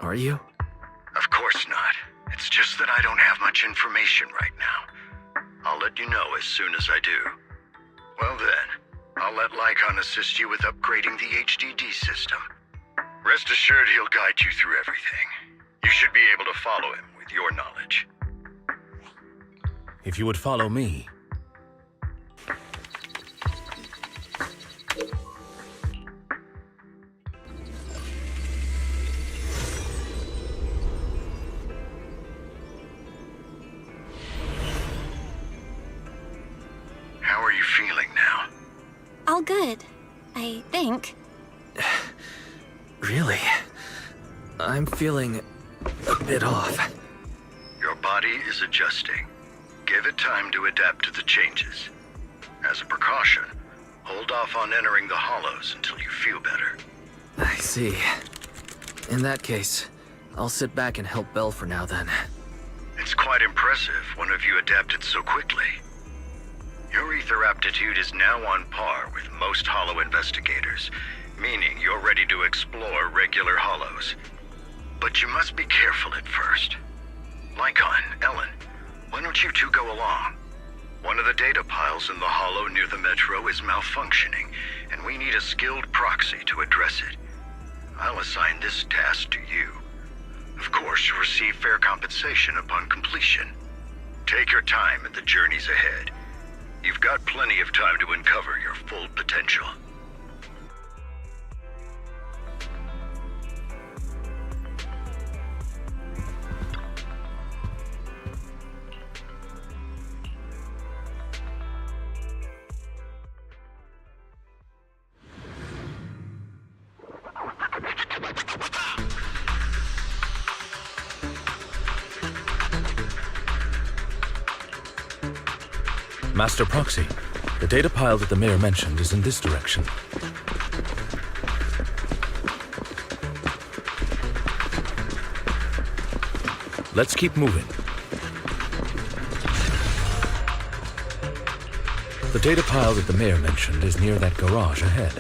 [SPEAKER 5] are you?
[SPEAKER 17] Of course not. It's just that I don't have much information right now. I'll let you know as soon as I do. Well then, I'll let Lycon assist you with upgrading the HDD system. Rest assured he'll guide you through everything. You should be able to follow him with your knowledge.
[SPEAKER 16] If you would follow me.
[SPEAKER 17] How are you feeling now?
[SPEAKER 2] All good, I think.
[SPEAKER 5] Really? I'm feeling a bit off.
[SPEAKER 17] Your body is adjusting. Give it time to adapt to the changes. As a precaution, hold off on entering the hollows until you feel better.
[SPEAKER 5] I see. In that case, I'll sit back and help Belle for now then.
[SPEAKER 17] It's quite impressive one of you adapted so quickly. Your ether aptitude is now on par with most Hollow investigators, meaning you're ready to explore regular Hollows. But you must be careful at first. Lycon, Ellen, why don't you two go along? One of the data piles in the Hollow near the Metro is malfunctioning, and we need a skilled proxy to address it. I'll assign this task to you. Of course, you'll receive fair compensation upon completion. Take your time in the journeys ahead. You've got plenty of time to uncover your full potential.
[SPEAKER 16] Master Proxy, the data pile that the mayor mentioned is in this direction. Let's keep moving. The data pile that the mayor mentioned is near that garage ahead.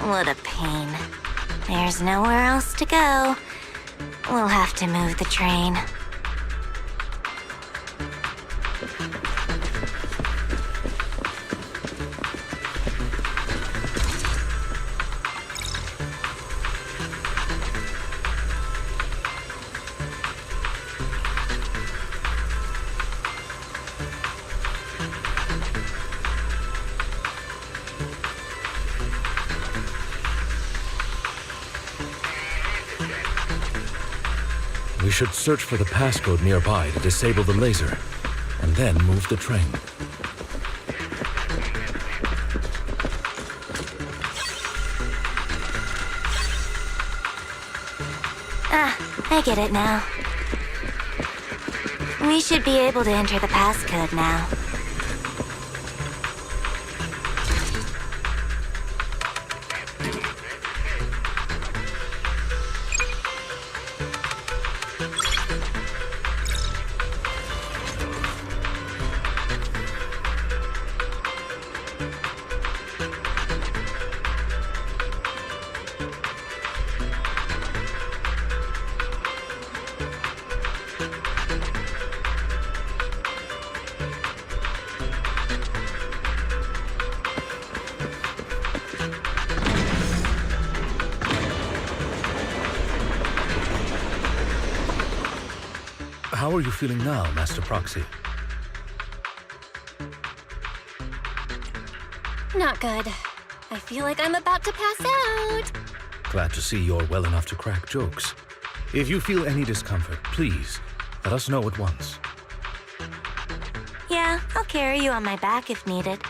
[SPEAKER 2] What a pain. There's nowhere else to go. We'll have to move the train.
[SPEAKER 16] We should search for the passcode nearby to disable the laser, and then move the train.
[SPEAKER 2] I get it now. We should be able to enter the passcode now.
[SPEAKER 16] How are you feeling now, Master Proxy?
[SPEAKER 2] Not good. I feel like I'm about to pass out.
[SPEAKER 16] Glad to see you're well enough to crack jokes. If you feel any discomfort, please let us know at once.
[SPEAKER 2] Yeah, I'll carry you on my back if needed.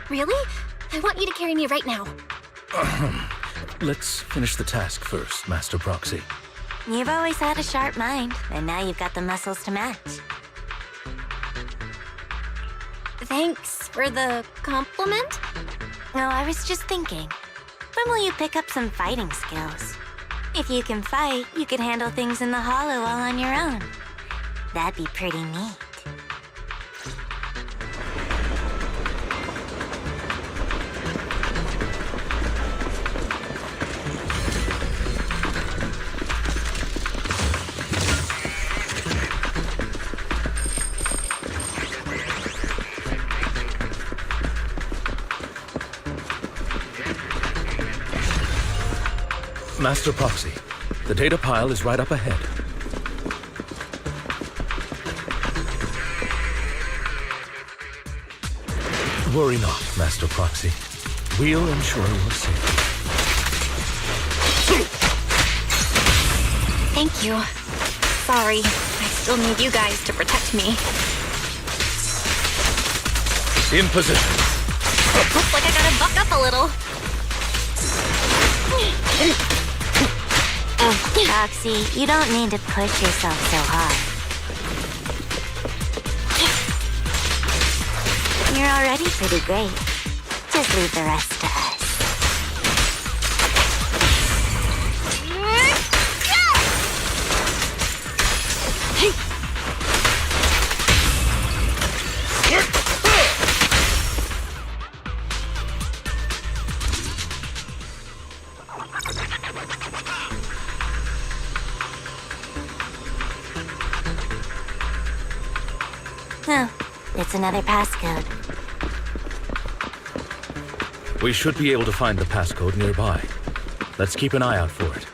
[SPEAKER 2] Really? I want you to carry me right now.
[SPEAKER 16] Let's finish the task first, Master Proxy.
[SPEAKER 2] You've always had a sharp mind, and now you've got the muscles to match. Thanks for the compliment? No, I was just thinking. When will you pick up some fighting skills? If you can fight, you could handle things in the Hollow all on your own. That'd be pretty neat.
[SPEAKER 16] Master Proxy, the data pile is right up ahead. Worry not, Master Proxy. We'll ensure your safety.
[SPEAKER 2] Thank you. Sorry, I still need you guys to protect me.
[SPEAKER 16] In position.
[SPEAKER 2] Looks like I gotta buck up a little.
[SPEAKER 18] Roxy, you don't need to push yourself so hard. You're already pretty great. Just leave the rest to us. Oh, it's another passcode.
[SPEAKER 16] We should be able to find the passcode nearby. Let's keep an eye out for it.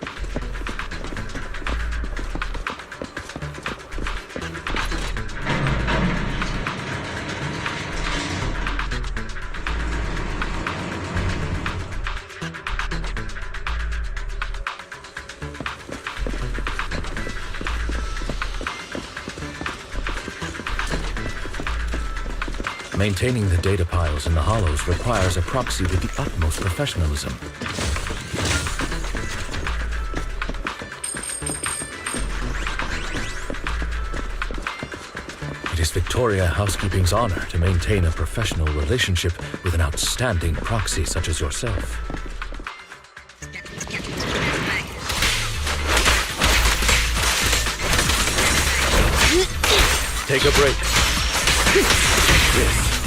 [SPEAKER 16] Maintaining the data piles in the hollows requires a proxy with the utmost professionalism. It is Victoria Housekeeping's honor to maintain a professional relationship with an outstanding proxy such as yourself. Take a break.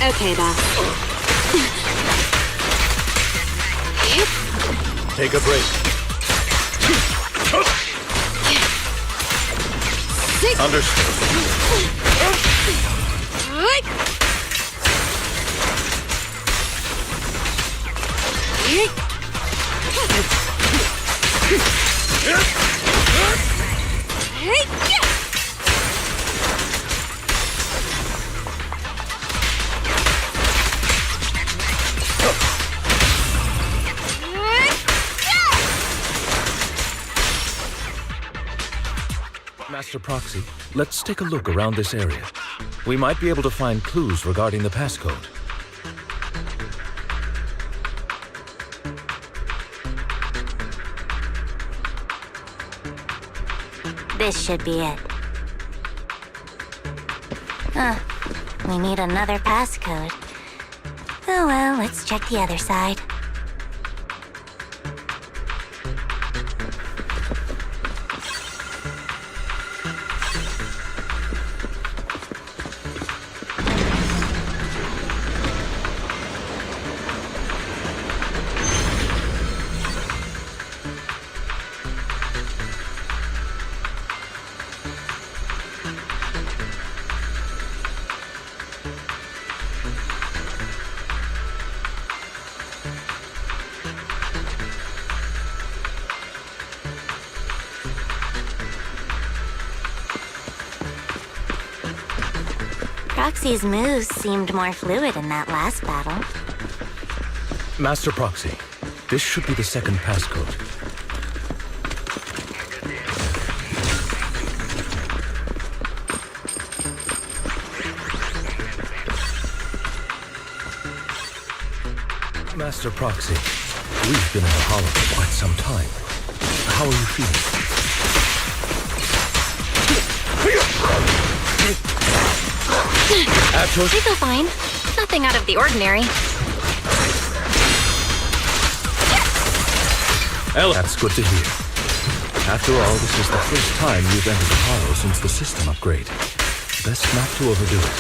[SPEAKER 2] Okay, boss.
[SPEAKER 16] Take a break. Understood. Master Proxy, let's take a look around this area. We might be able to find clues regarding the passcode.
[SPEAKER 18] This should be it. We need another passcode. Oh well, let's check the other side. Proxy's moves seemed more fluid in that last battle.
[SPEAKER 16] Master Proxy, this should be the second passcode. Master Proxy, we've been in the hollow for quite some time. How are you feeling?
[SPEAKER 2] I feel fine. Nothing out of the ordinary.
[SPEAKER 16] Ella, that's good to hear. After all, this is the first time you've entered the hollow since the system upgrade. Best not to overdo it.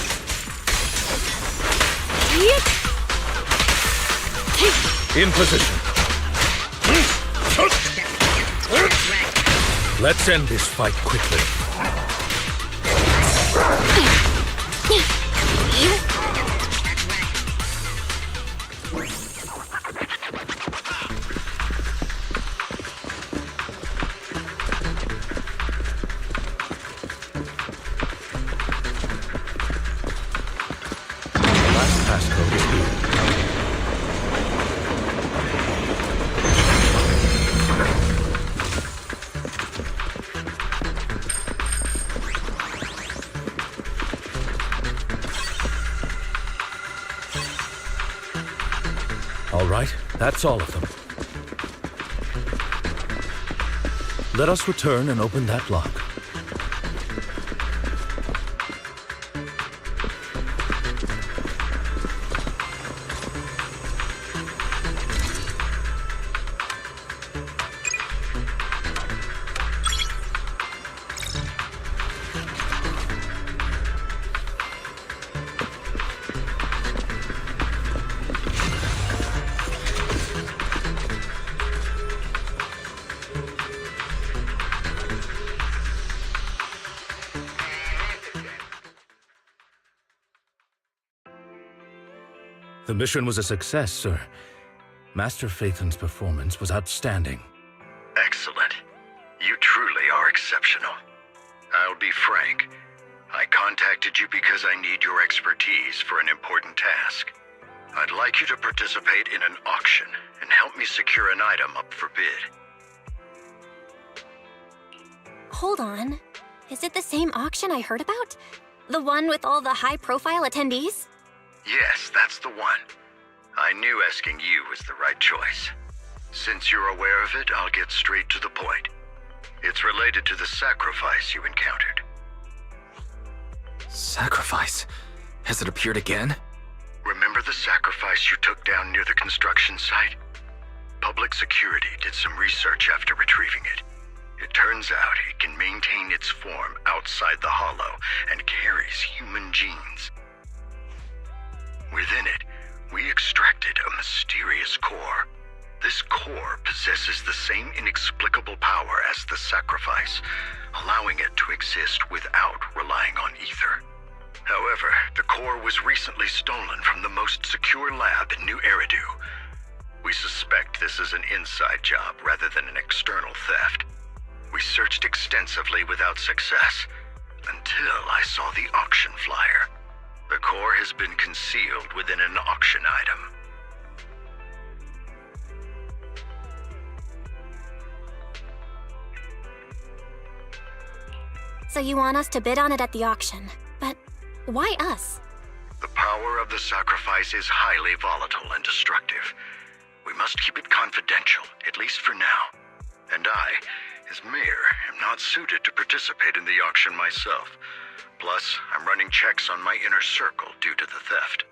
[SPEAKER 16] In position. Let's end this fight quickly. All right, that's all of them. Let us return and open that lock. The mission was a success, sir. Master Phaeton's performance was outstanding.
[SPEAKER 17] Excellent. You truly are exceptional. I'll be frank. I contacted you because I need your expertise for an important task. I'd like you to participate in an auction and help me secure an item up for bid.
[SPEAKER 2] Hold on. Is it the same auction I heard about? The one with all the high-profile attendees?
[SPEAKER 17] Yes, that's the one. I knew asking you was the right choice. Since you're aware of it, I'll get straight to the point. It's related to the sacrifice you encountered.
[SPEAKER 5] Sacrifice? Has it appeared again?
[SPEAKER 17] Remember the sacrifice you took down near the construction site? Public security did some research after retrieving it. It turns out it can maintain its form outside the hollow and carries human genes. Within it, we extracted a mysterious core. This core possesses the same inexplicable power as the sacrifice, allowing it to exist without relying on ether. However, the core was recently stolen from the most secure lab in New Eridu. We suspect this is an inside job rather than an external theft. We searched extensively without success, until I saw the auction flyer. The core has been concealed within an auction item.
[SPEAKER 2] So you want us to bid on it at the auction. But why us?
[SPEAKER 17] The power of the sacrifice is highly volatile and destructive. We must keep it confidential, at least for now. And I, as mayor, am not suited to participate in the auction myself. Plus, I'm running checks on my inner circle due to the theft.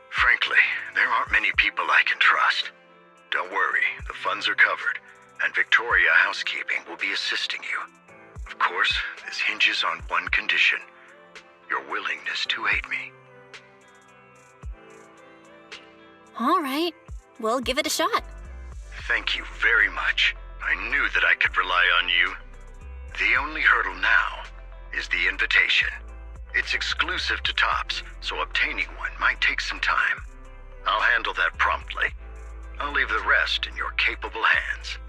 [SPEAKER 17] Frankly, there aren't many people I can trust. Don't worry, the funds are covered, and Victoria Housekeeping will be assisting you. Of course, this hinges on one condition: your willingness to aid me.
[SPEAKER 2] All right, we'll give it a shot.
[SPEAKER 17] Thank you very much. I knew that I could rely on you. The only hurdle now is the invitation. It's exclusive to Tops, so obtaining one might take some time. I'll handle that promptly. I'll leave the rest in your capable hands.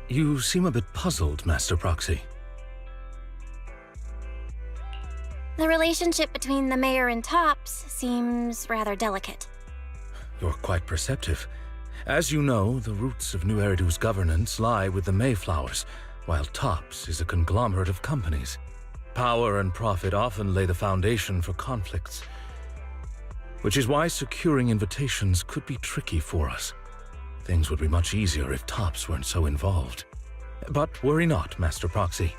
[SPEAKER 16] You seem a bit puzzled, Master Proxy.
[SPEAKER 2] The relationship between the mayor and Tops seems rather delicate.
[SPEAKER 16] You're quite perceptive. As you know, the roots of New Eridu's governance lie with the Mayflowers, while Tops is a conglomerate of companies. Power and profit often lay the foundation for conflicts, which is why securing invitations could be tricky for us. Things would be much easier if Tops weren't so involved. But worry not, Master Proxy.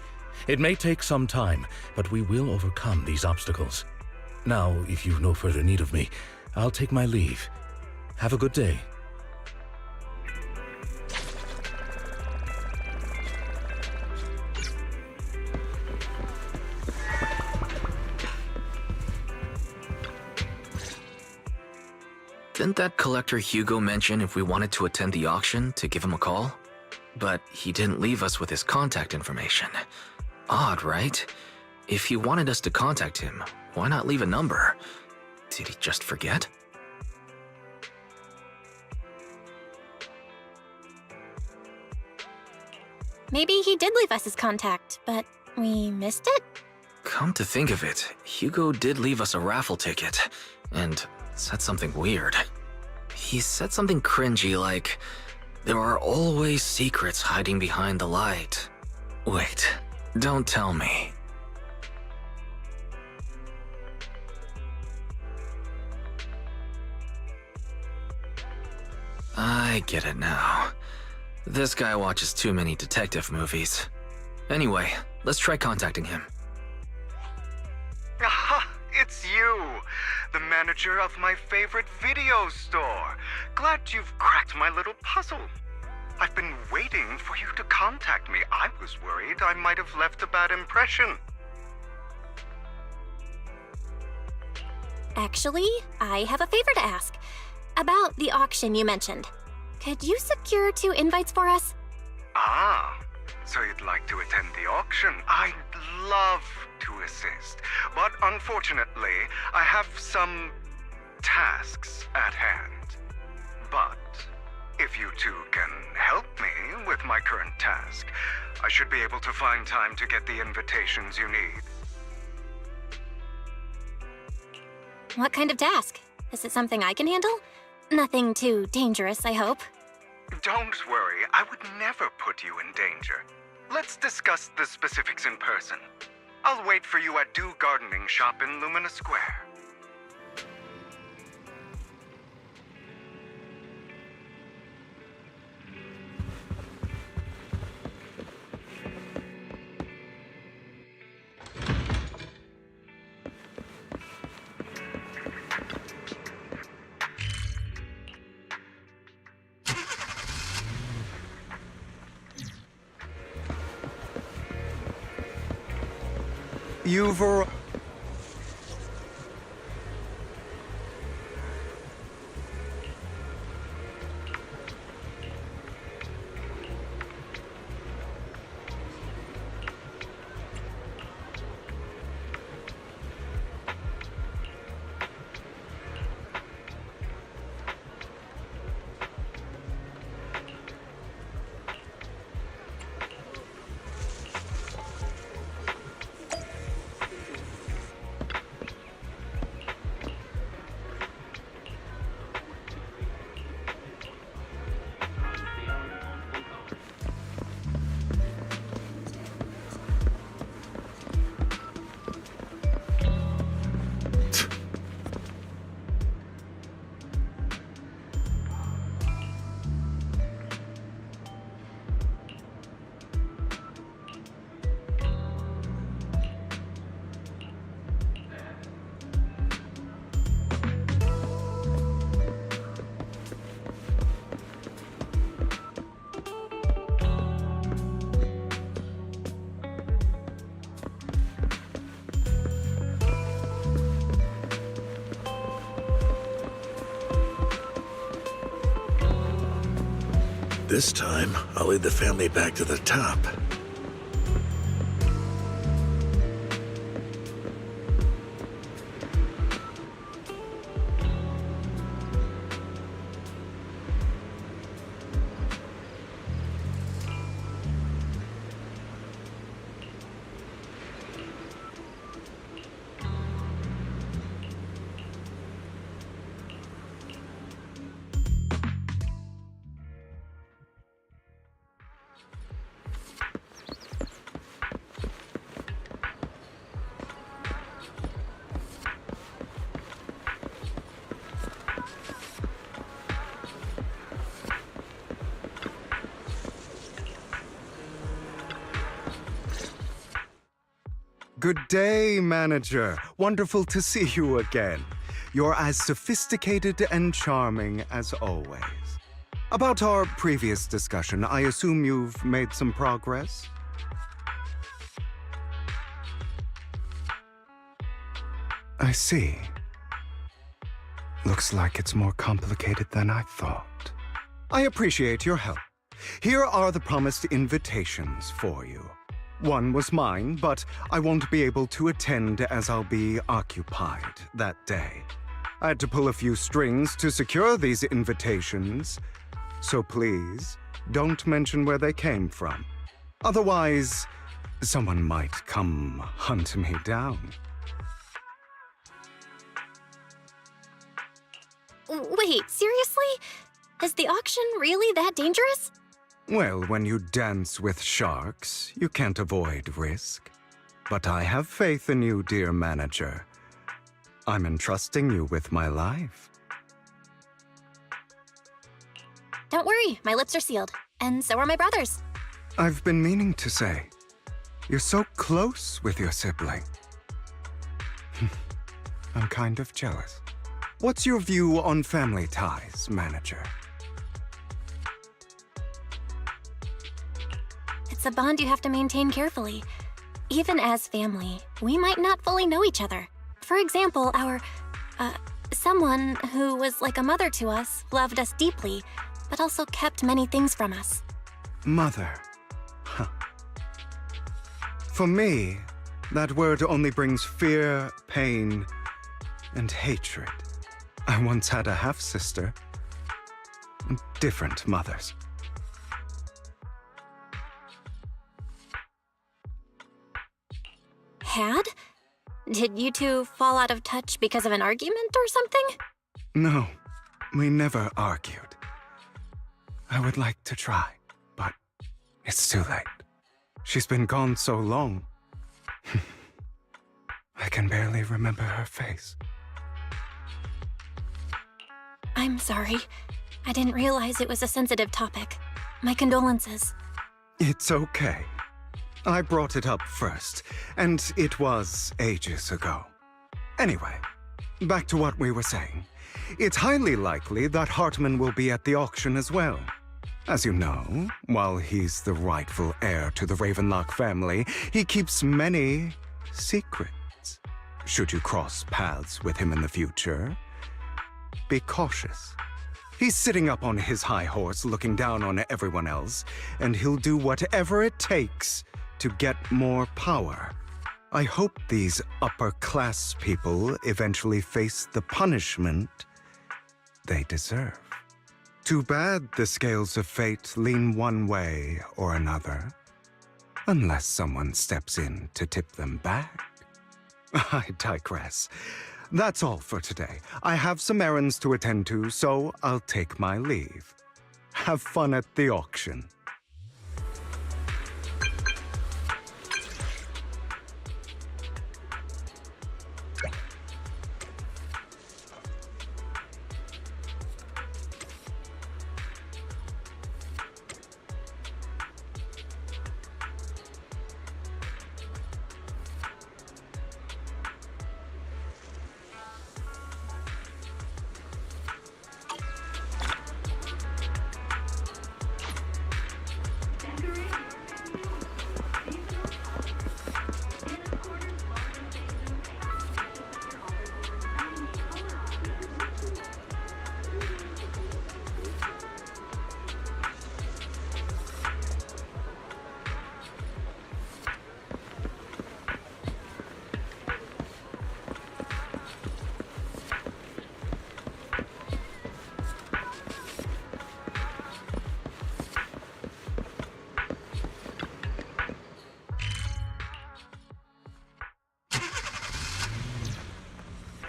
[SPEAKER 16] It may take some time, but we will overcome these obstacles. Now, if you've no further need of me, I'll take my leave. Have a good day.
[SPEAKER 5] Didn't that collector Hugo mention if we wanted to attend the auction to give him a call? But he didn't leave us with his contact information. Odd, right? If he wanted us to contact him, why not leave a number? Did he just forget?
[SPEAKER 2] Maybe he did leave us his contact, but we missed it?
[SPEAKER 5] Come to think of it, Hugo did leave us a raffle ticket, and said something weird. He said something cringy like, "There are always secrets hiding behind the light." Wait, don't tell me. I get it now. This guy watches too many detective movies. Anyway, let's try contacting him.
[SPEAKER 19] Aha! It's you! The manager of my favorite video store. Glad you've cracked my little puzzle. I've been waiting for you to contact me. I was worried I might have left a bad impression.
[SPEAKER 2] Actually, I have a favor to ask. About the auction you mentioned. Could you secure 2 invites for us?
[SPEAKER 19] Ah, so you'd like to attend the auction? I'd love to assist, but unfortunately, I have some tasks at hand. But if you two can help me with my current task, I should be able to find time to get the invitations you need.
[SPEAKER 2] What kind of task? Is it something I can handle? Nothing too dangerous, I hope.
[SPEAKER 19] Don't worry, I would never put you in danger. Let's discuss the specifics in person. I'll wait for you at Do Gardening Shop in Lumina Square.
[SPEAKER 13] You've
[SPEAKER 17] This time, I'll lead the family back to the top.
[SPEAKER 13] Good day, manager. Wonderful to see you again. You're as sophisticated and charming as always. About our previous discussion, I assume you've made some progress? I see. Looks like it's more complicated than I thought. I appreciate your help. Here are the promised invitations for you. One was mine, but I won't be able to attend as I'll be occupied that day. I had to pull a few strings to secure these invitations, so please don't mention where they came from. Otherwise, someone might come hunt me down.
[SPEAKER 2] Wait, seriously? Is the auction really that dangerous?
[SPEAKER 13] Well, when you dance with sharks, you can't avoid risk. But I have faith in you, dear manager. I'm entrusting you with my life.
[SPEAKER 2] Don't worry, my lips are sealed. And so are my brothers.
[SPEAKER 13] I've been meaning to say, you're so close with your sibling. I'm kind of jealous. What's your view on family ties, manager?
[SPEAKER 2] It's a bond you have to maintain carefully. Even as family, we might not fully know each other. For example, someone who was like a mother to us loved us deeply, but also kept many things from us.
[SPEAKER 13] Mother. Huh. For me, that word only brings fear, pain, and hatred. I once had a half-sister. Different mothers.
[SPEAKER 2] Had? Did you two fall out of touch because of an argument or something?
[SPEAKER 13] No, we never argued. I would like to try, but it's too late. She's been gone so long. I can barely remember her face.
[SPEAKER 2] I'm sorry. I didn't realize it was a sensitive topic. My condolences.
[SPEAKER 13] It's okay. I brought it up first, and it was ages ago. Anyway, back to what we were saying. It's highly likely that Hartman will be at the auction as well. As you know, while he's the rightful heir to the Ravenlock family, he keeps many secrets. Should you cross paths with him in the future, be cautious. He's sitting up on his high horse looking down on everyone else, and he'll do whatever it takes to get more power. I hope these upper-class people eventually face the punishment they deserve. Too bad the scales of fate lean one way or another, unless someone steps in to tip them back. I digress. That's all for today. I have some errands to attend to, so I'll take my leave. Have fun at the auction.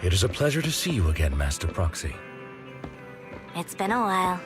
[SPEAKER 16] It is a pleasure to see you again, Master Proxy.
[SPEAKER 18] It's been a while.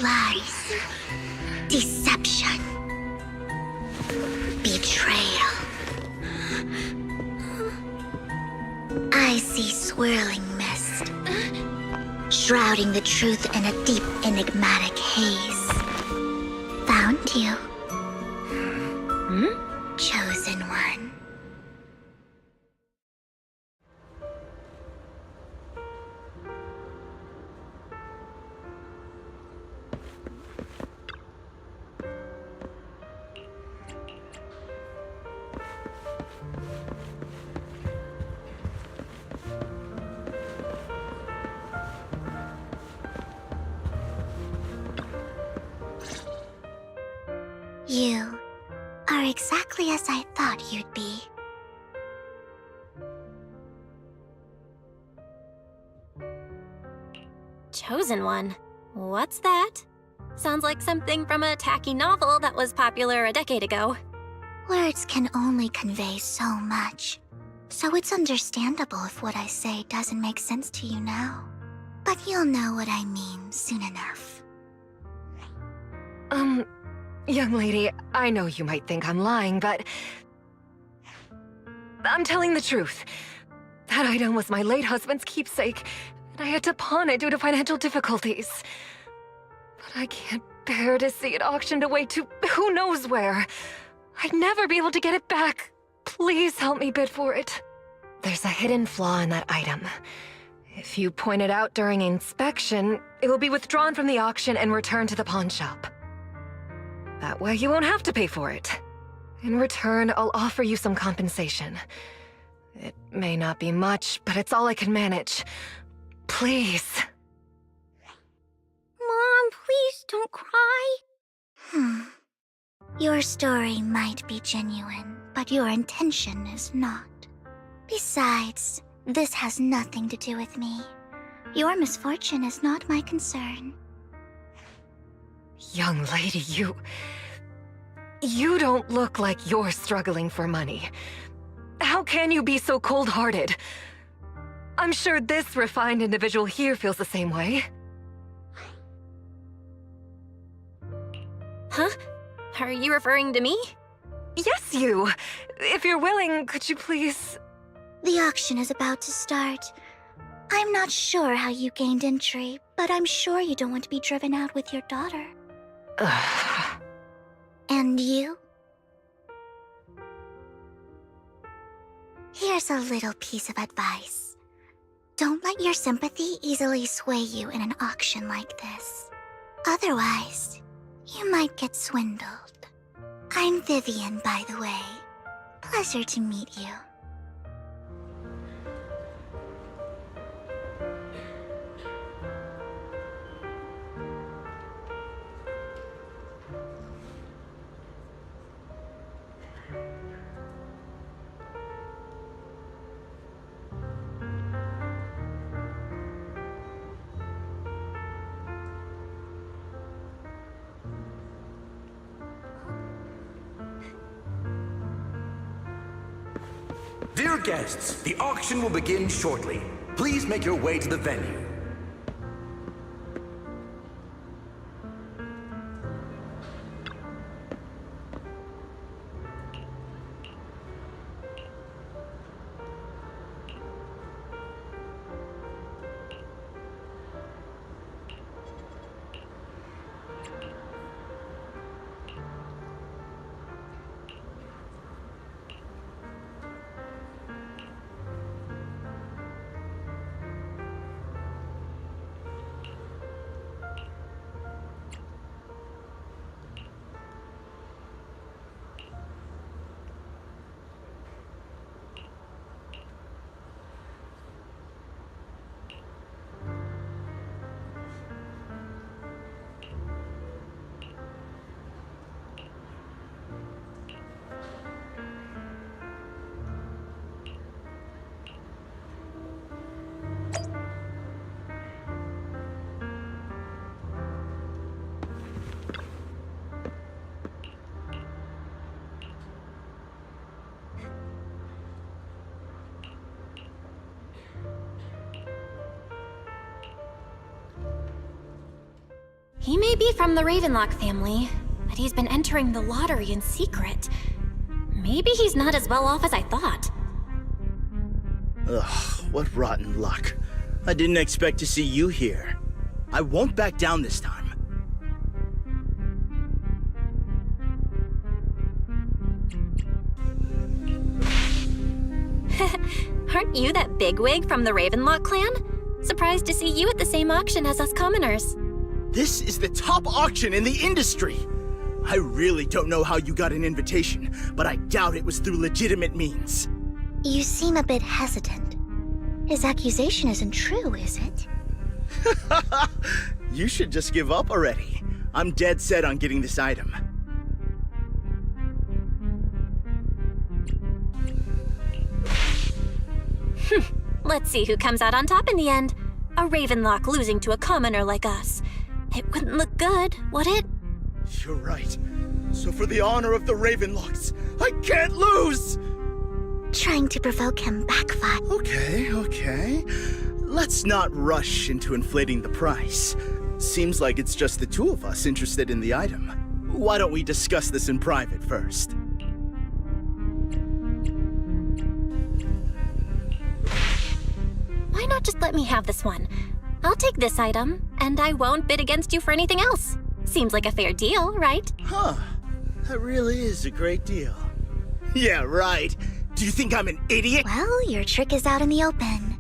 [SPEAKER 18] Lies. Deception. Betrayal. I see swirling mist, shrouding the truth in a deep, enigmatic haze. Found you. Chosen one. You are exactly as I thought you'd be.
[SPEAKER 2] Chosen one? What's that? Sounds like something from a tacky novel that was popular a decade ago.
[SPEAKER 18] Words can only convey so much, so it's understandable if what I say doesn't make sense to you now. But you'll know what I mean soon enough.
[SPEAKER 20] Young lady, I know you might think I'm lying, but I'm telling the truth. That item was my late husband's keepsake, and I had to pawn it due to financial difficulties. But I can't bear to see it auctioned away to who knows where. I'd never be able to get it back. Please help me bid for it. There's a hidden flaw in that item. If you point it out during inspection, it will be withdrawn from the auction and returned to the pawn shop. That way you won't have to pay for it. In return, I'll offer you some compensation. It may not be much, but it's all I can manage. Please.
[SPEAKER 18] Mom, please don't cry. Your story might be genuine, but your intention is not. Besides, this has nothing to do with me. Your misfortune is not my concern.
[SPEAKER 20] Young lady, you don't look like you're struggling for money. How can you be so cold-hearted? I'm sure this refined individual here feels the same way.
[SPEAKER 2] Huh? Are you referring to me?
[SPEAKER 20] Yes, you! If you're willing, could you please...
[SPEAKER 18] The auction is about to start. I'm not sure how you gained entry, but I'm sure you don't want to be driven out with your daughter. And you? Here's a little piece of advice. Don't let your sympathy easily sway you in an auction like this. Otherwise, you might get swindled. I'm Vivian, by the way. Pleasure to meet you.
[SPEAKER 21] Dear guests, the auction will begin shortly. Please make your way to the venue.
[SPEAKER 2] He may be from the Ravenlock family, but he's been entering the lottery in secret. Maybe he's not as well off as I thought.
[SPEAKER 15] Ugh, what rotten luck. I didn't expect to see you here. I won't back down this time.
[SPEAKER 2] Aren't you that bigwig from the Ravenlock clan? Surprised to see you at the same auction as us commoners.
[SPEAKER 15] This is the top auction in the industry! I really don't know how you got an invitation, but I doubt it was through legitimate means.
[SPEAKER 18] You seem a bit hesitant. His accusation isn't true, is it?
[SPEAKER 15] You should just give up already. I'm dead set on getting this item.
[SPEAKER 2] Let's see who comes out on top in the end. A Ravenlock losing to a commoner like us. It wouldn't look good, would it?
[SPEAKER 15] You're right. So for the honor of the Ravenlocks, I can't lose!
[SPEAKER 18] Trying to provoke him backfired.
[SPEAKER 15] Okay. Let's not rush into inflating the price. Seems like it's just the two of us interested in the item. Why don't we discuss this in private first?
[SPEAKER 2] Why not just let me have this one? I'll take this item, and I won't bid against you for anything else. Seems like a fair deal, right?
[SPEAKER 15] Huh. That really is a great deal. Yeah, right. Do you think I'm an idiot?
[SPEAKER 18] Well, your trick is out in the open.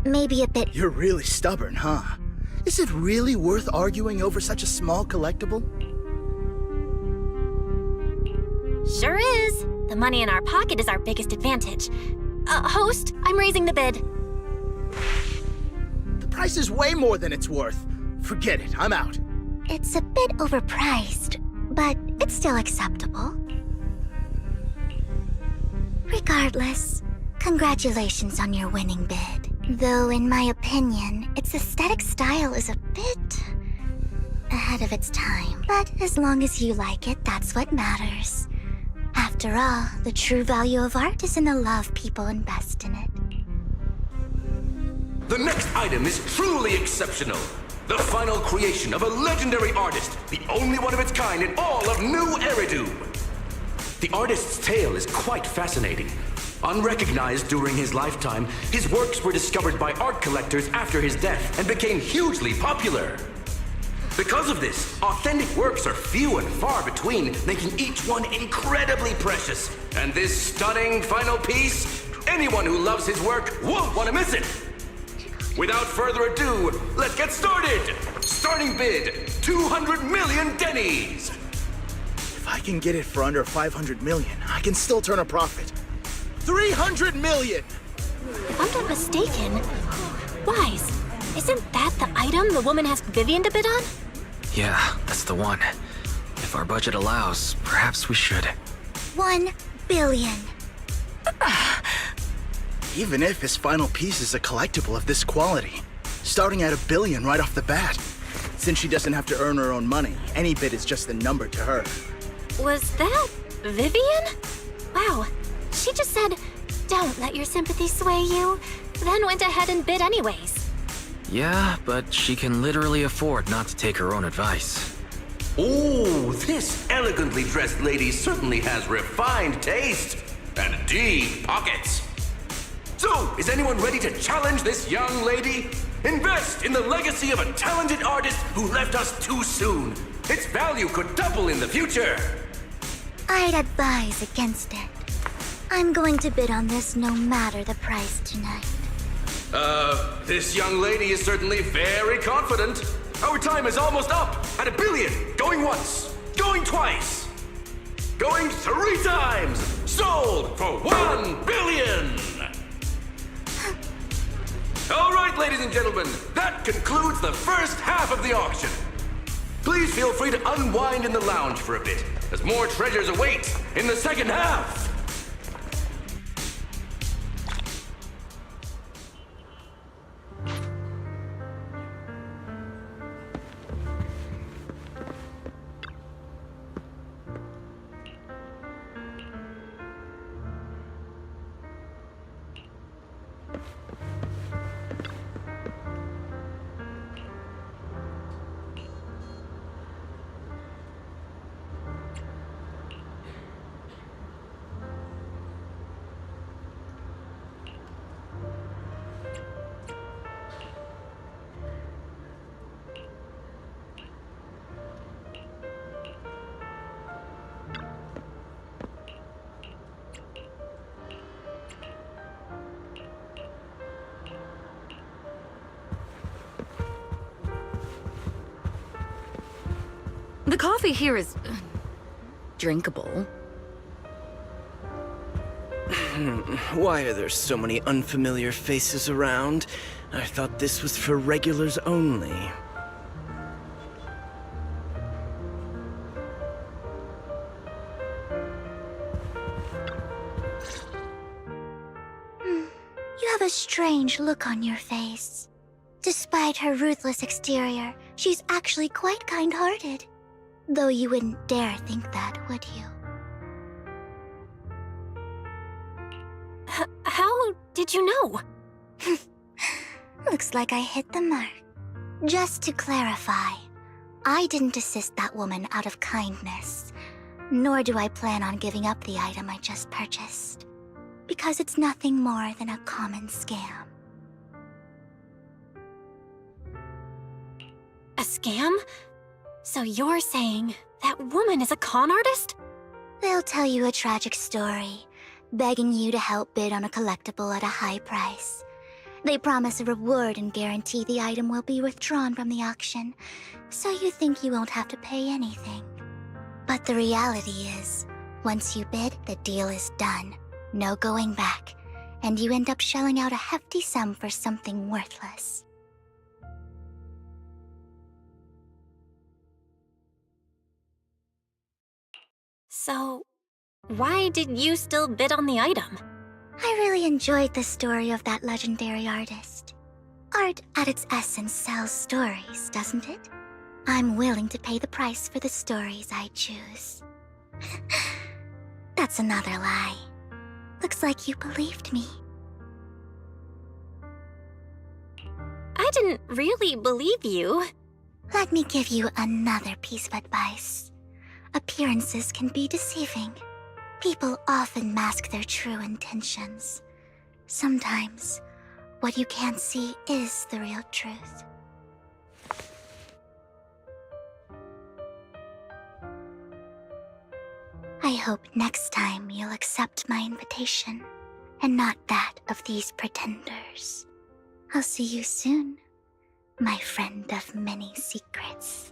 [SPEAKER 18] Maybe a bit...
[SPEAKER 15] You're really stubborn, huh? Is it really worth arguing over such a small collectible?
[SPEAKER 2] Sure is. The money in our pocket is our biggest advantage. Host, I'm raising the bid.
[SPEAKER 15] The price is way more than it's worth. Forget it, I'm out.
[SPEAKER 18] It's a bit overpriced, but it's still acceptable. Regardless, congratulations on your winning bid. Though, in my opinion, its aesthetic style is a bit ahead of its time. But as long as you like it, that's what matters. After all, the true value of art is in the love people invest in it.
[SPEAKER 21] The next item is truly exceptional. The final creation of a legendary artist, the only one of its kind in all of New Eridu. The artist's tale is quite fascinating. Unrecognized during his lifetime, his works were discovered by art collectors after his death and became hugely popular. Because of this, authentic works are few and far between, making each one incredibly precious. And this stunning final piece, anyone who loves his work won't want to miss it. Without further ado, let's get started! Starting bid, 200 million dennies!
[SPEAKER 15] If I can get it for under 500 million, I can still turn a profit. 300 million!
[SPEAKER 2] If I'm not mistaken, Wise, isn't that the item the woman asked Vivian to bid on?
[SPEAKER 5] Yeah, that's the one. If our budget allows, perhaps we should.
[SPEAKER 18] 1 billion.
[SPEAKER 15] Even if his final piece is a collectible of this quality, starting at $1 billion right off the bat. Since she doesn't have to earn her own money, any bid is just a number to her.
[SPEAKER 2] Was that Vivian? Wow, she just said, "Don't let your sympathy sway you," then went ahead and bid anyways.
[SPEAKER 5] Yeah, but she can literally afford not to take her own advice.
[SPEAKER 21] Oh, this elegantly dressed lady certainly has refined taste and deep pockets. So, is anyone ready to challenge this young lady? Invest in the legacy of a talented artist who left us too soon. Its value could double in the future.
[SPEAKER 18] I'd advise against it. I'm going to bid on this no matter the price tonight.
[SPEAKER 21] This young lady is certainly very confident. Our time is almost up at $1 billion. Going once, going twice, going 3 times. Sold for $1 billion. All right, ladies and gentlemen, that concludes the first half of the auction. Please feel free to unwind in the lounge for a bit, as more treasures await in the second half.
[SPEAKER 3] The coffee here is drinkable.
[SPEAKER 15] Why are there so many unfamiliar faces around? I thought this was for regulars only.
[SPEAKER 18] You have a strange look on your face. Despite her ruthless exterior, she's actually quite kind-hearted. Though you wouldn't dare think that, would you?
[SPEAKER 2] How did you know?
[SPEAKER 18] Looks like I hit the mark. Just to clarify, I didn't assist that woman out of kindness, nor do I plan on giving up the item I just purchased, because it's nothing more than a common scam.
[SPEAKER 2] A scam? So you're saying that woman is a con artist?
[SPEAKER 18] They'll tell you a tragic story, begging you to help bid on a collectible at a high price. They promise a reward and guarantee the item will be withdrawn from the auction, so you think you won't have to pay anything. But the reality is, once you bid, the deal is done. No going back, and you end up shelling out a hefty sum for something worthless.
[SPEAKER 2] So, why did you still bid on the item?
[SPEAKER 18] I really enjoyed the story of that legendary artist. Art, at its essence, sells stories, doesn't it? I'm willing to pay the price for the stories I choose. That's another lie. Looks like you believed me.
[SPEAKER 2] I didn't really believe you.
[SPEAKER 18] Let me give you another piece of advice. Appearances can be deceiving. People often mask their true intentions. Sometimes, what you can't see is the real truth. I hope next time you'll accept my invitation, and not that of these pretenders. I'll see you soon, my friend of many secrets.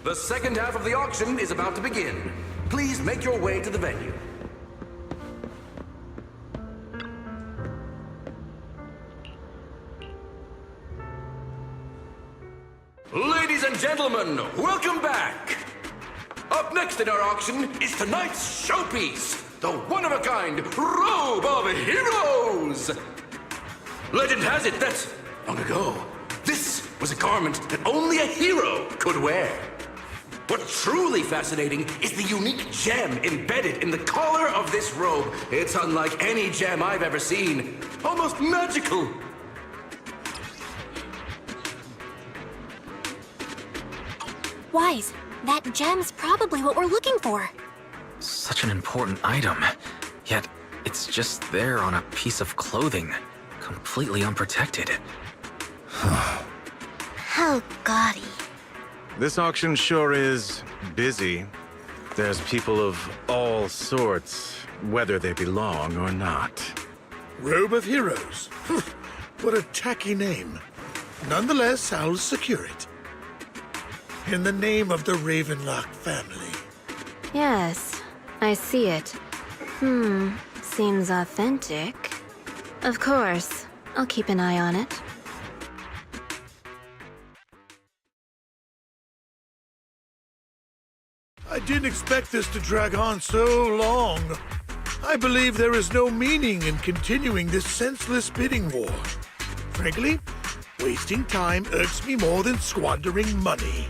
[SPEAKER 21] The second half of the auction is about to begin. Please make your way to the venue. Ladies and gentlemen, welcome back! Up next in our auction is tonight's showpiece, the one-of-a-kind Robe of Heroes! Legend has it that, long ago, this was a garment that only a hero could wear. What's truly fascinating is the unique gem embedded in the collar of this robe. It's unlike any gem I've ever seen. Almost magical.
[SPEAKER 2] Wise, that gem's probably what we're looking for.
[SPEAKER 5] Such an important item, yet it's just there on a piece of clothing, completely unprotected.
[SPEAKER 18] How gaudy.
[SPEAKER 4] This auction sure is busy. There's people of all sorts, whether they belong or not.
[SPEAKER 22] Robe of Heroes. What a tacky name. Nonetheless, I'll secure it. In the name of the Ravenlock family.
[SPEAKER 23] Yes, I see it. Seems authentic. Of course, I'll keep an eye on it.
[SPEAKER 22] I didn't expect this to drag on so long. I believe there is no meaning in continuing this senseless bidding war. Frankly, wasting time irks me more than squandering money.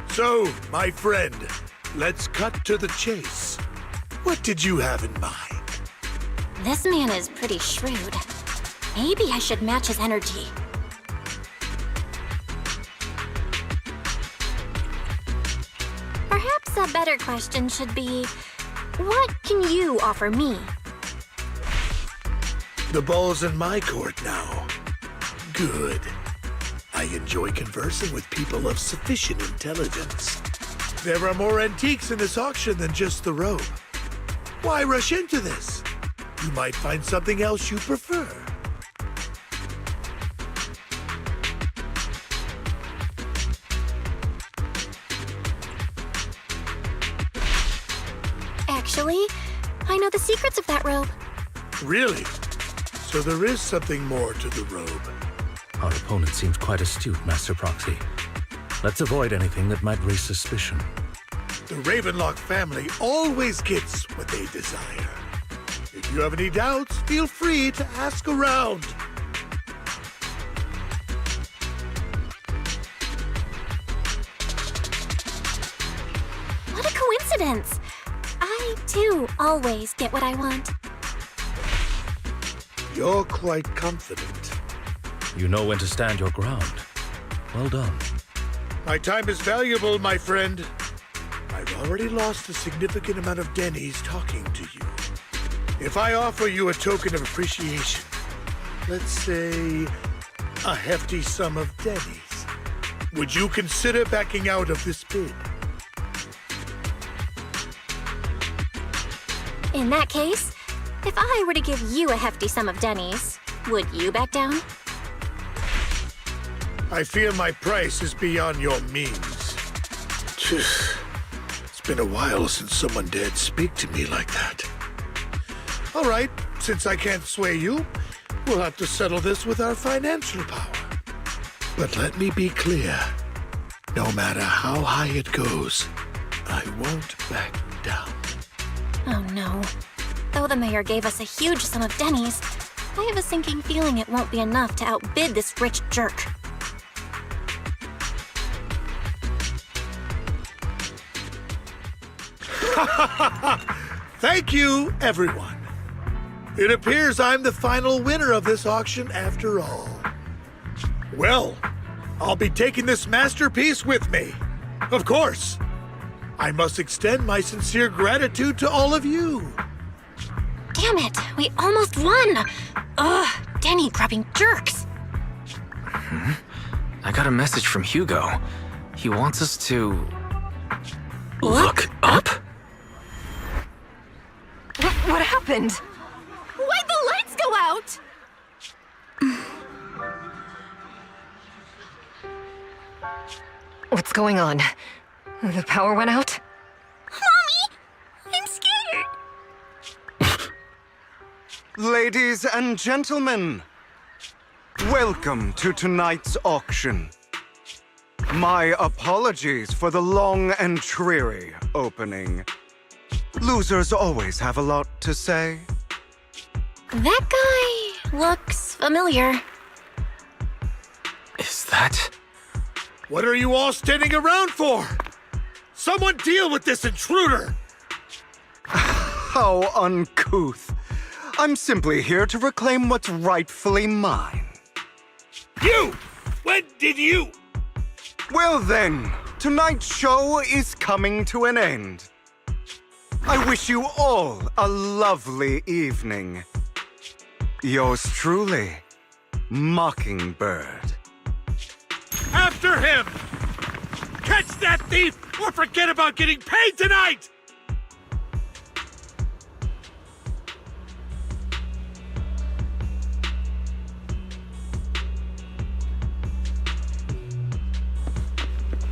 [SPEAKER 22] So, my friend, let's cut to the chase. What did you have in mind?
[SPEAKER 2] This man is pretty shrewd. Maybe I should match his energy. Perhaps a better question should be, what can you offer me?
[SPEAKER 22] The ball's in my court now. Good. I enjoy conversing with people of sufficient intelligence. There are more antiques in this auction than just the robe. Why rush into this? You might find something else you prefer.
[SPEAKER 2] Actually, I know the secrets of that robe.
[SPEAKER 22] Really? So there is something more to the robe.
[SPEAKER 16] Our opponent seems quite astute, Master Proxy. Let's avoid anything that might raise suspicion.
[SPEAKER 22] The Ravenlock family always gets what they desire. If you have any doubts, feel free to ask around.
[SPEAKER 2] What a coincidence! I, too, always get what I want.
[SPEAKER 22] You're quite confident.
[SPEAKER 16] You know when to stand your ground. Well done.
[SPEAKER 22] My time is valuable, my friend. I've already lost a significant amount of Denny's talking to you. If I offer you a token of appreciation, let's say a hefty sum of Denny's, would you consider backing out of this bid?
[SPEAKER 2] In that case, if I were to give you a hefty sum of Denny's, would you back down?
[SPEAKER 22] I fear my price is beyond your means. It's been a while since someone dared speak to me like that. All right, since I can't sway you, we'll have to settle this with our financial power. But let me be clear. No matter how high it goes, I won't back down.
[SPEAKER 2] Oh no. Though the mayor gave us a huge sum of Denny's, I have a sinking feeling it won't be enough to outbid this rich jerk.
[SPEAKER 22] Thank you, everyone. It appears I'm the final winner of this auction after all. Well, I'll be taking this masterpiece with me. Of course. I must extend my sincere gratitude to all of you.
[SPEAKER 2] Damn it, we almost won! Ugh, Denny grabbing jerks.
[SPEAKER 5] I got a message from Hugo. He wants us to... Look up?
[SPEAKER 20] What happened?
[SPEAKER 2] Why'd the lights go out?
[SPEAKER 20] What's going on? The power went out?
[SPEAKER 18] Mommy! I'm scared!
[SPEAKER 13] Ladies and gentlemen, welcome to tonight's auction. My apologies for the long and dreary opening. Losers always have a lot to say.
[SPEAKER 2] That guy looks familiar.
[SPEAKER 5] Is that...
[SPEAKER 22] What are you all standing around for? Someone deal with this intruder!
[SPEAKER 13] How uncouth. I'm simply here to reclaim what's rightfully mine.
[SPEAKER 22] You! When did you?
[SPEAKER 13] Well then, tonight's show is coming to an end. I wish you all a lovely evening. Yours truly, Mockingbird.
[SPEAKER 22] After him! Catch that thief or forget about getting paid tonight!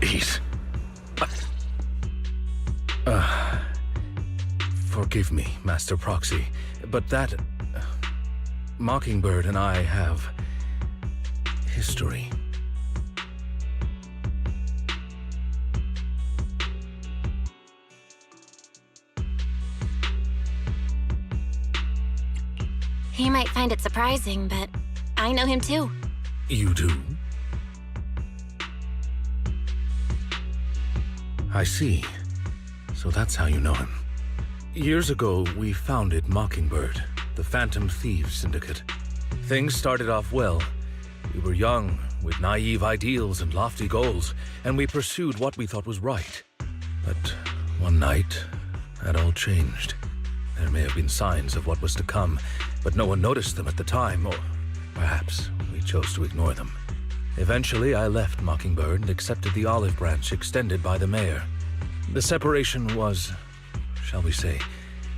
[SPEAKER 16] Ease. Forgive me, Master Proxy, but that... Mockingbird and I have... history.
[SPEAKER 2] He might find it surprising, but I know him too.
[SPEAKER 16] You do? I see. So that's how you know him. Years ago, we founded Mockingbird, the Phantom Thieves Syndicate. Things started off well. We were young, with naive ideals and lofty goals, and we pursued what we thought was right. But one night, that all changed. There may have been signs of what was to come, but no one noticed them at the time, or perhaps we chose to ignore them. Eventually, I left Mockingbird and accepted the olive branch extended by the mayor. The separation was, shall we say,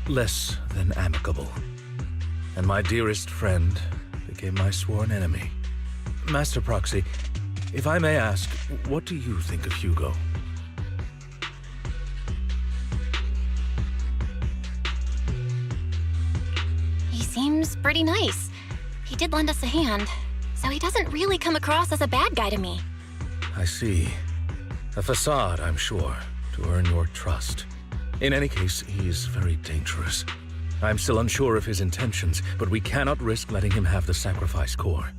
[SPEAKER 16] less than amicable. And my dearest friend became my sworn enemy. Master Proxy, if I may ask, what do you think of Hugo?
[SPEAKER 2] He seems pretty nice. He did lend us a hand, so he doesn't really come across as a bad guy to me.
[SPEAKER 16] I see. A facade, I'm sure, to earn your trust. In any case, he is very dangerous. I'm still unsure of his intentions, but we cannot risk letting him have the sacrifice core.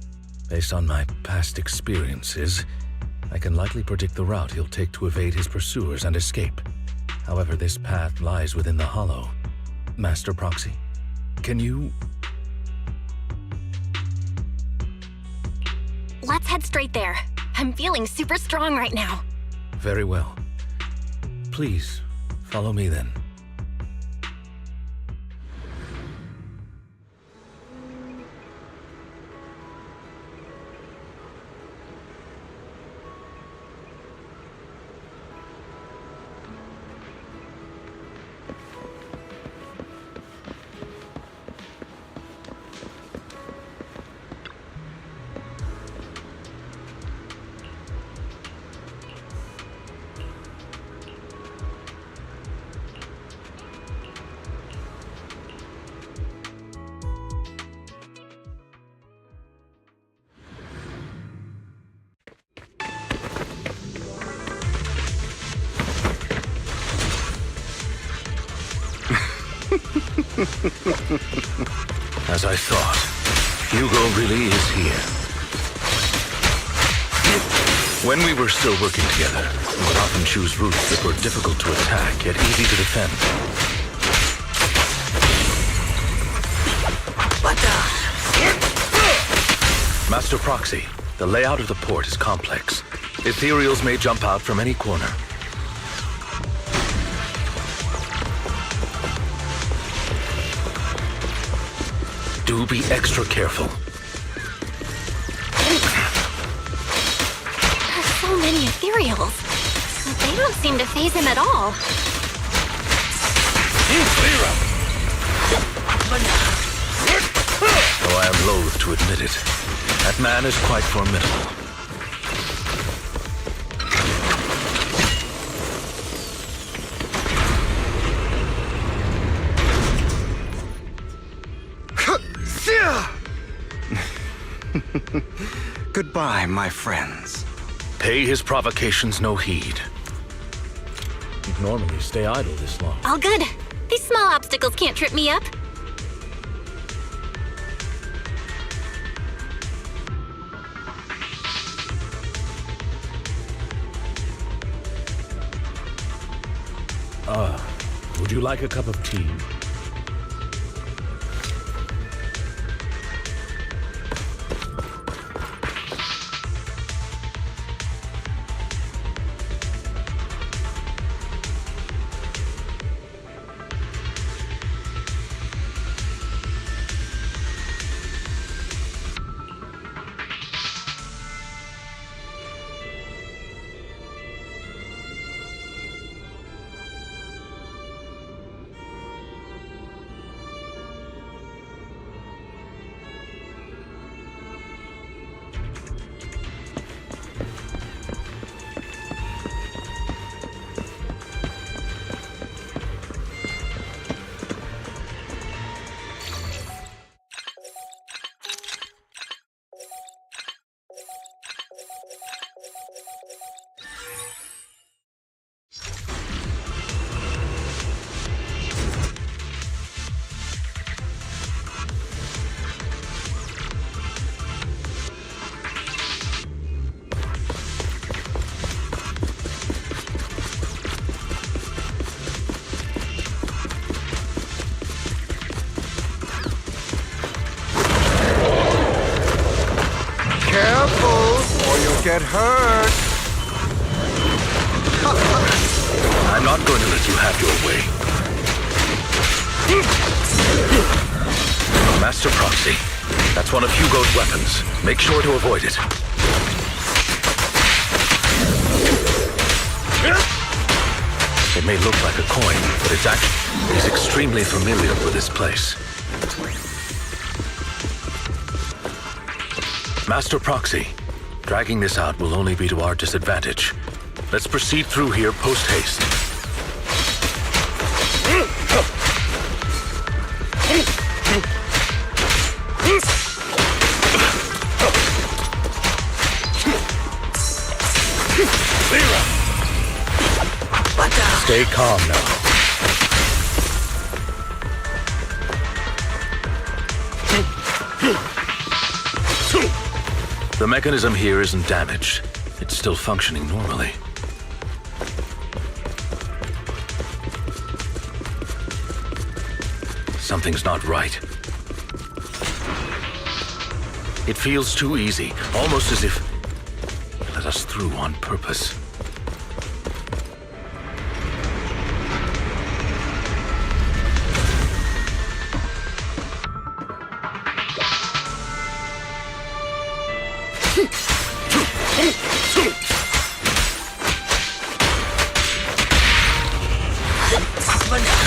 [SPEAKER 16] Based on my past experiences, I can likely predict the route he'll take to evade his pursuers and escape. However, this path lies within the Hollow. Master Proxy, can you...
[SPEAKER 2] Let's head straight there. I'm feeling super strong right now.
[SPEAKER 16] Very well. Please, follow me then. As I thought, Hugo really is here. When we were still working together, we would often choose routes that were difficult to attack, yet easy to defend. Master Proxy, the layout of the port is complex. Ethereals may jump out from any corner. Do be extra careful.
[SPEAKER 2] There's so many ethereals, but they don't seem to faze him at all.
[SPEAKER 16] Though I am loath to admit it, that man is quite formidable.
[SPEAKER 13] Goodbye, my friends.
[SPEAKER 16] Pay his provocations no heed. You'd normally stay idle this long.
[SPEAKER 2] All good. These small obstacles can't trip me up.
[SPEAKER 16] Would you like a cup of tea?
[SPEAKER 13] get hurt.
[SPEAKER 16] I'm not going to let you have your way. Master Proxy, that's one of Hugo's weapons. Make sure to avoid it. It may look like a coin, but it's actually... He's extremely familiar with this place. Master Proxy, dragging this out will only be to our disadvantage. Let's proceed through here post-haste. Stay calm now. The mechanism here isn't damaged. It's still functioning normally. Something's not right. It feels too easy, almost as if he let us through on purpose.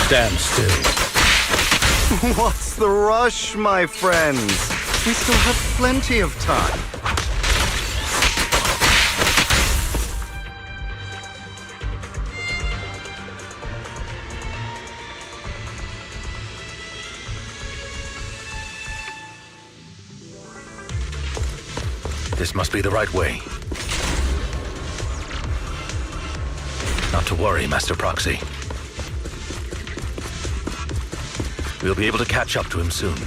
[SPEAKER 16] Stand still.
[SPEAKER 13] What's the rush, my friends? We still have plenty of time.
[SPEAKER 16] This must be the right way. Not to worry, Master Proxy. We'll be able to catch up to him soon.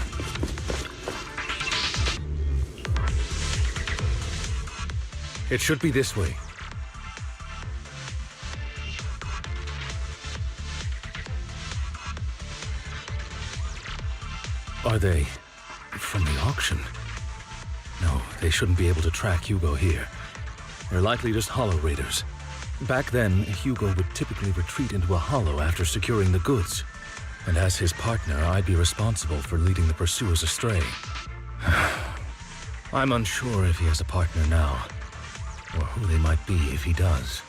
[SPEAKER 16] It should be this way. Are they from the auction? No, they shouldn't be able to track Hugo here. They're likely just hollow raiders. Back then, Hugo would typically retreat into a hollow after securing the goods. And as his partner, I'd be responsible for leading the pursuers astray. I'm unsure if he has a partner now, or who they might be if he does.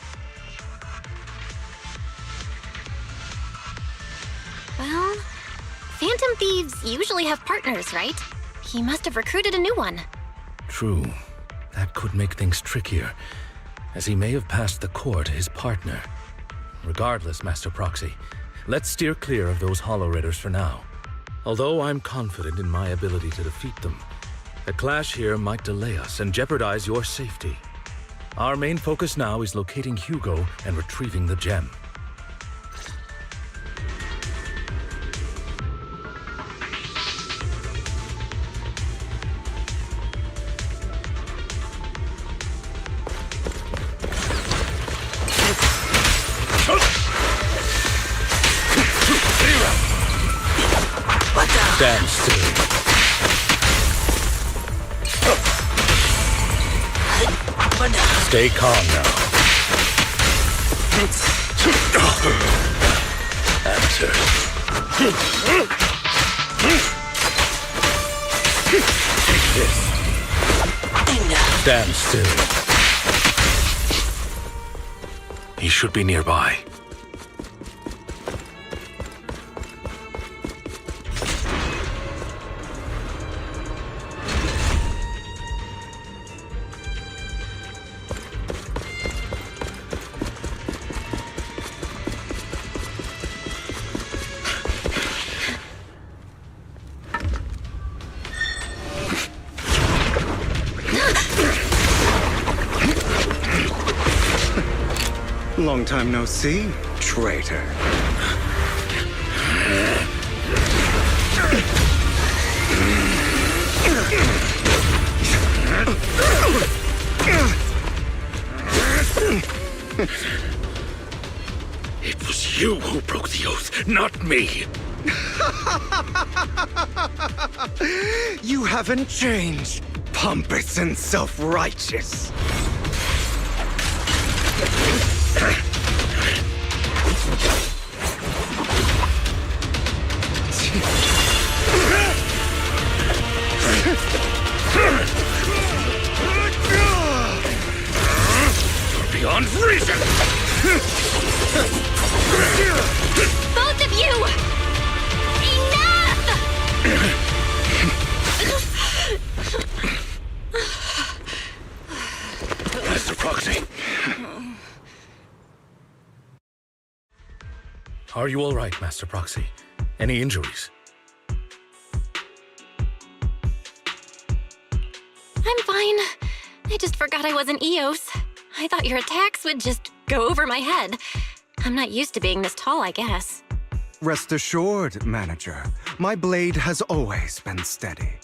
[SPEAKER 2] Well, Phantom Thieves usually have partners, right? He must have recruited a new one.
[SPEAKER 16] True. That could make things trickier, as he may have passed the core to his partner. Regardless, Master Proxy, let's steer clear of those Hollow Raiders for now. Although I'm confident in my ability to defeat them, the clash here might delay us and jeopardize your safety. Our main focus now is locating Hugo and retrieving the gem. Stand still. Stay calm now. Answer. Take this. Stand still. He should be nearby.
[SPEAKER 13] Long time no see, traitor.
[SPEAKER 21] It was you who broke the oath, not me.
[SPEAKER 13] You haven't changed, pompous and self-righteous.
[SPEAKER 21] Beyond reason!
[SPEAKER 2] Both of you! Enough!
[SPEAKER 21] Master Proxy.
[SPEAKER 16] Are you all right, Master Proxy? Any injuries?
[SPEAKER 2] I'm fine. I just forgot I wasn't Eos. I thought your attacks would just go over my head. I'm not used to being this tall, I guess.
[SPEAKER 13] Rest assured, Manager. My blade has always been steady.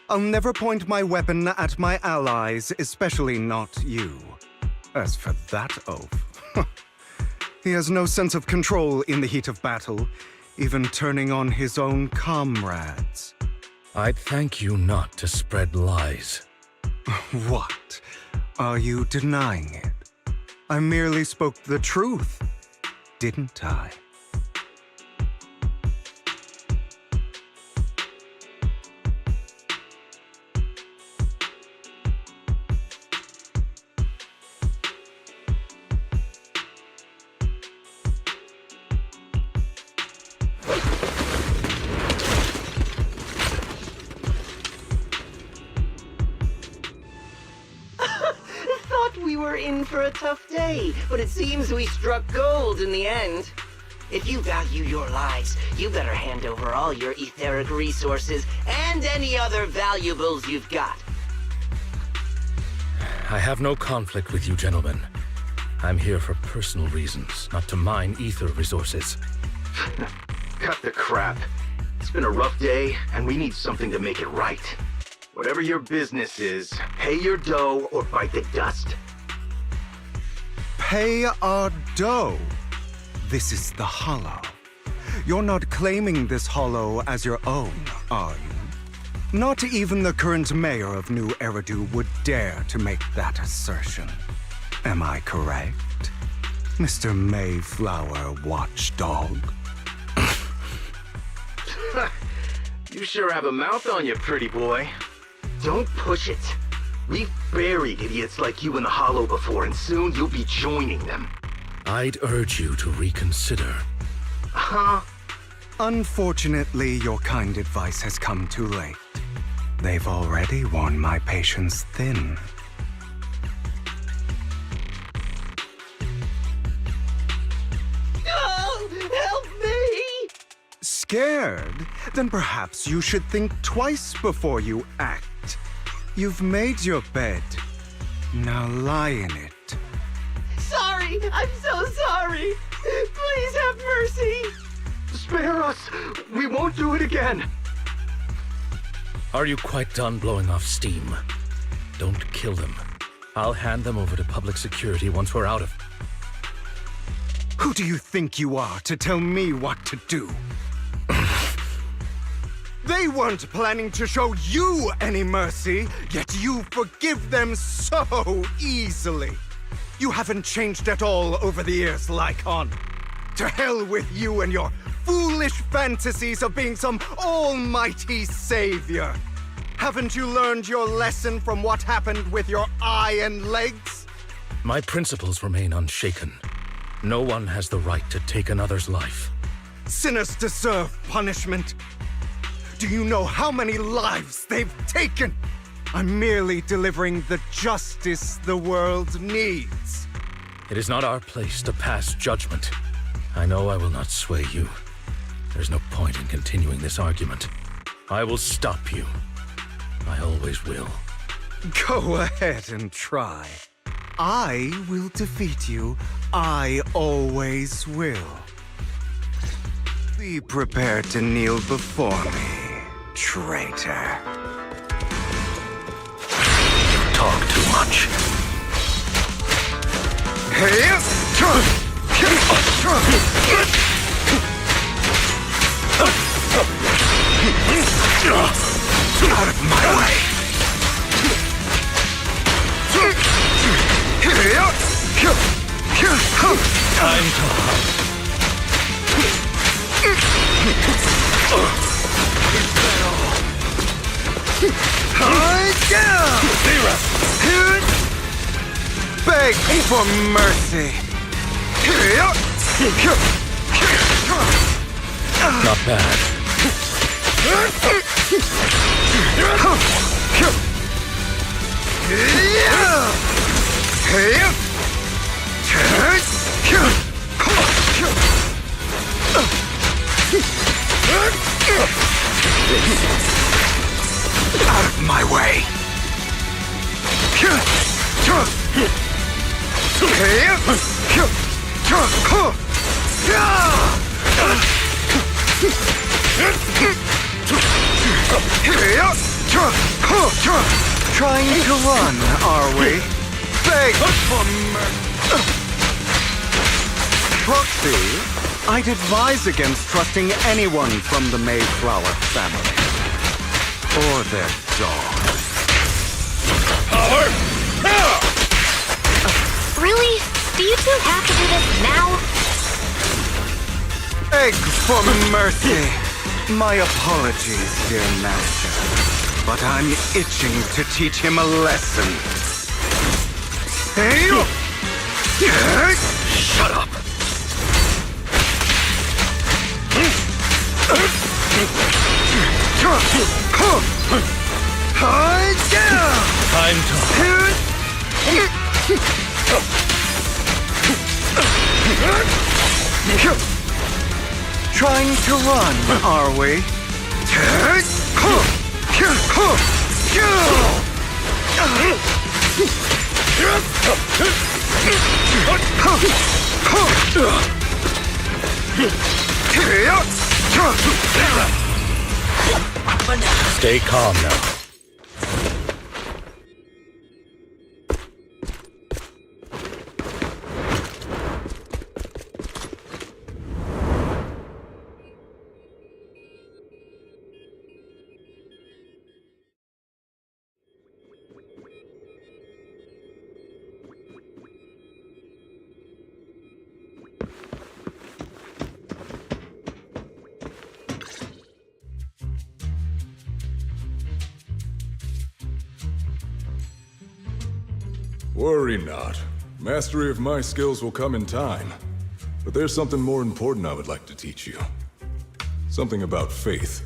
[SPEAKER 13] I'll never point my weapon at my allies, especially not you. As for that oaf, he has no sense of control in the heat of battle, even turning on his own comrades.
[SPEAKER 16] I'd thank you not to spread lies.
[SPEAKER 13] What? Are you denying it? I merely spoke the truth, didn't I?
[SPEAKER 7] We were in for a tough day, but it seems we struck gold in the end. If you value your lives, you better hand over all your etheric resources and any other valuables you've got.
[SPEAKER 16] I have no conflict with you, gentlemen. I'm here for personal reasons, not to mine ether resources.
[SPEAKER 17] Cut the crap. It's been a rough day, and we need something to make it right. Whatever your business is, pay your dough or bite the dust.
[SPEAKER 13] Pay our dough. This is the Hollow. You're not claiming this Hollow as your own, are you? Not even the current mayor of New Eridu would dare to make that assertion. Am I correct, Mr. Mayflower Watchdog?
[SPEAKER 17] You sure have a mouth on you, pretty boy. Don't push it. We've buried idiots like you in the Hollow before, and soon you'll be joining them.
[SPEAKER 16] I'd urge you to reconsider.
[SPEAKER 13] Unfortunately, your kind advice has come too late. They've already worn my patience thin.
[SPEAKER 7] Oh, help me!
[SPEAKER 13] Scared? Then perhaps you should think twice before you act. You've made your bed. Now lie in it.
[SPEAKER 7] Sorry, I'm so sorry. Please have mercy.
[SPEAKER 17] Spare us! We won't do it again!
[SPEAKER 16] Are you quite done blowing off steam? Don't kill them. I'll hand them over to public security once we're out of...
[SPEAKER 13] Who do you think you are to tell me what to do? They weren't planning to show you any mercy, yet you forgive them so easily. You haven't changed at all over the years, Lycon. To hell with you and your foolish fantasies of being some almighty savior. Haven't you learned your lesson from what happened with your eye and legs?
[SPEAKER 16] My principles remain unshaken. No one has the right to take another's life.
[SPEAKER 13] Sinners deserve punishment. Do you know how many lives they've taken? I'm merely delivering the justice the world needs.
[SPEAKER 16] It is not our place to pass judgment. I know I will not sway you. There's no point in continuing this argument. I will stop you. I always will.
[SPEAKER 13] Go ahead and try. I will defeat you. I always will. Be prepared to kneel before me, traitor.
[SPEAKER 21] You talk too much.
[SPEAKER 17] Out of my way!
[SPEAKER 16] Time to hunt.
[SPEAKER 13] Beg for mercy.
[SPEAKER 16] Not bad.
[SPEAKER 13] Out of my way. Trying to run, are we? Beg for mercy. Proxy, I'd advise against trusting anyone from the Mayflower family. Or their dog.
[SPEAKER 21] Power!
[SPEAKER 2] Really? Do you two have to do this now?
[SPEAKER 13] Beg for mercy. My apologies, dear master. But I'm itching to teach him a lesson.
[SPEAKER 21] Shut up!
[SPEAKER 16] Time to
[SPEAKER 13] Trying to run, are we?
[SPEAKER 16] stay calm now.
[SPEAKER 8] Worry not. Mastery of my skills will come in time. But there's something more important I would like to teach you. Something about faith.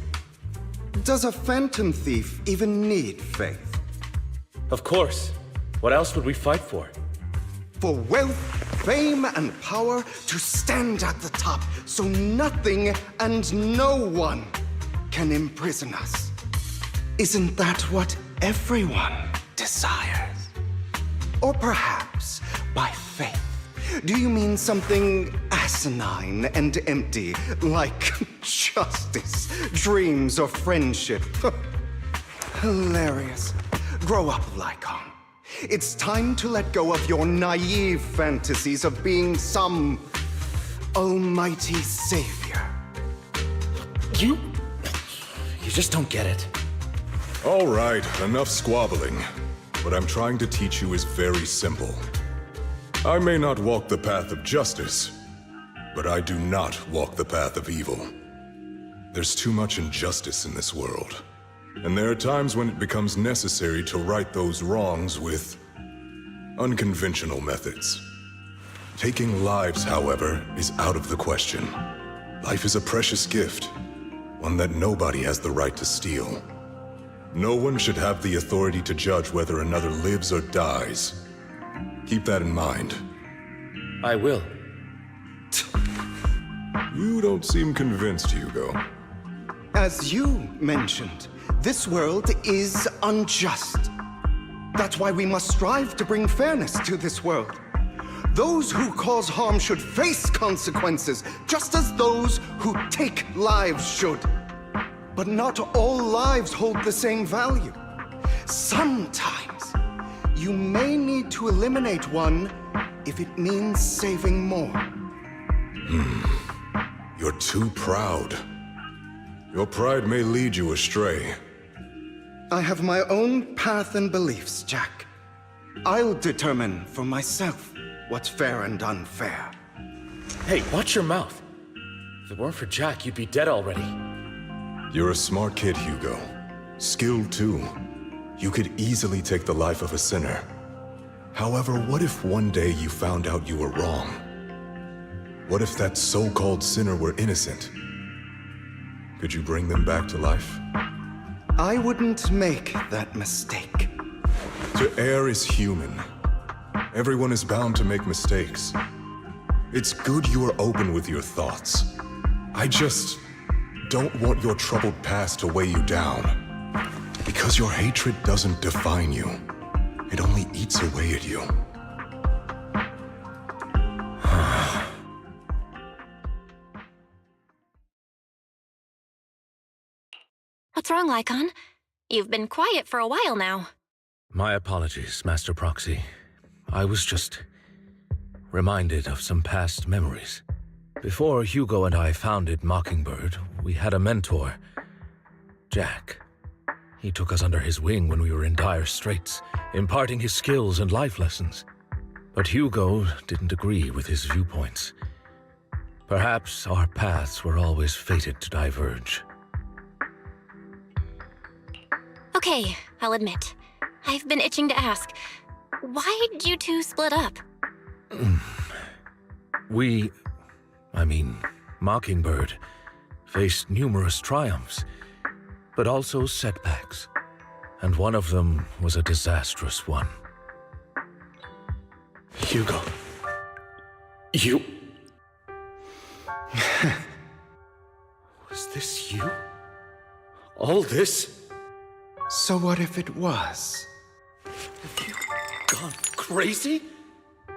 [SPEAKER 13] Does a phantom thief even need faith?
[SPEAKER 16] Of course. What else would we fight for?
[SPEAKER 13] For wealth, fame, and power to stand at the top so nothing and no one can imprison us. Isn't that what everyone desires? Or perhaps by faith, do you mean something asinine and empty, like justice, dreams, or friendship? Hilarious. Grow up, Lycon. It's time to let go of your naive fantasies of being some almighty savior.
[SPEAKER 16] You just don't get it.
[SPEAKER 8] All right, enough squabbling. What I'm trying to teach you is very simple. I may not walk the path of justice, but I do not walk the path of evil. There's too much injustice in this world, and there are times when it becomes necessary to right those wrongs with unconventional methods. Taking lives, however, is out of the question. Life is a precious gift, one that nobody has the right to steal. No one should have the authority to judge whether another lives or dies. Keep that in mind.
[SPEAKER 16] I will.
[SPEAKER 8] You don't seem convinced, Hugo.
[SPEAKER 13] As you mentioned, this world is unjust. That's why we must strive to bring fairness to this world. Those who cause harm should face consequences, just as those who take lives should. But not all lives hold the same value. Sometimes, you may need to eliminate one if it means saving more.
[SPEAKER 8] You're too proud. Your pride may lead you astray.
[SPEAKER 13] I have my own path and beliefs, Jack. I'll determine for myself what's fair and unfair.
[SPEAKER 16] Hey, watch your mouth. If it weren't for Jack, you'd be dead already.
[SPEAKER 8] You're a smart kid, Hugo. Skilled too. You could easily take the life of a sinner. However, what if one day you found out you were wrong? What if that so-called sinner were innocent? Could you bring them back to life?
[SPEAKER 13] I wouldn't make that mistake.
[SPEAKER 8] To err is human. Everyone is bound to make mistakes. It's good you are open with your thoughts. I just don't want your troubled past to weigh you down. Because your hatred doesn't define you. It only eats away at you.
[SPEAKER 2] What's wrong, Lycon? You've been quiet for a while now.
[SPEAKER 16] My apologies, Master Proxy. I was just reminded of some past memories. Before Hugo and I founded Mockingbird, we had a mentor, Jack. He took us under his wing when we were in dire straits, imparting his skills and life lessons. But Hugo didn't agree with his viewpoints. Perhaps our paths were always fated to diverge.
[SPEAKER 2] Okay, I'll admit. I've been itching to ask, why did you two split up?
[SPEAKER 16] Mockingbird, faced numerous triumphs, but also setbacks. And one of them was a disastrous one. Hugo. You... Was this you? All this?
[SPEAKER 13] So what if it was?
[SPEAKER 16] Have you gone crazy?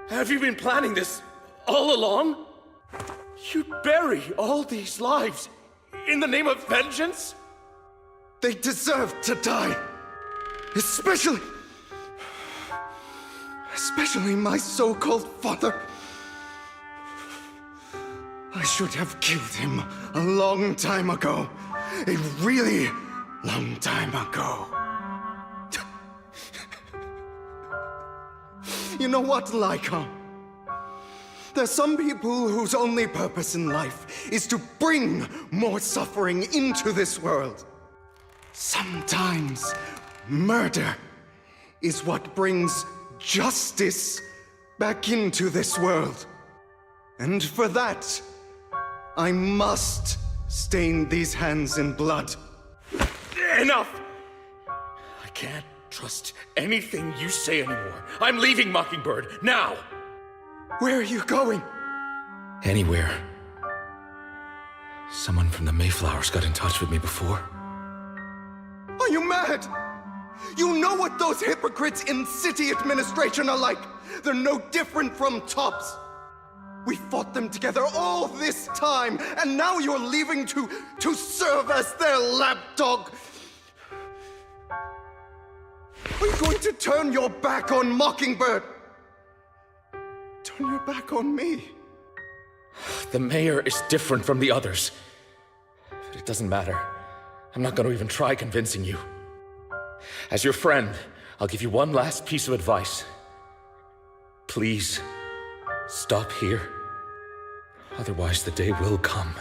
[SPEAKER 16] Have you been planning this all along? You'd bury all these lives in the name of vengeance?
[SPEAKER 13] They deserve to die. Especially my so-called father. I should have killed him a long time ago. A really long time ago. You know what, Lycon? There's some people whose only purpose in life is to bring more suffering into this world. Sometimes murder is what brings justice back into this world. And for that, I must stain these hands in blood.
[SPEAKER 16] Enough! I can't trust anything you say anymore. I'm leaving Mockingbird, now!
[SPEAKER 13] Where are you going?
[SPEAKER 16] Anywhere. Someone from the Mayflowers got in touch with me before.
[SPEAKER 13] Are you mad? You know what those hypocrites in city administration are like. They're no different from tops. We fought them together all this time, and now you're leaving to serve as their lapdog. Are you going to turn your back on Mockingbird? Turn your back on me?
[SPEAKER 16] The mayor is different from the others. But it doesn't matter. I'm not going to even try convincing you. As your friend, I'll give you one last piece of advice. Please, stop here. Otherwise, the day will come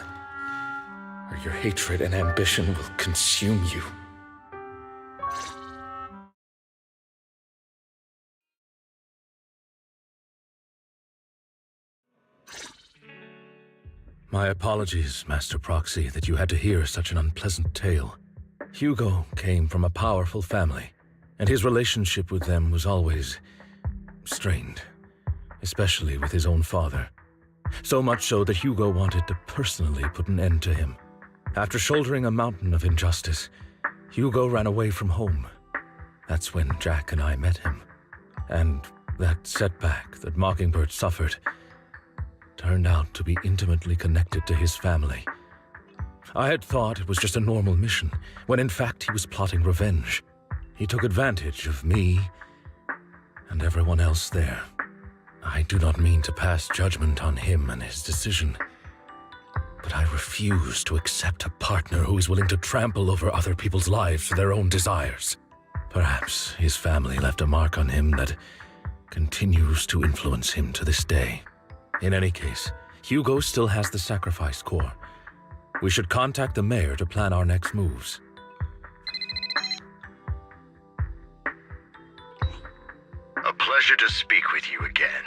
[SPEAKER 16] where your hatred and ambition will consume you. My apologies, Master Proxy, that you had to hear such an unpleasant tale. Hugo came from a powerful family, and his relationship with them was always strained, especially with his own father. So much so that Hugo wanted to personally put an end to him. After shouldering a mountain of injustice, Hugo ran away from home. That's when Jack and I met him. And that setback that Mockingbird suffered turned out to be intimately connected to his family. I had thought it was just a normal mission, when in fact he was plotting revenge. He took advantage of me and everyone else there. I do not mean to pass judgment on him and his decision, but I refuse to accept a partner who is willing to trample over other people's lives for their own desires. Perhaps his family left a mark on him that continues to influence him to this day. In any case, Hugo still has the sacrifice core. We should contact the mayor to plan our next moves.
[SPEAKER 17] A pleasure to speak with you again.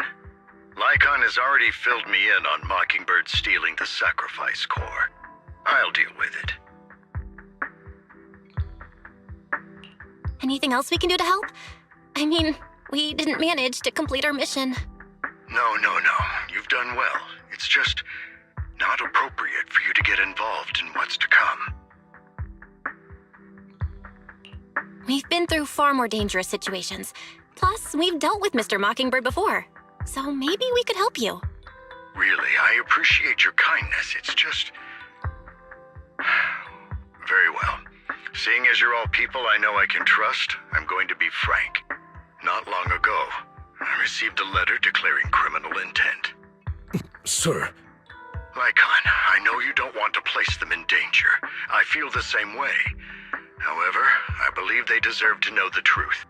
[SPEAKER 17] Lycon has already filled me in on Mockingbird stealing the sacrifice core. I'll deal with it.
[SPEAKER 2] Anything else we can do to help? I mean, we didn't manage to complete our mission.
[SPEAKER 17] No. You've done well. It's just not appropriate for you to get involved in what's to come.
[SPEAKER 2] We've been through far more dangerous situations. Plus, we've dealt with Mr. Mockingbird before. So maybe we could help you.
[SPEAKER 17] Really, I appreciate your kindness. It's just... Very well. Seeing as you're all people I know I can trust, I'm going to be frank. Not long ago, I received a letter declaring criminal intent.
[SPEAKER 16] Sir.
[SPEAKER 17] Lycon, I know you don't want to place them in danger. I feel the same way. However, I believe they deserve to know the truth.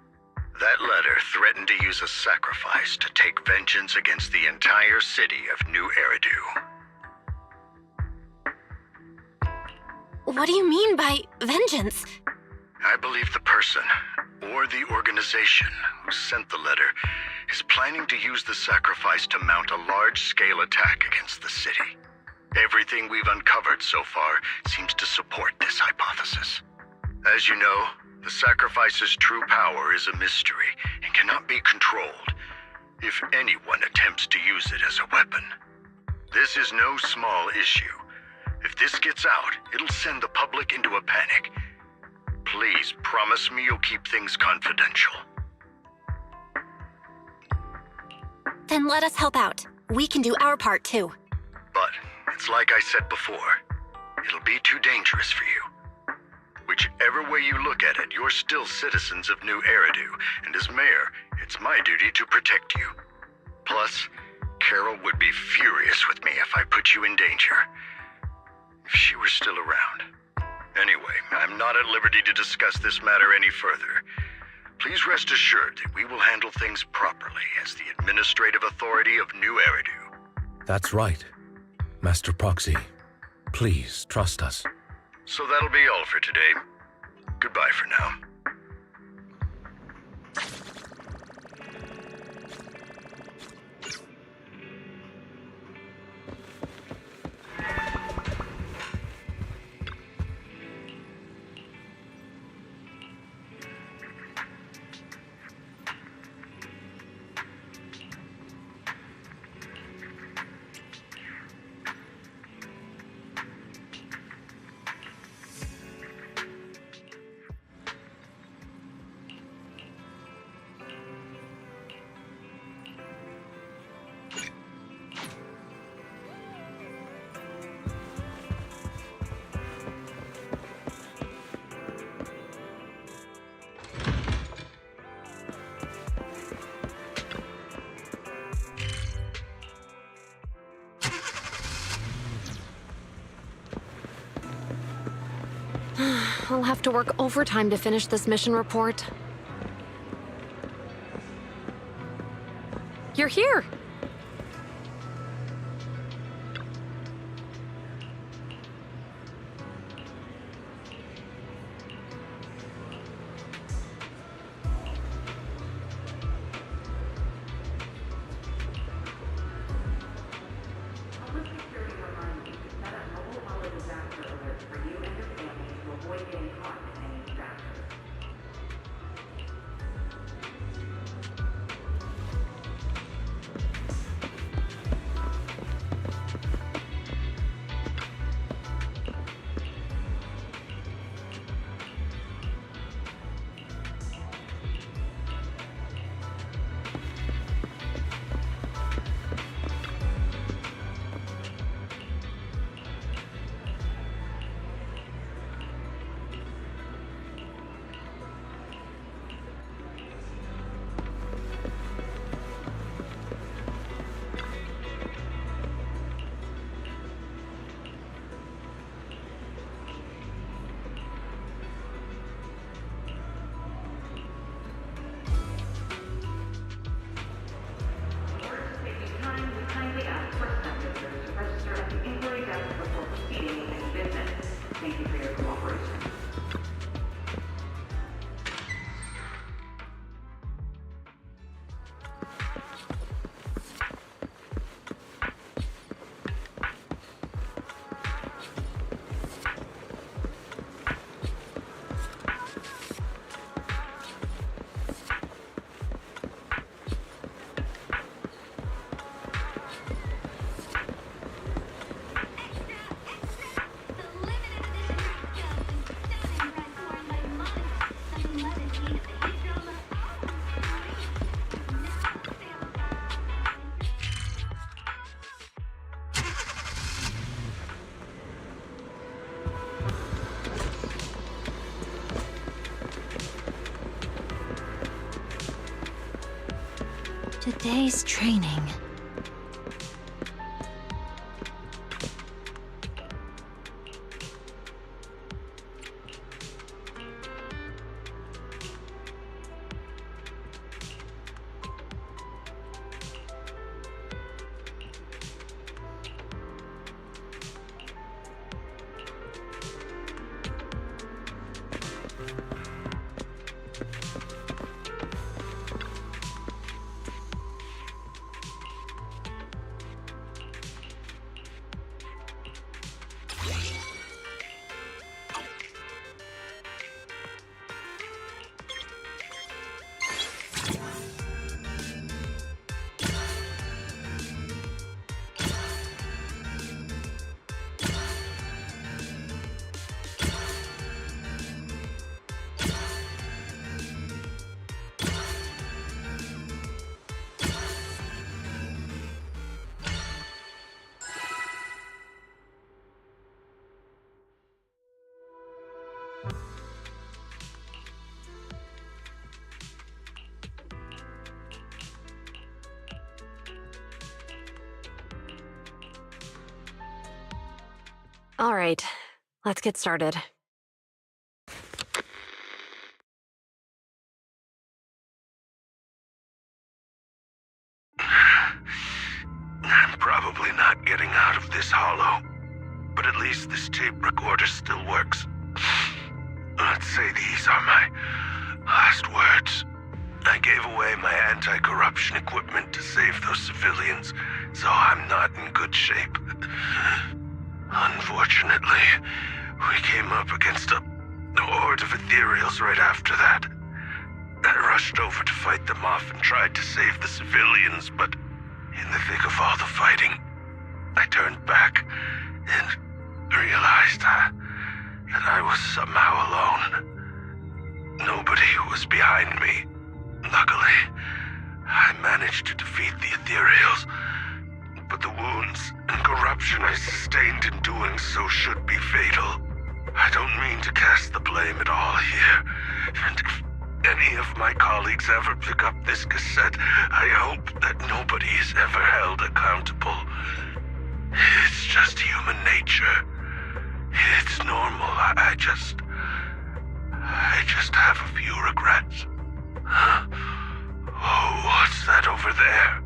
[SPEAKER 17] That letter threatened to use a sacrifice to take vengeance against the entire city of New Eridu.
[SPEAKER 2] What do you mean by vengeance?
[SPEAKER 17] I believe the person, or the organization, who sent the letter is planning to use the sacrifice to mount a large-scale attack against the city. Everything we've uncovered so far seems to support this hypothesis. As you know, the sacrifice's true power is a mystery and cannot be controlled if anyone attempts to use it as a weapon. This is no small issue. If this gets out, it'll send the public into a panic. Please promise me you'll keep things confidential.
[SPEAKER 2] Then let us help out. We can do our part too.
[SPEAKER 17] But it's like I said before, it'll be too dangerous for you. Whichever way you look at it, you're still citizens of New Eridu, and as mayor, it's my duty to protect you. Plus, Carol would be furious with me if I put you in danger. If she were still around. Anyway, I'm not at liberty to discuss this matter any further. Please rest assured that we will handle things properly as the administrative authority of New Eridu.
[SPEAKER 16] That's right. Master Proxy, please trust us.
[SPEAKER 17] So that'll be all for today. Goodbye for now.
[SPEAKER 20] I'll have to work overtime to finish this mission report. You're here!
[SPEAKER 1] Today's training.
[SPEAKER 20] All right, let's get started.
[SPEAKER 17] I'm probably not getting out of this hollow, but at least this tape recorder still works. Let's say these are my last words. I gave away my anti-corruption equipment to save those civilians, so I'm not in good shape. Unfortunately, we came up against a horde of ethereals right after that. I rushed over to fight them off and tried to save the civilians, but in the thick of all the fighting, I turned back and realized that I was somehow alone. Nobody was behind me. Luckily, I managed to defeat the ethereals, but the wounds and corruption I sustained in doing so should be fatal. I don't mean to cast the blame at all here, and if any of my colleagues ever pick up this cassette, I hope that nobody is ever held accountable. It's just human nature. It's normal. I just have a few regrets. Oh, what's that over there?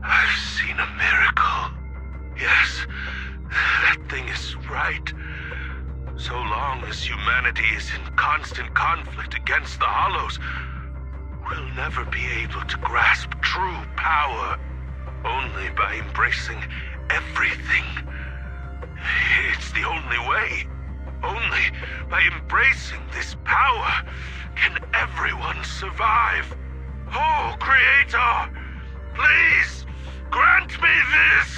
[SPEAKER 17] I've seen a miracle. Yes, that thing is right. So long as humanity is in constant conflict against the Hollows, we'll never be able to grasp true power. Only by embracing everything. It's the only way. Only by embracing this power can everyone survive. Oh, Creator, please grant me this!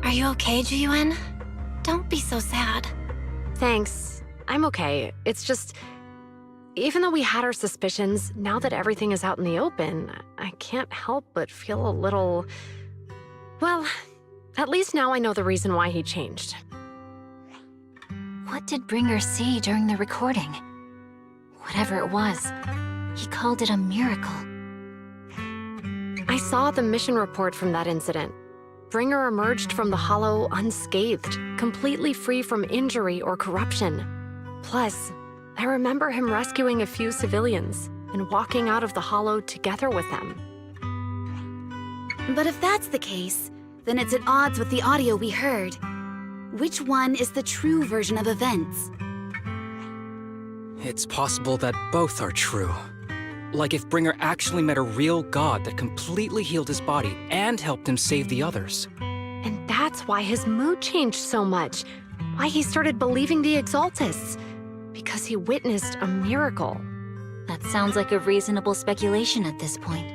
[SPEAKER 2] Are you okay, Jiyuan? Don't be so sad.
[SPEAKER 20] Thanks. I'm okay. It's just, even though we had our suspicions, now that everything is out in the open, I can't help but feel a little... Well, at least now I know the reason why he changed.
[SPEAKER 1] What did Bringer see during the recording? Whatever it was, he called it a miracle.
[SPEAKER 20] I saw the mission report from that incident. Bringer emerged from the Hollow unscathed, completely free from injury or corruption. Plus, I remember him rescuing a few civilians and walking out of the Hollow together with them.
[SPEAKER 9] But if that's the case, then it's at odds with the audio we heard. Which one is the true version of events?
[SPEAKER 10] It's possible that both are true. Like if Bringer actually met a real god that completely healed his body and helped him save the others.
[SPEAKER 6] that's why his mood changed so much. Why he started believing the Exaltists. Because he witnessed a miracle.
[SPEAKER 11] That sounds like a reasonable speculation at this point.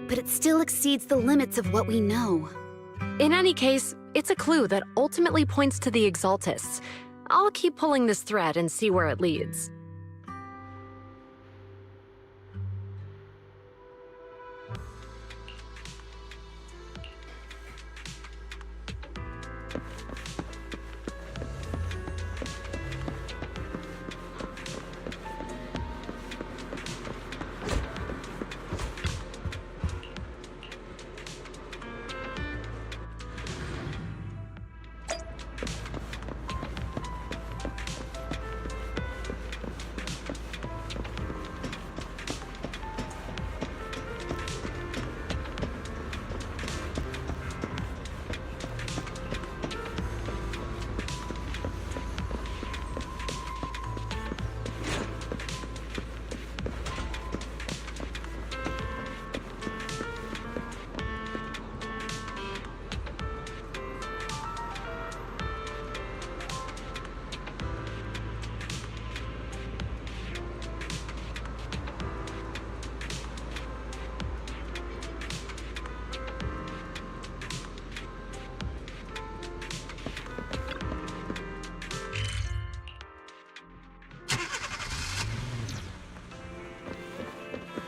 [SPEAKER 9] But it still exceeds the limits of what we know.
[SPEAKER 6] In any case, it's a clue that ultimately points to the Exaltists. I'll keep pulling this thread and see where it leads.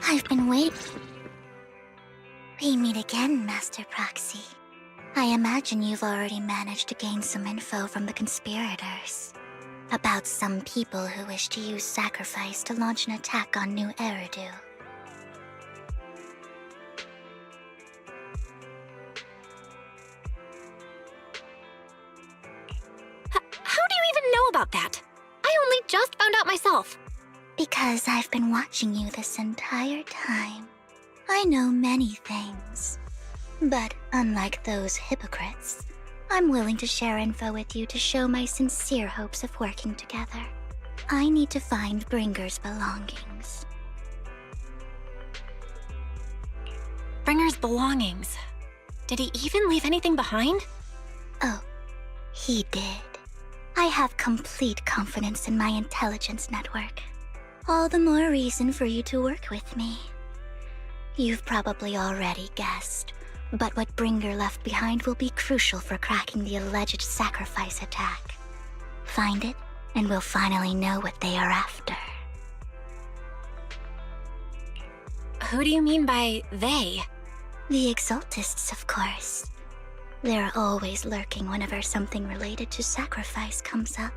[SPEAKER 18] I've been waiting. We meet again, Master Proxy. I imagine you've already managed to gain some info from the conspirators. About some people who wish to use sacrifice to launch an attack on New Eridu.
[SPEAKER 2] How do you even know about that? I only just found out myself.
[SPEAKER 18] Because I've been watching you this entire time. I know many things. But unlike those hypocrites, I'm willing to share info with you to show my sincere hopes of working together. I need to find Bringer's belongings.
[SPEAKER 2] Bringer's belongings. Did he even leave anything behind?
[SPEAKER 18] Oh, he did. I have complete confidence in my intelligence network. All the more reason for you to work with me. You've probably already guessed, but what Bringer left behind will be crucial for cracking the alleged sacrifice attack. Find it, and we'll finally know what they are after.
[SPEAKER 2] Who do you mean by they?
[SPEAKER 18] The Exaltists, of course. They're always lurking whenever something related to sacrifice comes up.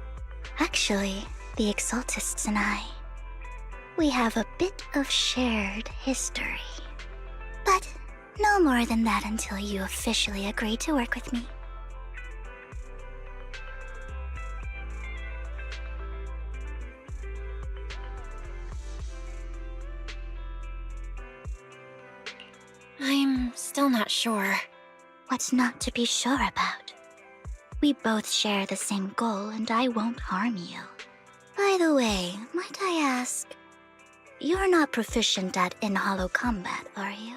[SPEAKER 18] Actually, the Exaltists and I, we have a bit of shared history. But no more than that until you officially agree to work with me.
[SPEAKER 2] I'm still not sure.
[SPEAKER 18] What's not to be sure about? We both share the same goal, and I won't harm you. By the way, might I ask, you're not proficient at in-hollow combat, are you?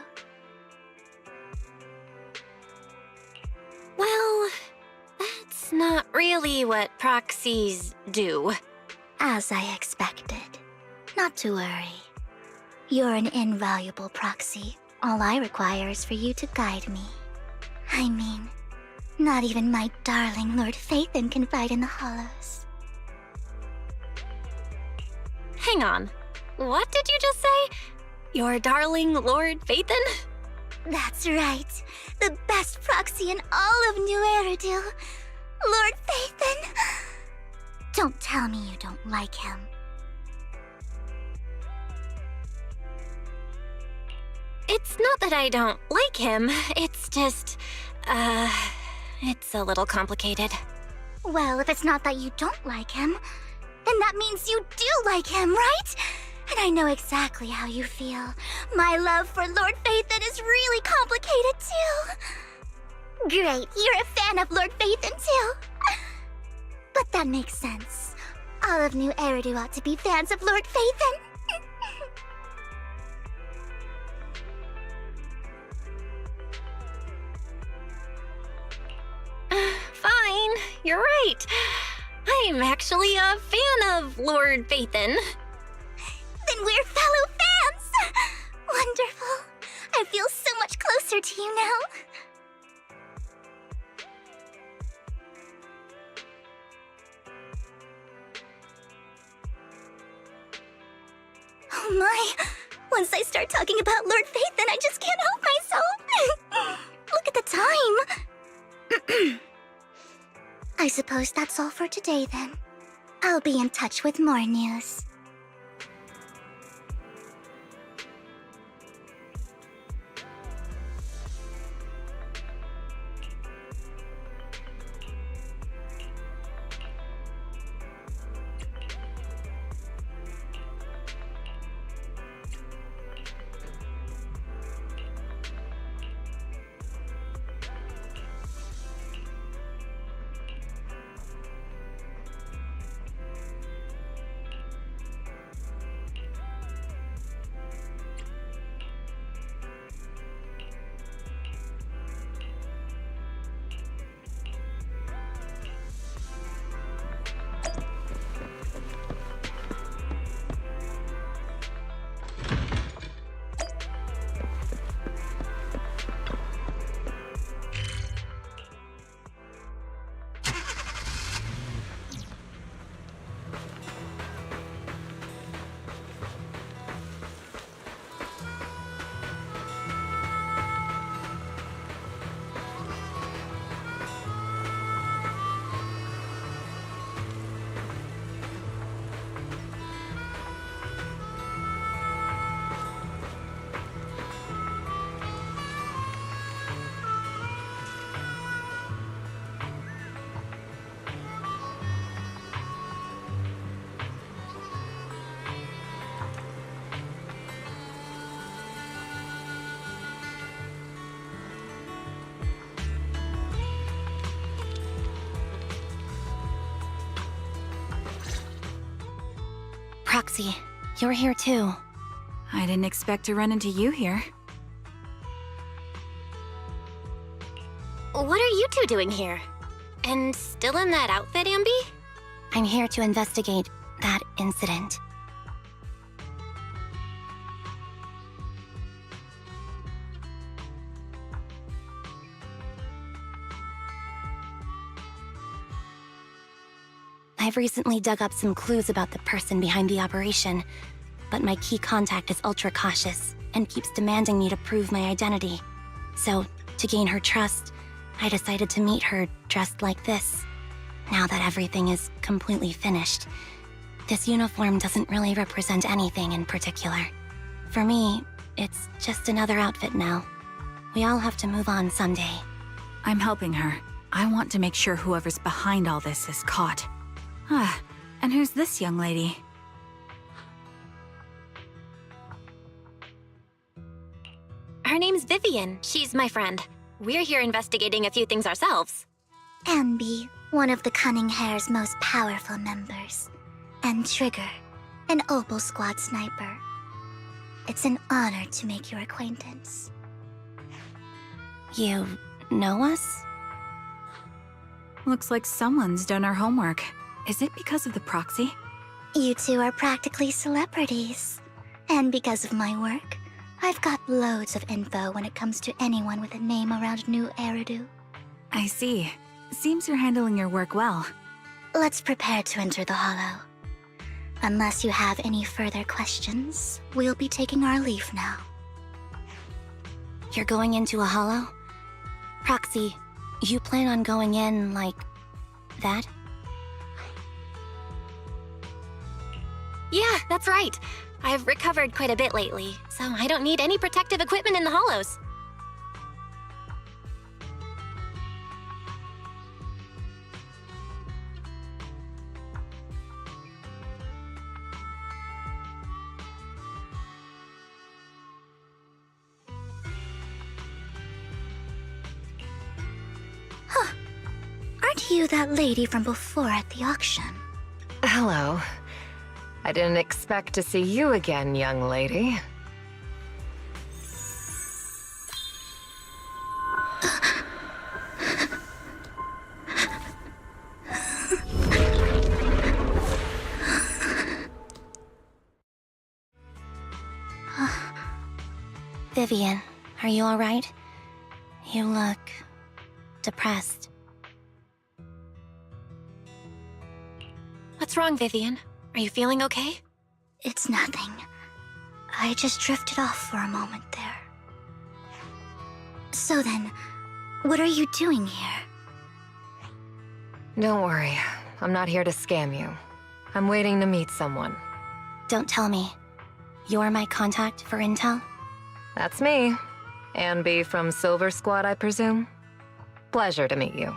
[SPEAKER 2] Well, that's not really what proxies do.
[SPEAKER 18] As I expected. Not to worry. You're an invaluable proxy. All I require is for you to guide me. I mean, not even my darling Lord Phaethon can fight in the hollows.
[SPEAKER 2] Hang on. What did you just say? Your darling Lord Phaethon?
[SPEAKER 18] That's right. The best proxy in all of New Eridu. Lord Phaethon. Don't tell me you don't like him.
[SPEAKER 2] It's not that I don't like him. It's just, it's a little complicated.
[SPEAKER 18] Well, if it's not that you don't like him, then that means you do like him, right? And I know exactly how you feel. My love for Lord Phaethon is really complicated, too. Great, you're a fan of Lord Phaethon, too. But that makes sense. All of New Eridu ought to be fans of Lord Phaethon.
[SPEAKER 2] you're right. I'm actually a fan of Lord Phaethon.
[SPEAKER 18] Then we're fellow fans! Wonderful. I feel so much closer to you now. Oh my! Once I start talking about Lord Phaethon, I just can't help myself! Look at the time! I suppose that's all for today then. I'll be in touch with more news.
[SPEAKER 2] Proxy, you're here too.
[SPEAKER 12] I didn't expect to run into you here.
[SPEAKER 2] What are you two doing here? And still in that outfit, Ambi? I'm here to investigate that incident. I've recently dug up some clues about the person behind the operation, but my key contact is ultra cautious and keeps demanding me to prove my identity. So, to gain her trust, I decided to meet her dressed like this. Now that everything is completely finished, this uniform doesn't really represent anything in particular. For me, it's just another outfit now. We all have to move on someday.
[SPEAKER 12] I'm helping her. I want to make sure whoever's behind all this is caught. Ah, and who's this young lady?
[SPEAKER 2] Her name's Vivian. She's my friend. We're here investigating a few things ourselves.
[SPEAKER 18] Ambi, one of the Cunning Hair's most powerful members. And Trigger, an Opal Squad sniper. It's an honor to make your acquaintance.
[SPEAKER 2] You know us?
[SPEAKER 12] Looks like someone's done our homework. Is it because of the proxy?
[SPEAKER 18] You two are practically celebrities. And because of my work, I've got loads of info when it comes to anyone with a name around New Eridu.
[SPEAKER 12] I see. Seems you're handling your work well.
[SPEAKER 18] Let's prepare to enter the Hollow. Unless you have any further questions, we'll be taking our leave now.
[SPEAKER 2] You're going into a Hollow? Proxy, you plan on going in like that? Yeah, that's right. I've recovered quite a bit lately, so I don't need any protective equipment in the Hollows.
[SPEAKER 18] Huh. Aren't you that lady from before at the auction?
[SPEAKER 20] Hello. I didn't expect to see you again, young lady.
[SPEAKER 18] Vivian, are you alright? You look depressed.
[SPEAKER 2] What's wrong, Vivian? Are you feeling okay?
[SPEAKER 18] It's nothing. I just drifted off for a moment there. So then, what are you doing here?
[SPEAKER 20] Don't worry. I'm not here to scam you. I'm waiting to meet someone.
[SPEAKER 18] Don't tell me. You're my contact for intel?
[SPEAKER 20] That's me. Ambi from Silver Squad, I presume? Pleasure to meet you.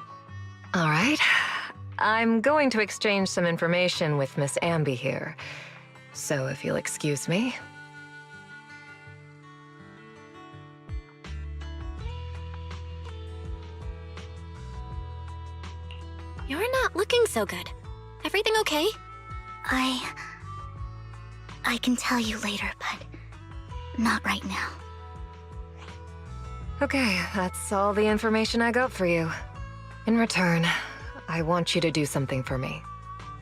[SPEAKER 20] All right. I'm going to exchange some information with Miss Ambi here. So if you'll excuse me.
[SPEAKER 2] You're not looking so good. Everything okay?
[SPEAKER 18] I can tell you later, but not right now.
[SPEAKER 20] Okay, that's all the information I got for you. In return, I want you to do something for me.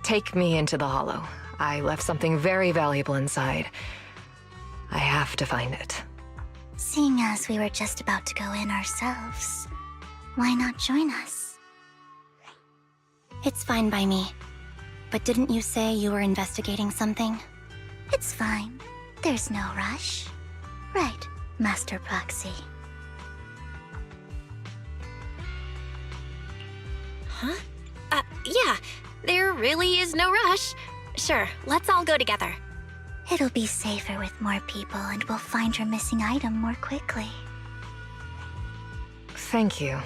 [SPEAKER 20] Take me into the Hollow. I left something very valuable inside. I have to find it.
[SPEAKER 18] Seeing as we were just about to go in ourselves, why not join us? It's fine by me. But didn't you say you were investigating something? It's fine. There's no rush. Right, Master Proxy.
[SPEAKER 2] Huh? Yeah. There really is no rush. Sure, let's all go together.
[SPEAKER 18] It'll be safer with more people, and we'll find your missing item more quickly.
[SPEAKER 20] Thank you.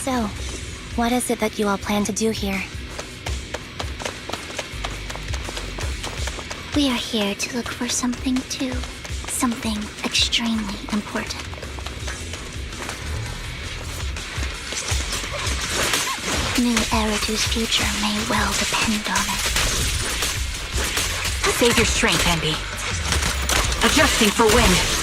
[SPEAKER 18] So, what is it that you all plan to do here? We are here to look for something too. Something extremely important. New Eridu's future may well depend on it.
[SPEAKER 12] Save your strength, Envy. Adjusting for wind.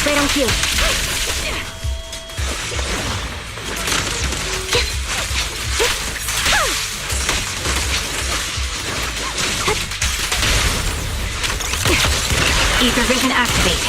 [SPEAKER 2] Right on cue.
[SPEAKER 12] Ether vision activate.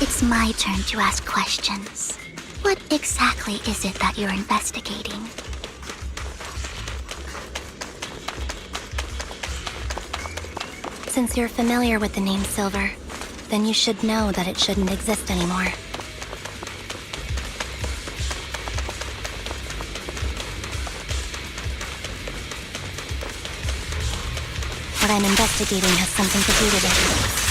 [SPEAKER 18] It's my turn to ask questions. What exactly is it that you're investigating? Since you're familiar with the name Silver, then you should know that it shouldn't exist anymore. What I'm investigating has something to do with it.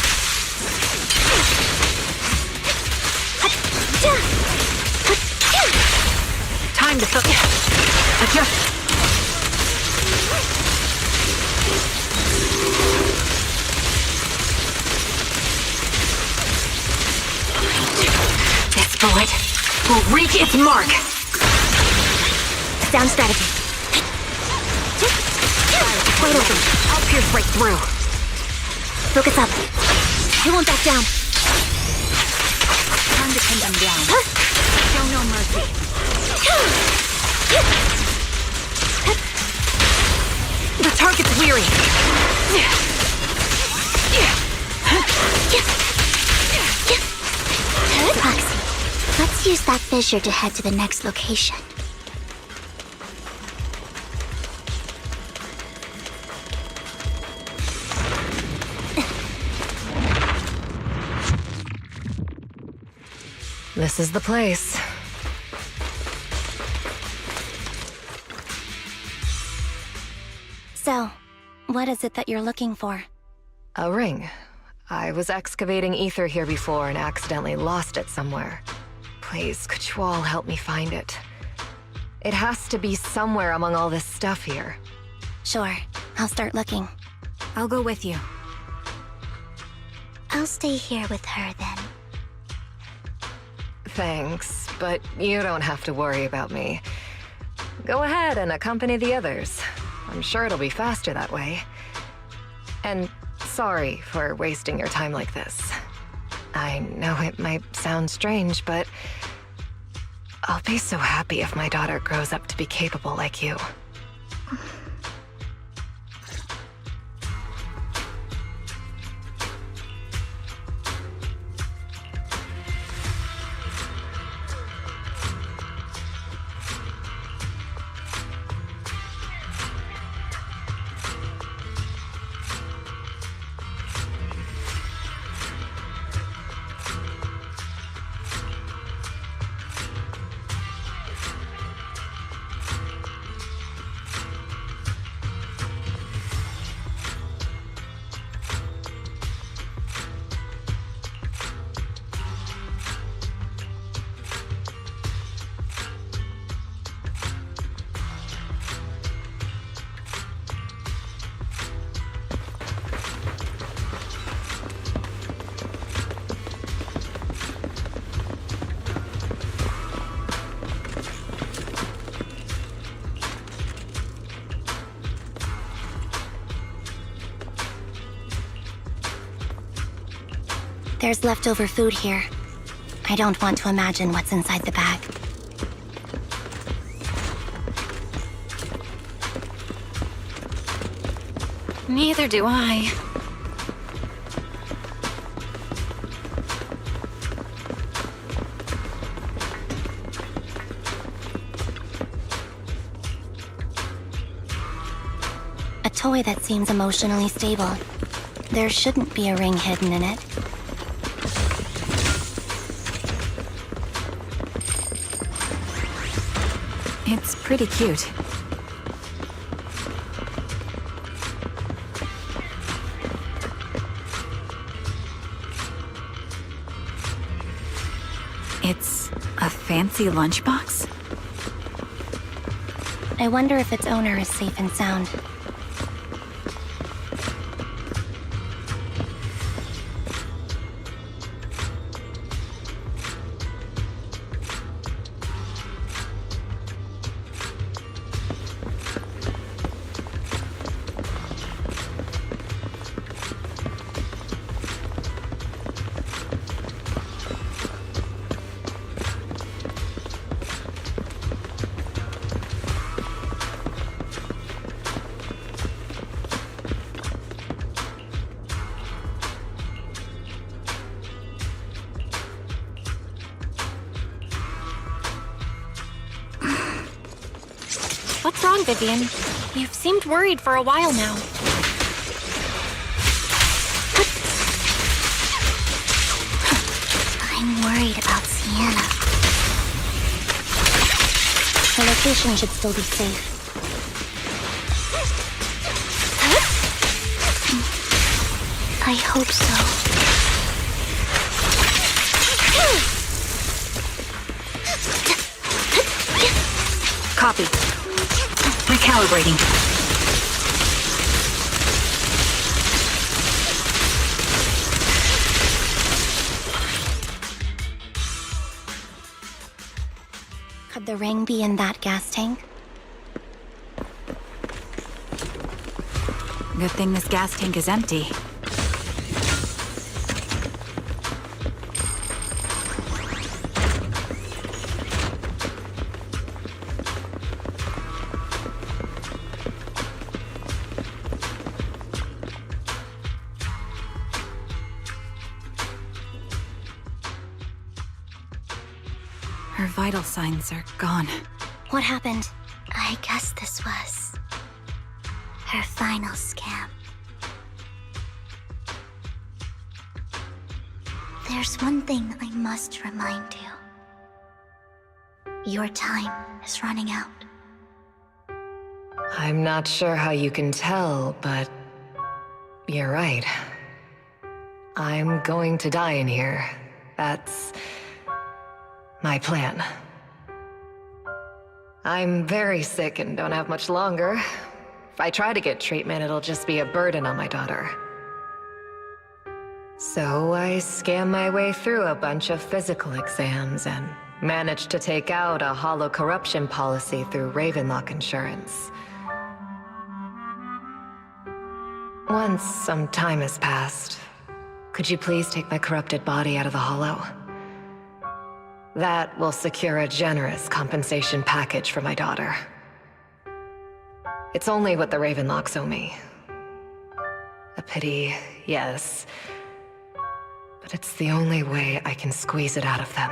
[SPEAKER 12] Time to focus. Adjust. This bullet will reach its mark.
[SPEAKER 2] Sound strategy. Wide open. I'll pierce right through. Focus up. You won't back down.
[SPEAKER 12] Time to pin them down. Show no mercy.
[SPEAKER 2] The target's weary. Proxy, let's use that fissure to head to the next location.
[SPEAKER 20] This is the place.
[SPEAKER 18] So, what is it that you're looking for?
[SPEAKER 20] A ring. I was excavating ether here before and accidentally lost it somewhere. Please, could you all help me find it? It has to be somewhere among all this stuff here.
[SPEAKER 18] Sure, I'll start looking.
[SPEAKER 12] I'll go with you.
[SPEAKER 18] I'll stay here with her then.
[SPEAKER 20] Thanks, but you don't have to worry about me. Go ahead and accompany the others. I'm sure it'll be faster that way. And sorry for wasting your time like this. I know it might sound strange, but I'll be so happy if my daughter grows up to be capable like you.
[SPEAKER 18] There's leftover food here.
[SPEAKER 1] I don't want to imagine what's inside the bag.
[SPEAKER 2] Neither do I.
[SPEAKER 1] A toy that seems emotionally stable. There shouldn't be a ring hidden in it.
[SPEAKER 12] It's pretty cute. It's a fancy lunchbox?
[SPEAKER 1] I wonder if its owner is safe and sound.
[SPEAKER 2] What's wrong, Vivian? You've seemed worried for a while now.
[SPEAKER 1] I'm worried about Sienna. Her location should still be safe. I hope so.
[SPEAKER 12] Copy. Recalibrating.
[SPEAKER 1] Could the ring be in that gas tank?
[SPEAKER 12] Good thing this gas tank is empty. Her vital signs are gone.
[SPEAKER 1] What happened? I guess this was her final scam. There's one thing I must remind you. Your time is running out.
[SPEAKER 20] I'm not sure how you can tell, but you're right. I'm going to die in here. That's my plan. I'm very sick and don't have much longer. If I try to get treatment, it'll just be a burden on my daughter. So I scam my way through a bunch of physical exams and managed to take out a hollow corruption policy through Ravenlock Insurance. Once some time has passed, could you please take my corrupted body out of the hollow? That will secure a generous compensation package for my daughter. It's only what the Ravenlocks owe me. A pity, yes. But it's the only way I can squeeze it out of them.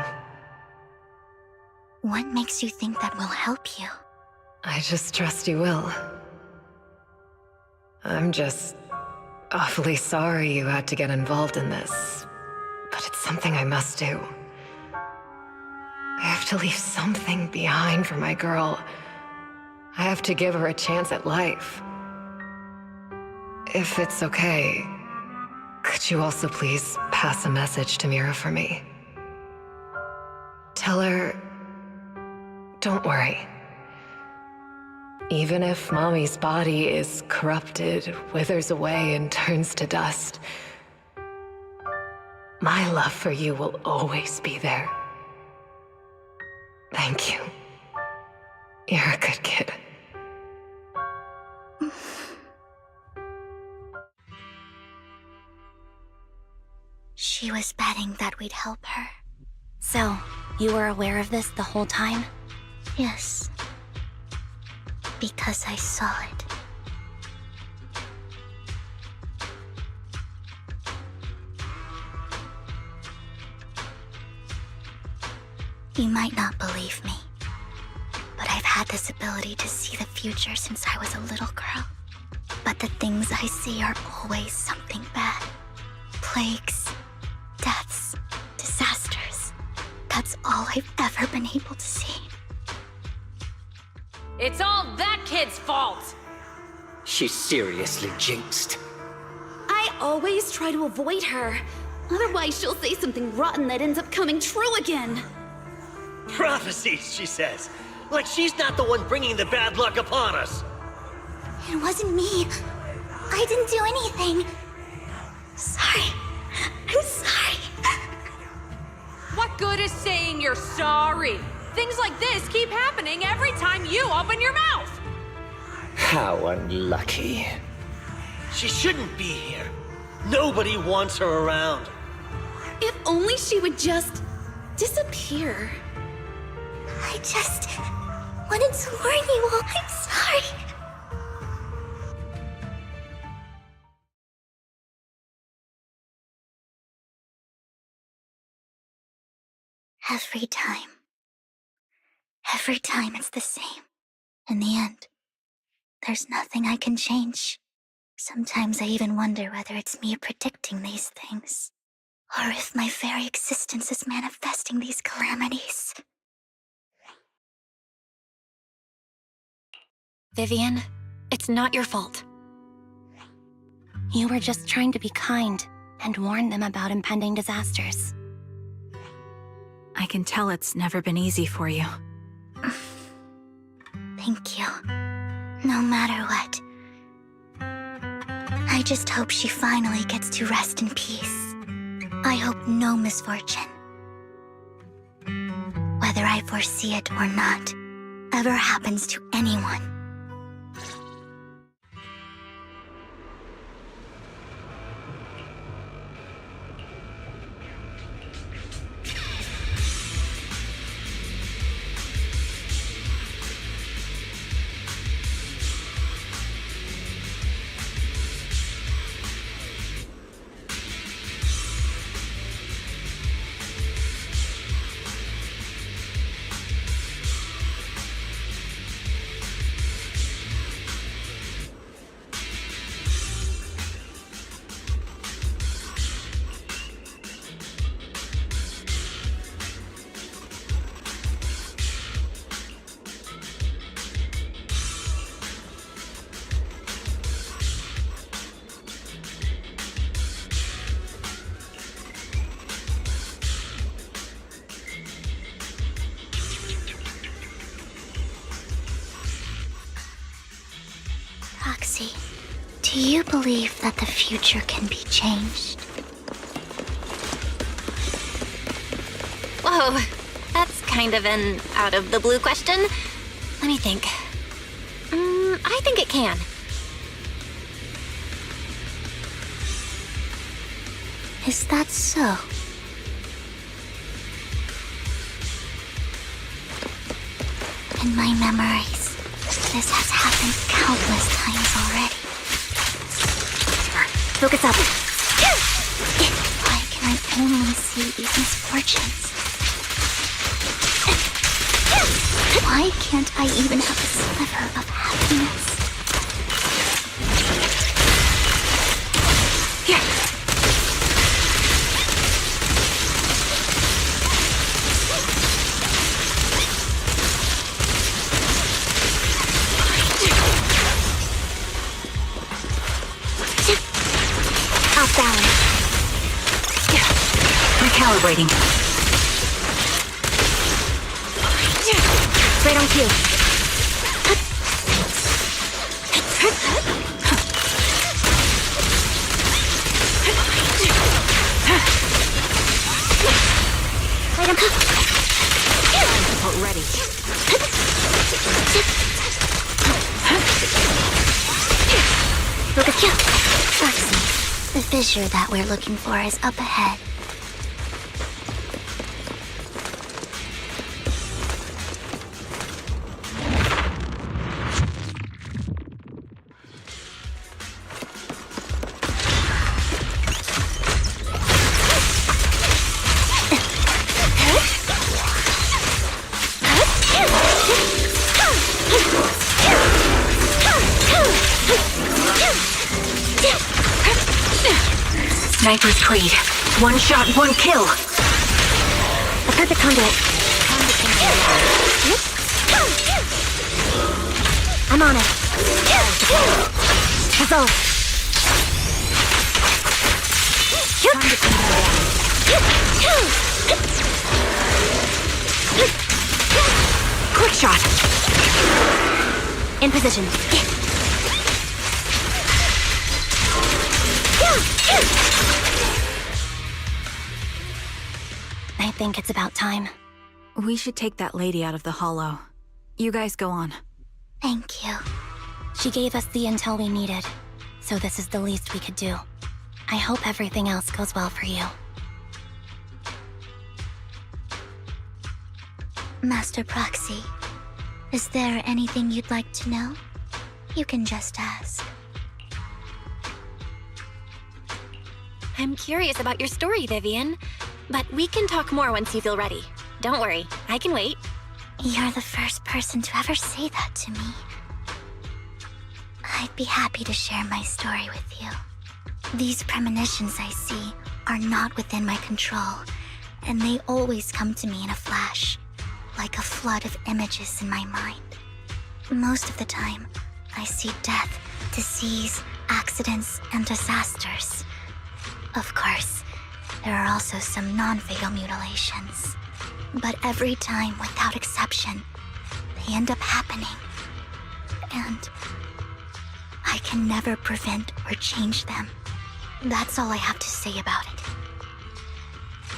[SPEAKER 1] What makes you think that will help you?
[SPEAKER 20] I just trust you will. I'm just awfully sorry you had to get involved in this. But it's something I must do. I have to leave something behind for my girl. I have to give her a chance at life. If it's okay, could you also please pass a message to Mira for me? Tell her, don't worry. Even if Mommy's body is corrupted, withers away, and turns to dust, my love for you will always be there. Thank you. You're a good kid.
[SPEAKER 1] She was betting that we'd help her.
[SPEAKER 2] So, you were aware of this the whole time?
[SPEAKER 18] Yes. Because I saw it. You might not believe me, but I've had this ability to see the future since I was a little girl. But the things I see are always something bad. Plagues, deaths, disasters. That's all I've ever been able to see.
[SPEAKER 3] It's all that kid's fault!
[SPEAKER 10] She's seriously jinxed.
[SPEAKER 9] I always try to avoid her. Otherwise, she'll say something rotten that ends up coming true again.
[SPEAKER 14] Prophecies, she says. Like she's not the one bringing the bad luck upon us.
[SPEAKER 18] It wasn't me. I didn't do anything. Sorry. I'm sorry.
[SPEAKER 3] What good is saying you're sorry? Things like this keep happening every time you open your mouth!
[SPEAKER 14] How unlucky. She shouldn't be here. Nobody wants her around.
[SPEAKER 9] If only she would just disappear.
[SPEAKER 18] I just wanted to warn you all. I'm sorry. Every time it's the same. In the end, there's nothing I can change. Sometimes I even wonder whether it's me predicting these things, or if my very existence is manifesting these calamities.
[SPEAKER 2] Vivian, it's not your fault. You were just trying to be kind and warn them about impending disasters.
[SPEAKER 12] I can tell it's never been easy for you.
[SPEAKER 18] Thank you. No matter what. I just hope she finally gets to rest in peace. I hope no misfortune, whether I foresee it or not, ever happens to anyone. Roxy, do you believe that the future can be changed?
[SPEAKER 2] Whoa, that's kind of an out-of-the-blue question. Let me think. I think it can.
[SPEAKER 18] Is that so? In my memories, this has happened countless times already.
[SPEAKER 2] Focus up.
[SPEAKER 18] Why can I only see these misfortunes? Why can't I even have a sliver of happiness?
[SPEAKER 2] Off balance.
[SPEAKER 12] Recalibrating.
[SPEAKER 2] Right on cue. Right on cue.
[SPEAKER 12] Support ready.
[SPEAKER 2] Focus cue.
[SPEAKER 18] Roxy, the fissure that we're looking for is up ahead.
[SPEAKER 1] Vanquist Creed. One shot, one kill.
[SPEAKER 2] A perfect conduit. I'm on it. Resolve.
[SPEAKER 1] Quick shot.
[SPEAKER 2] In position. I think it's about time.
[SPEAKER 12] We should take that lady out of the hollow. You guys go on.
[SPEAKER 18] Thank you.
[SPEAKER 2] She gave us the intel we needed, so this is the least we could do. I hope everything else goes well for you.
[SPEAKER 18] Master Proxy, is there anything you'd like to know? You can just ask.
[SPEAKER 2] I'm curious about your story, Vivian. But we can talk more once you feel ready. Don't worry, I can wait.
[SPEAKER 18] You're the first person to ever say that to me. I'd be happy to share my story with you. These premonitions I see are not within my control, and they always come to me in a flash, like a flood of images in my mind. Most of the time, I see death, disease, accidents, and disasters. Of course, there are also some non-fatal mutilations. But every time, without exception, they end up happening. And I can never prevent or change them. That's all I have to say about it.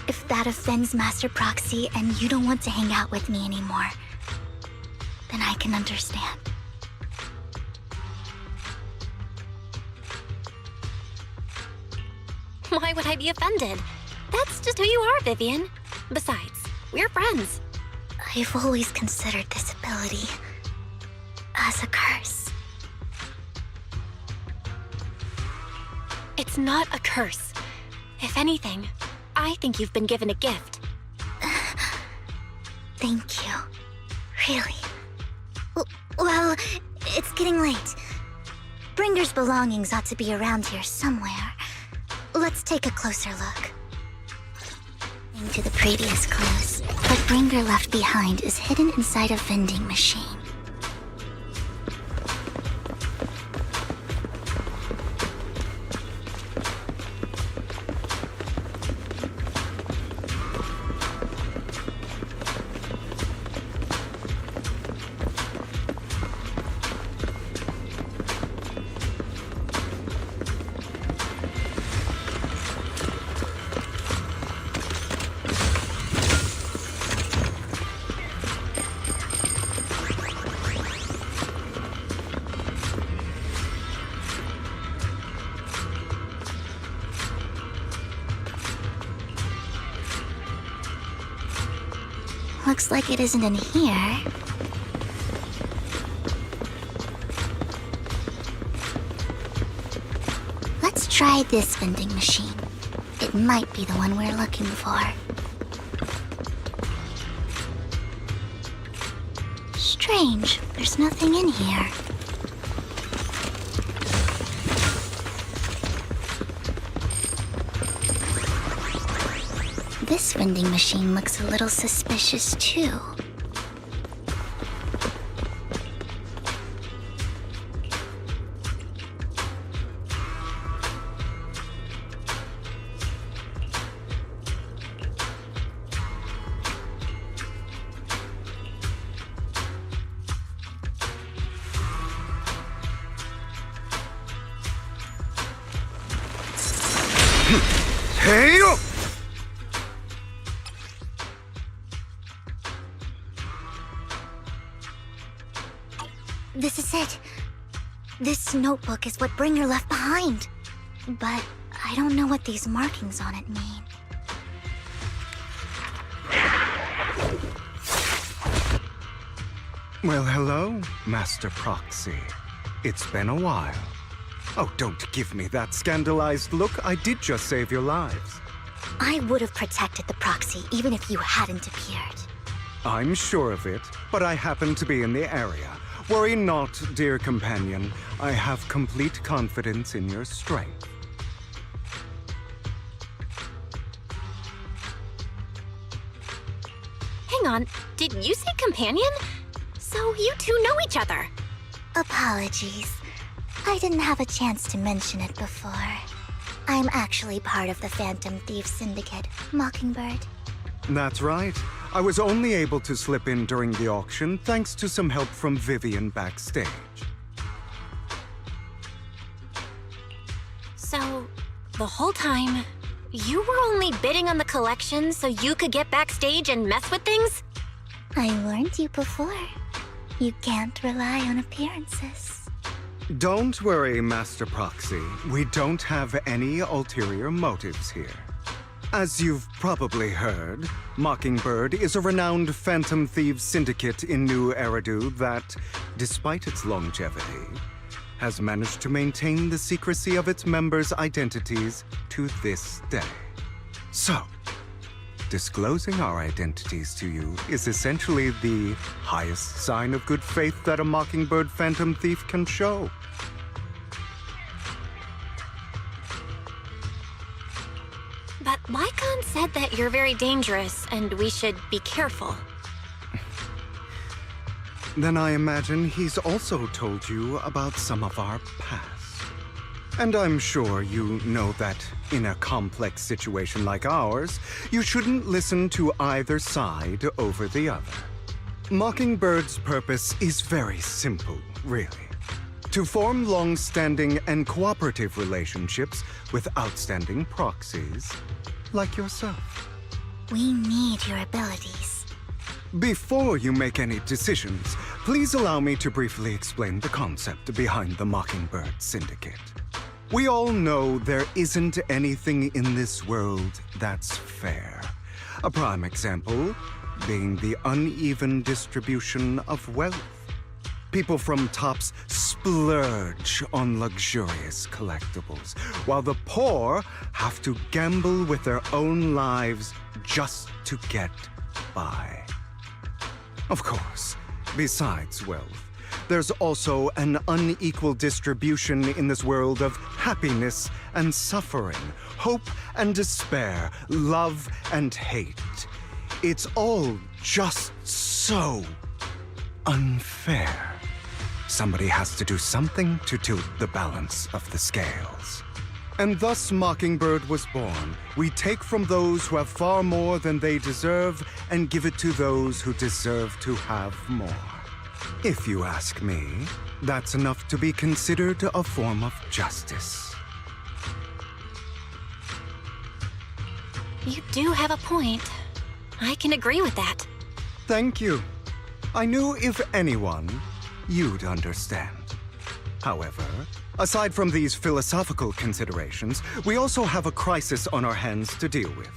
[SPEAKER 18] If that offends Master Proxy and you don't want to hang out with me anymore, then I can understand.
[SPEAKER 2] Why would I be offended? That's just who you are, Vivian. Besides, we're friends.
[SPEAKER 18] I've always considered this ability as a curse.
[SPEAKER 2] It's not a curse. If anything, I think you've been given a gift.
[SPEAKER 18] Thank you. Really. Well, it's getting late. Bringer's belongings ought to be around here somewhere. Let's take a closer look. Into the previous clues, what Bringer left behind is hidden inside a vending machine. Looks like it isn't in here. Let's try this vending machine. It might be the one we're looking for. Strange, there's nothing in here. This vending machine looks a little suspicious, too.
[SPEAKER 13] Hey!
[SPEAKER 18] This is it. This notebook is what Bringer left behind. But I don't know what these markings on it mean.
[SPEAKER 13] Well, hello, Master Proxy. It's been a while. Oh, don't give me that scandalized look. I did just save your lives.
[SPEAKER 18] I would have protected the Proxy even if you hadn't appeared.
[SPEAKER 13] I'm sure of it, but I happen to be in the area. Worry not, dear companion. I have complete confidence in your strength.
[SPEAKER 2] on. Did you say companion? So you two know each other.
[SPEAKER 18] Apologies. I didn't have a chance to mention it before. I'm actually part of the Phantom Thief Syndicate, Mockingbird.
[SPEAKER 13] That's right. I was only able to slip in during the auction thanks to some help from Vivian backstage.
[SPEAKER 2] So, the whole time, you were only bidding on the collection so you could get backstage and mess with things?
[SPEAKER 18] I warned you before. You can't rely on appearances.
[SPEAKER 13] Don't worry, Master Proxy. We don't have any ulterior motives here. As you've probably heard, Mockingbird is a renowned Phantom Thieves syndicate in New Eridu that, despite its longevity, has managed to maintain the secrecy of its members' identities to this day. So, disclosing our identities to you is essentially the highest sign of good faith that a Mockingbird Phantom Thief can show.
[SPEAKER 2] But Lycon said that you're very dangerous and we should be careful.
[SPEAKER 13] Then I imagine he's also told you about some of our past. And I'm sure you know that in a complex situation like ours, you shouldn't listen to either side over the other. Mockingbird's purpose is very simple, really. To form long-standing and cooperative relationships with outstanding proxies like yourself.
[SPEAKER 18] We need your abilities.
[SPEAKER 13] Before you make any decisions, please allow me to briefly explain the concept behind the Mockingbird Syndicate. We all know there isn't anything in this world that's fair. A prime example being the uneven distribution of wealth. People from tops splurge on luxurious collectibles, while the poor have to gamble with their own lives just to get by. Of course, besides wealth, there's also an unequal distribution in this world of happiness and suffering, hope and despair, love and hate. It's all just so unfair. Somebody has to do something to tilt the balance of the scales. And thus Mockingbird was born. We take from those who have far more than they deserve and give it to those who deserve to have more. If you ask me, that's enough to be considered a form of justice.
[SPEAKER 2] You do have a point. I can agree with that.
[SPEAKER 13] Thank you. I knew if anyone, you'd understand. However, aside from these philosophical considerations, we also have a crisis on our hands to deal with.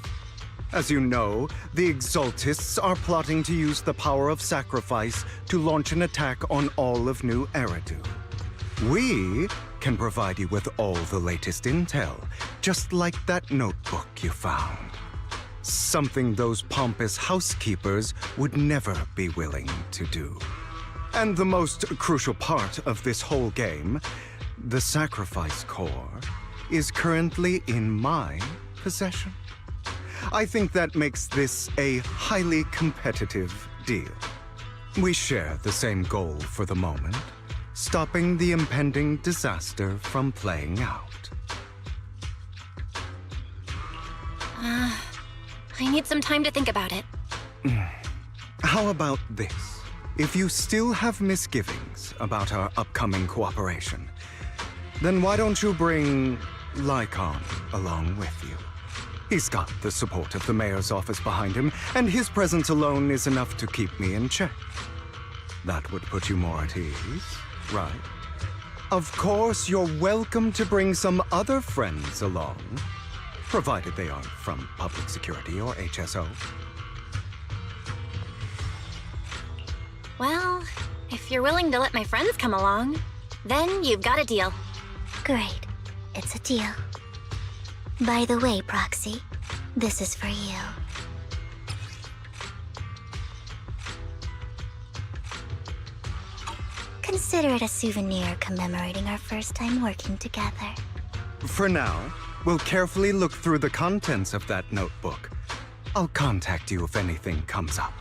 [SPEAKER 13] As you know, the Exaltists are plotting to use the power of sacrifice to launch an attack on all of New Eridu. We can provide you with all the latest intel, just like that notebook you found. Something those pompous housekeepers would never be willing to do. And the most crucial part of this whole game, the sacrifice core, is currently in my possession. I think that makes this a highly competitive deal. We share the same goal for the moment, stopping the impending disaster from playing out.
[SPEAKER 2] I need some time to think about it.
[SPEAKER 13] How about this? If you still have misgivings about our upcoming cooperation, then why don't you bring Lycon along with you? He's got the support of the mayor's office behind him, and his presence alone is enough to keep me in check. That would put you more at ease, right? Of course, you're welcome to bring some other friends along, provided they aren't from public security or HSO.
[SPEAKER 2] Well, if you're willing to let my friends come along, then you've got a deal.
[SPEAKER 18] Great. It's a deal. By the way, Proxy, this is for you. Consider it a souvenir commemorating our first time working together.
[SPEAKER 13] For now, we'll carefully look through the contents of that notebook. I'll contact you if anything comes up.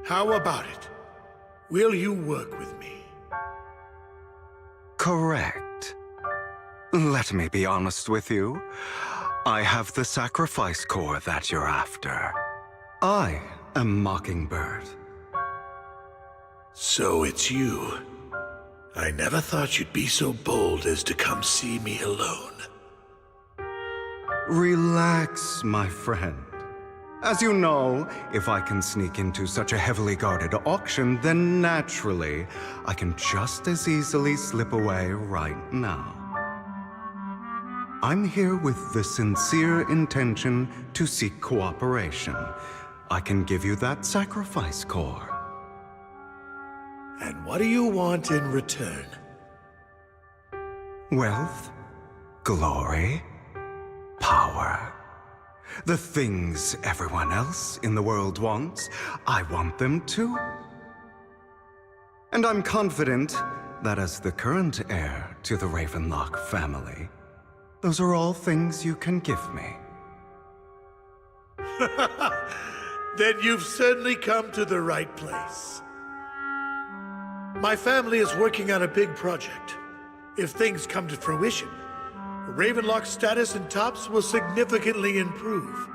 [SPEAKER 22] How about it? Will you work with me?
[SPEAKER 13] Correct. Let me be honest with you. I have the sacrifice core that you're after. I am Mockingbird.
[SPEAKER 22] So it's you. I never thought you'd be so bold as to come see me alone.
[SPEAKER 13] Relax, my friend. As you know, if I can sneak into such a heavily guarded auction, then naturally, I can just as easily slip away right now. I'm here with the sincere intention to seek cooperation. I can give you that sacrifice core.
[SPEAKER 22] And what do you want in return?
[SPEAKER 13] Wealth, glory, power. The things everyone else in the world wants, I want them too. And I'm confident that as the current heir to the Ravenlock family, those are all things you can give me.
[SPEAKER 22] Then you've certainly come to the right place. My family is working on a big project. If things come to fruition, Ravenlock's status in Tops will significantly improve.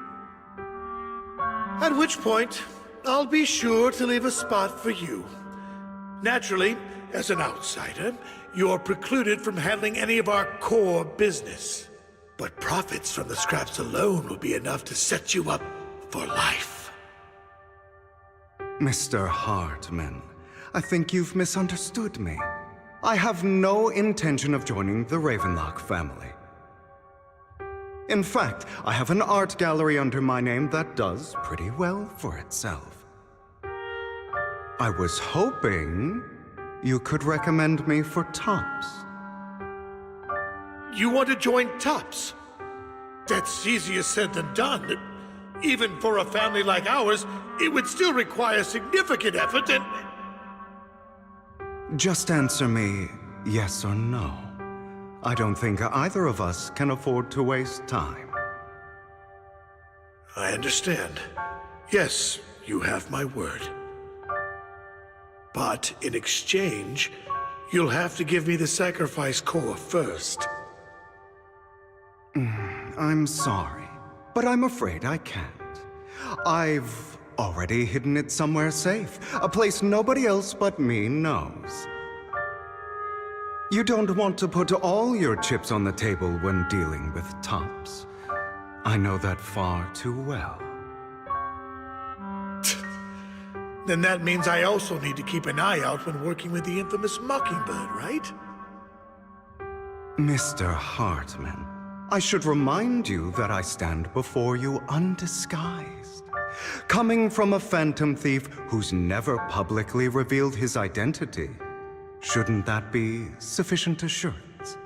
[SPEAKER 22] At which point, I'll be sure to leave a spot for you. Naturally, as an outsider, you're precluded from handling any of our core business. But profits from the scraps alone will be enough to set you up for life.
[SPEAKER 13] Mr. Hartman, I think you've misunderstood me. I have no intention of joining the Ravenlock family. In fact, I have an art gallery under my name that does pretty well for itself. I was hoping you could recommend me for Tops.
[SPEAKER 22] You want to join Tops? That's easier said than done. Even for a family like ours, it would still require significant effort and...
[SPEAKER 13] Just answer me yes or no. I don't think either of us can afford to waste time.
[SPEAKER 22] I understand. Yes, you have my word. But in exchange, you'll have to give me the sacrifice core first.
[SPEAKER 13] I'm sorry, but I'm afraid I can't. I've already hidden it somewhere safe, a place nobody else but me knows. You don't want to put all your chips on the table when dealing with Tops. I know that far too well.
[SPEAKER 22] Then that means I also need to keep an eye out when working with the infamous Mockingbird, right?
[SPEAKER 13] Mr. Hartman, I should remind you that I stand before you undisguised. Coming from a phantom thief who's never publicly revealed his identity, shouldn't that be sufficient assurance?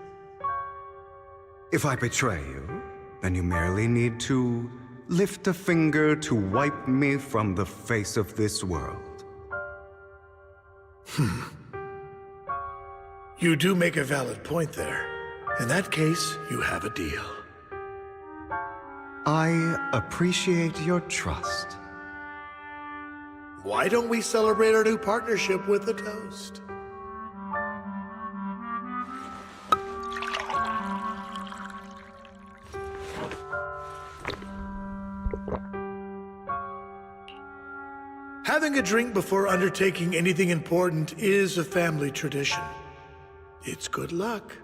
[SPEAKER 13] If I betray you, then you merely need to lift a finger to wipe me from the face of this world.
[SPEAKER 22] You do make a valid point there. In that case, you have a deal.
[SPEAKER 13] I appreciate your trust.
[SPEAKER 22] Why don't we celebrate our new partnership with a toast? Having a drink before undertaking anything important is a family tradition. It's good luck.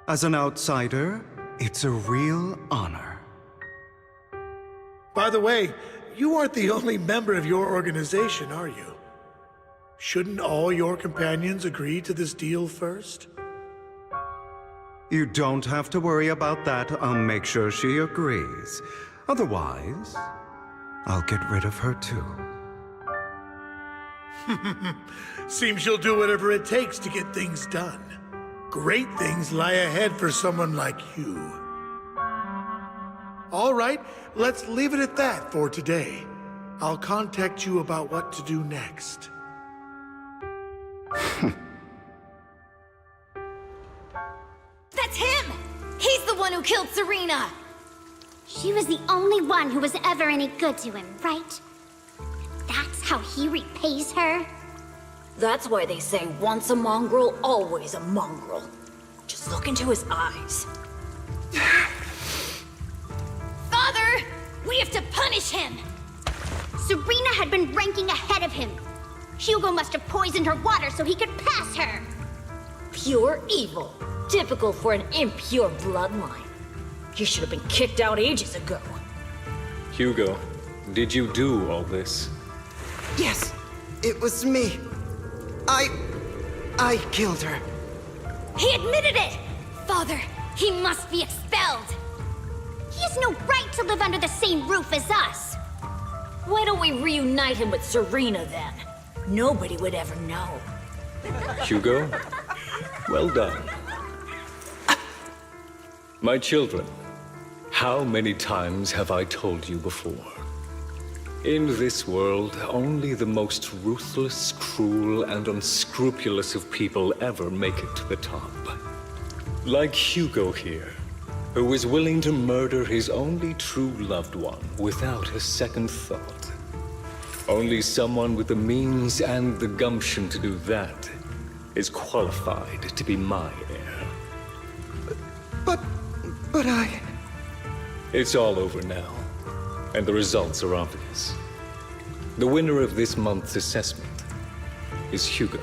[SPEAKER 13] As an outsider, it's a real honor.
[SPEAKER 22] By the way, you aren't the only member of your organization, are you? Shouldn't all your companions agree to this deal first?
[SPEAKER 13] You don't have to worry about that. I'll make sure she agrees. Otherwise, I'll get rid of her too.
[SPEAKER 22] Seems you'll do whatever it takes to get things done. Great things lie ahead for someone like you. All right, let's leave it at that for today. I'll contact you about what to do next.
[SPEAKER 18] That's him! He's the one who killed Serena! She was the only one who was ever any good to him, right? That how he repays her?
[SPEAKER 4] That's why they say once a mongrel, always a mongrel. Just look into his eyes.
[SPEAKER 18] Father! We have to punish him! Serena had been ranking ahead of him. Hugo must have poisoned her water so he could pass her.
[SPEAKER 4] Pure evil. Typical for an impure bloodline. He should have been kicked out ages ago.
[SPEAKER 15] Hugo, did you do all this?
[SPEAKER 19] Yes, it was me. I killed her.
[SPEAKER 18] He admitted it! Father, he must be expelled. He has no right to live under the same roof as us.
[SPEAKER 4] Why don't we reunite him with Serena then? Nobody would ever know.
[SPEAKER 15] Hugo, well done. My children, how many times have I told you before? In this world, only the most ruthless, cruel, and unscrupulous of people ever make it to the top. Like Hugo here, who was willing to murder his only true loved one without a second thought. Only someone with the means and the gumption to do that is qualified to be my heir.
[SPEAKER 19] But I...
[SPEAKER 15] It's all over now, and the results are obvious. The winner of this month's assessment is Hugo.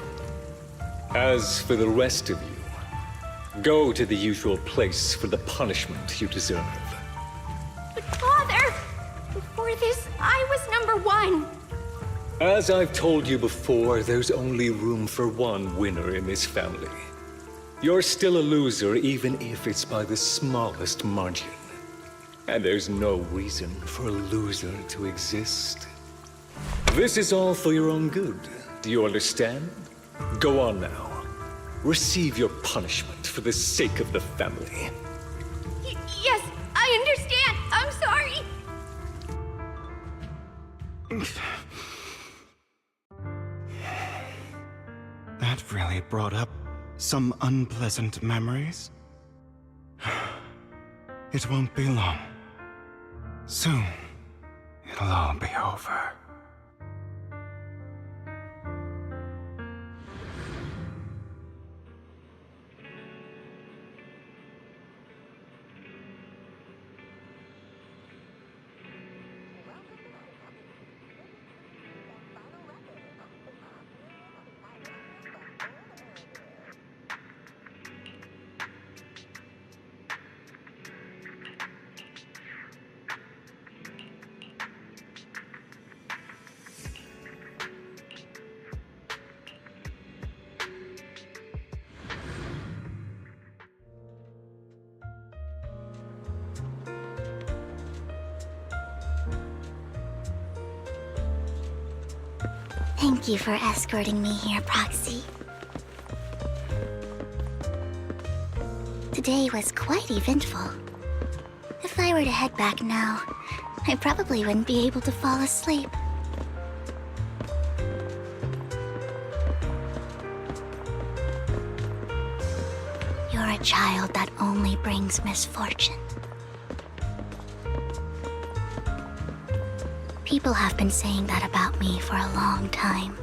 [SPEAKER 15] As for the rest of you, go to the usual place for the punishment you deserve.
[SPEAKER 18] But Father, before this, I was number one.
[SPEAKER 15] As I've told you before, there's only room for one winner in this family. You're still a loser, even if it's by the smallest margin. And there's no reason for a loser to exist. This is all for your own good. Do you understand? Go on now. Receive your punishment for the sake of the family.
[SPEAKER 18] Yes, I understand. I'm sorry.
[SPEAKER 13] That really brought up some unpleasant memories. It won't be long. Soon, it'll all be over.
[SPEAKER 18] Thank you for escorting me here, Proxy. Today was quite eventful. If I were to head back now, I probably wouldn't be able to fall asleep. You're a child that only brings misfortune. People have been saying that about me for a long time.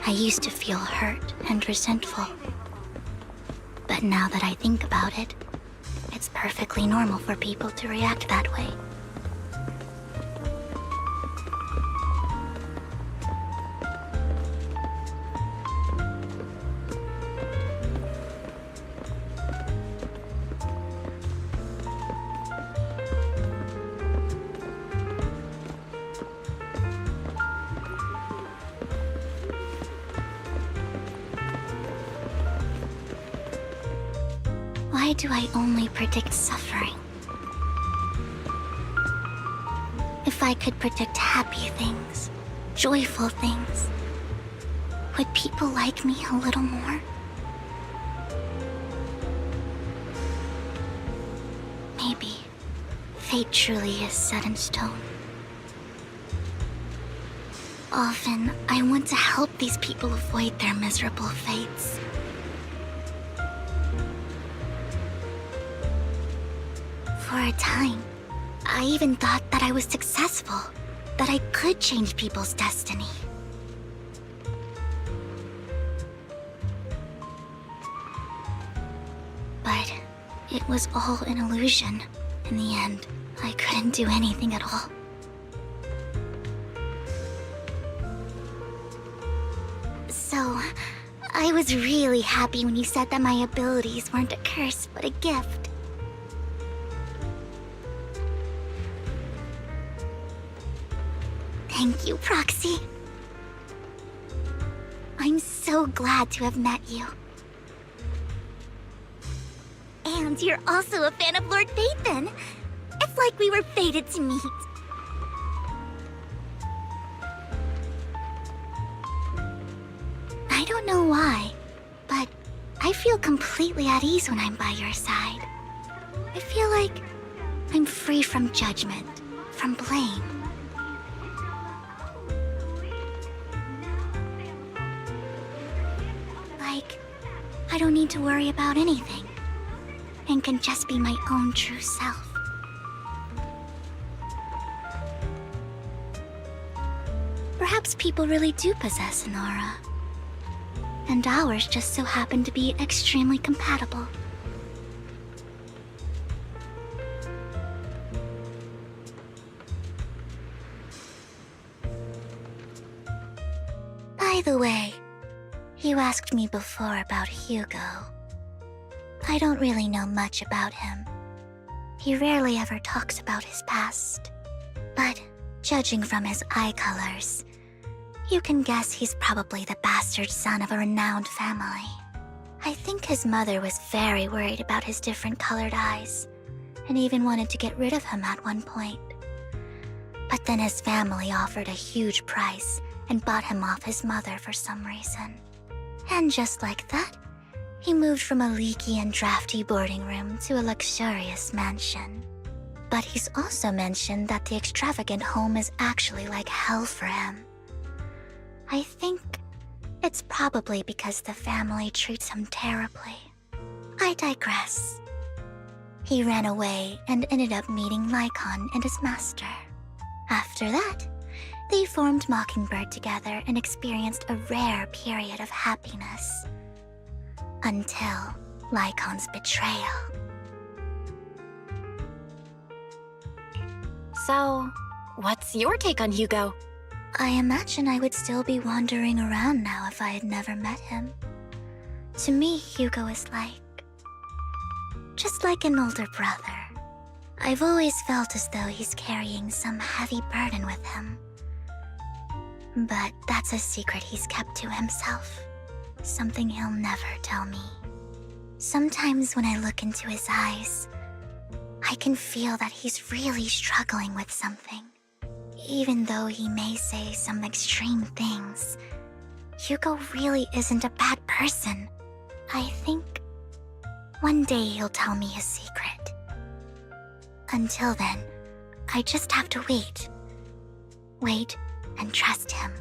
[SPEAKER 18] I used to feel hurt and resentful. But now that I think about it, it's perfectly normal for people to react that way. Why do I only predict suffering? If I could predict happy things, joyful things, would people like me a little more? Maybe fate truly is set in stone. Often, I want to help these people avoid their miserable fates. For a time, I even thought that I was successful, that I could change people's destiny. But it was all an illusion. In the end, I couldn't do anything at all. So, I was really happy when you said that my abilities weren't a curse, but a gift. Thank you, Proxy. I'm so glad to have met you. And you're also a fan of Lord Phaethon. It's like we were fated to meet. I don't know why, but I feel completely at ease when I'm by your side. I feel like I'm free from judgment, from blame. Like, I don't need to worry about anything, and can just be my own true self. Perhaps people really do possess an aura, and ours just so happen to be extremely compatible. By the way, you asked me before about Hugo. I don't really know much about him. He rarely ever talks about his past. But judging from his eye colors, you can guess he's probably the bastard son of a renowned family. I think his mother was very worried about his different colored eyes, and even wanted to get rid of him at one point. But then his family offered a huge price and bought him off his mother for some reason. And just like that, he moved from a leaky and drafty boarding room to a luxurious mansion. But he's also mentioned that the extravagant home is actually like hell for him. I think it's probably because the family treats him terribly. I digress. He ran away and ended up meeting Lycon and his master. After that, they formed Mockingbird together and experienced a rare period of happiness. Until Lycon's betrayal.
[SPEAKER 2] So, what's your take on Hugo?
[SPEAKER 18] I imagine I would still be wandering around now if I had never met him. To me, Hugo is just like an older brother. I've always felt as though he's carrying some heavy burden with him. But that's a secret he's kept to himself. Something he'll never tell me. Sometimes when I look into his eyes, I can feel that he's really struggling with something. Even though he may say some extreme things, Hugo really isn't a bad person. I think one day he'll tell me his secret. Until then, I just have to wait. Wait and trust him.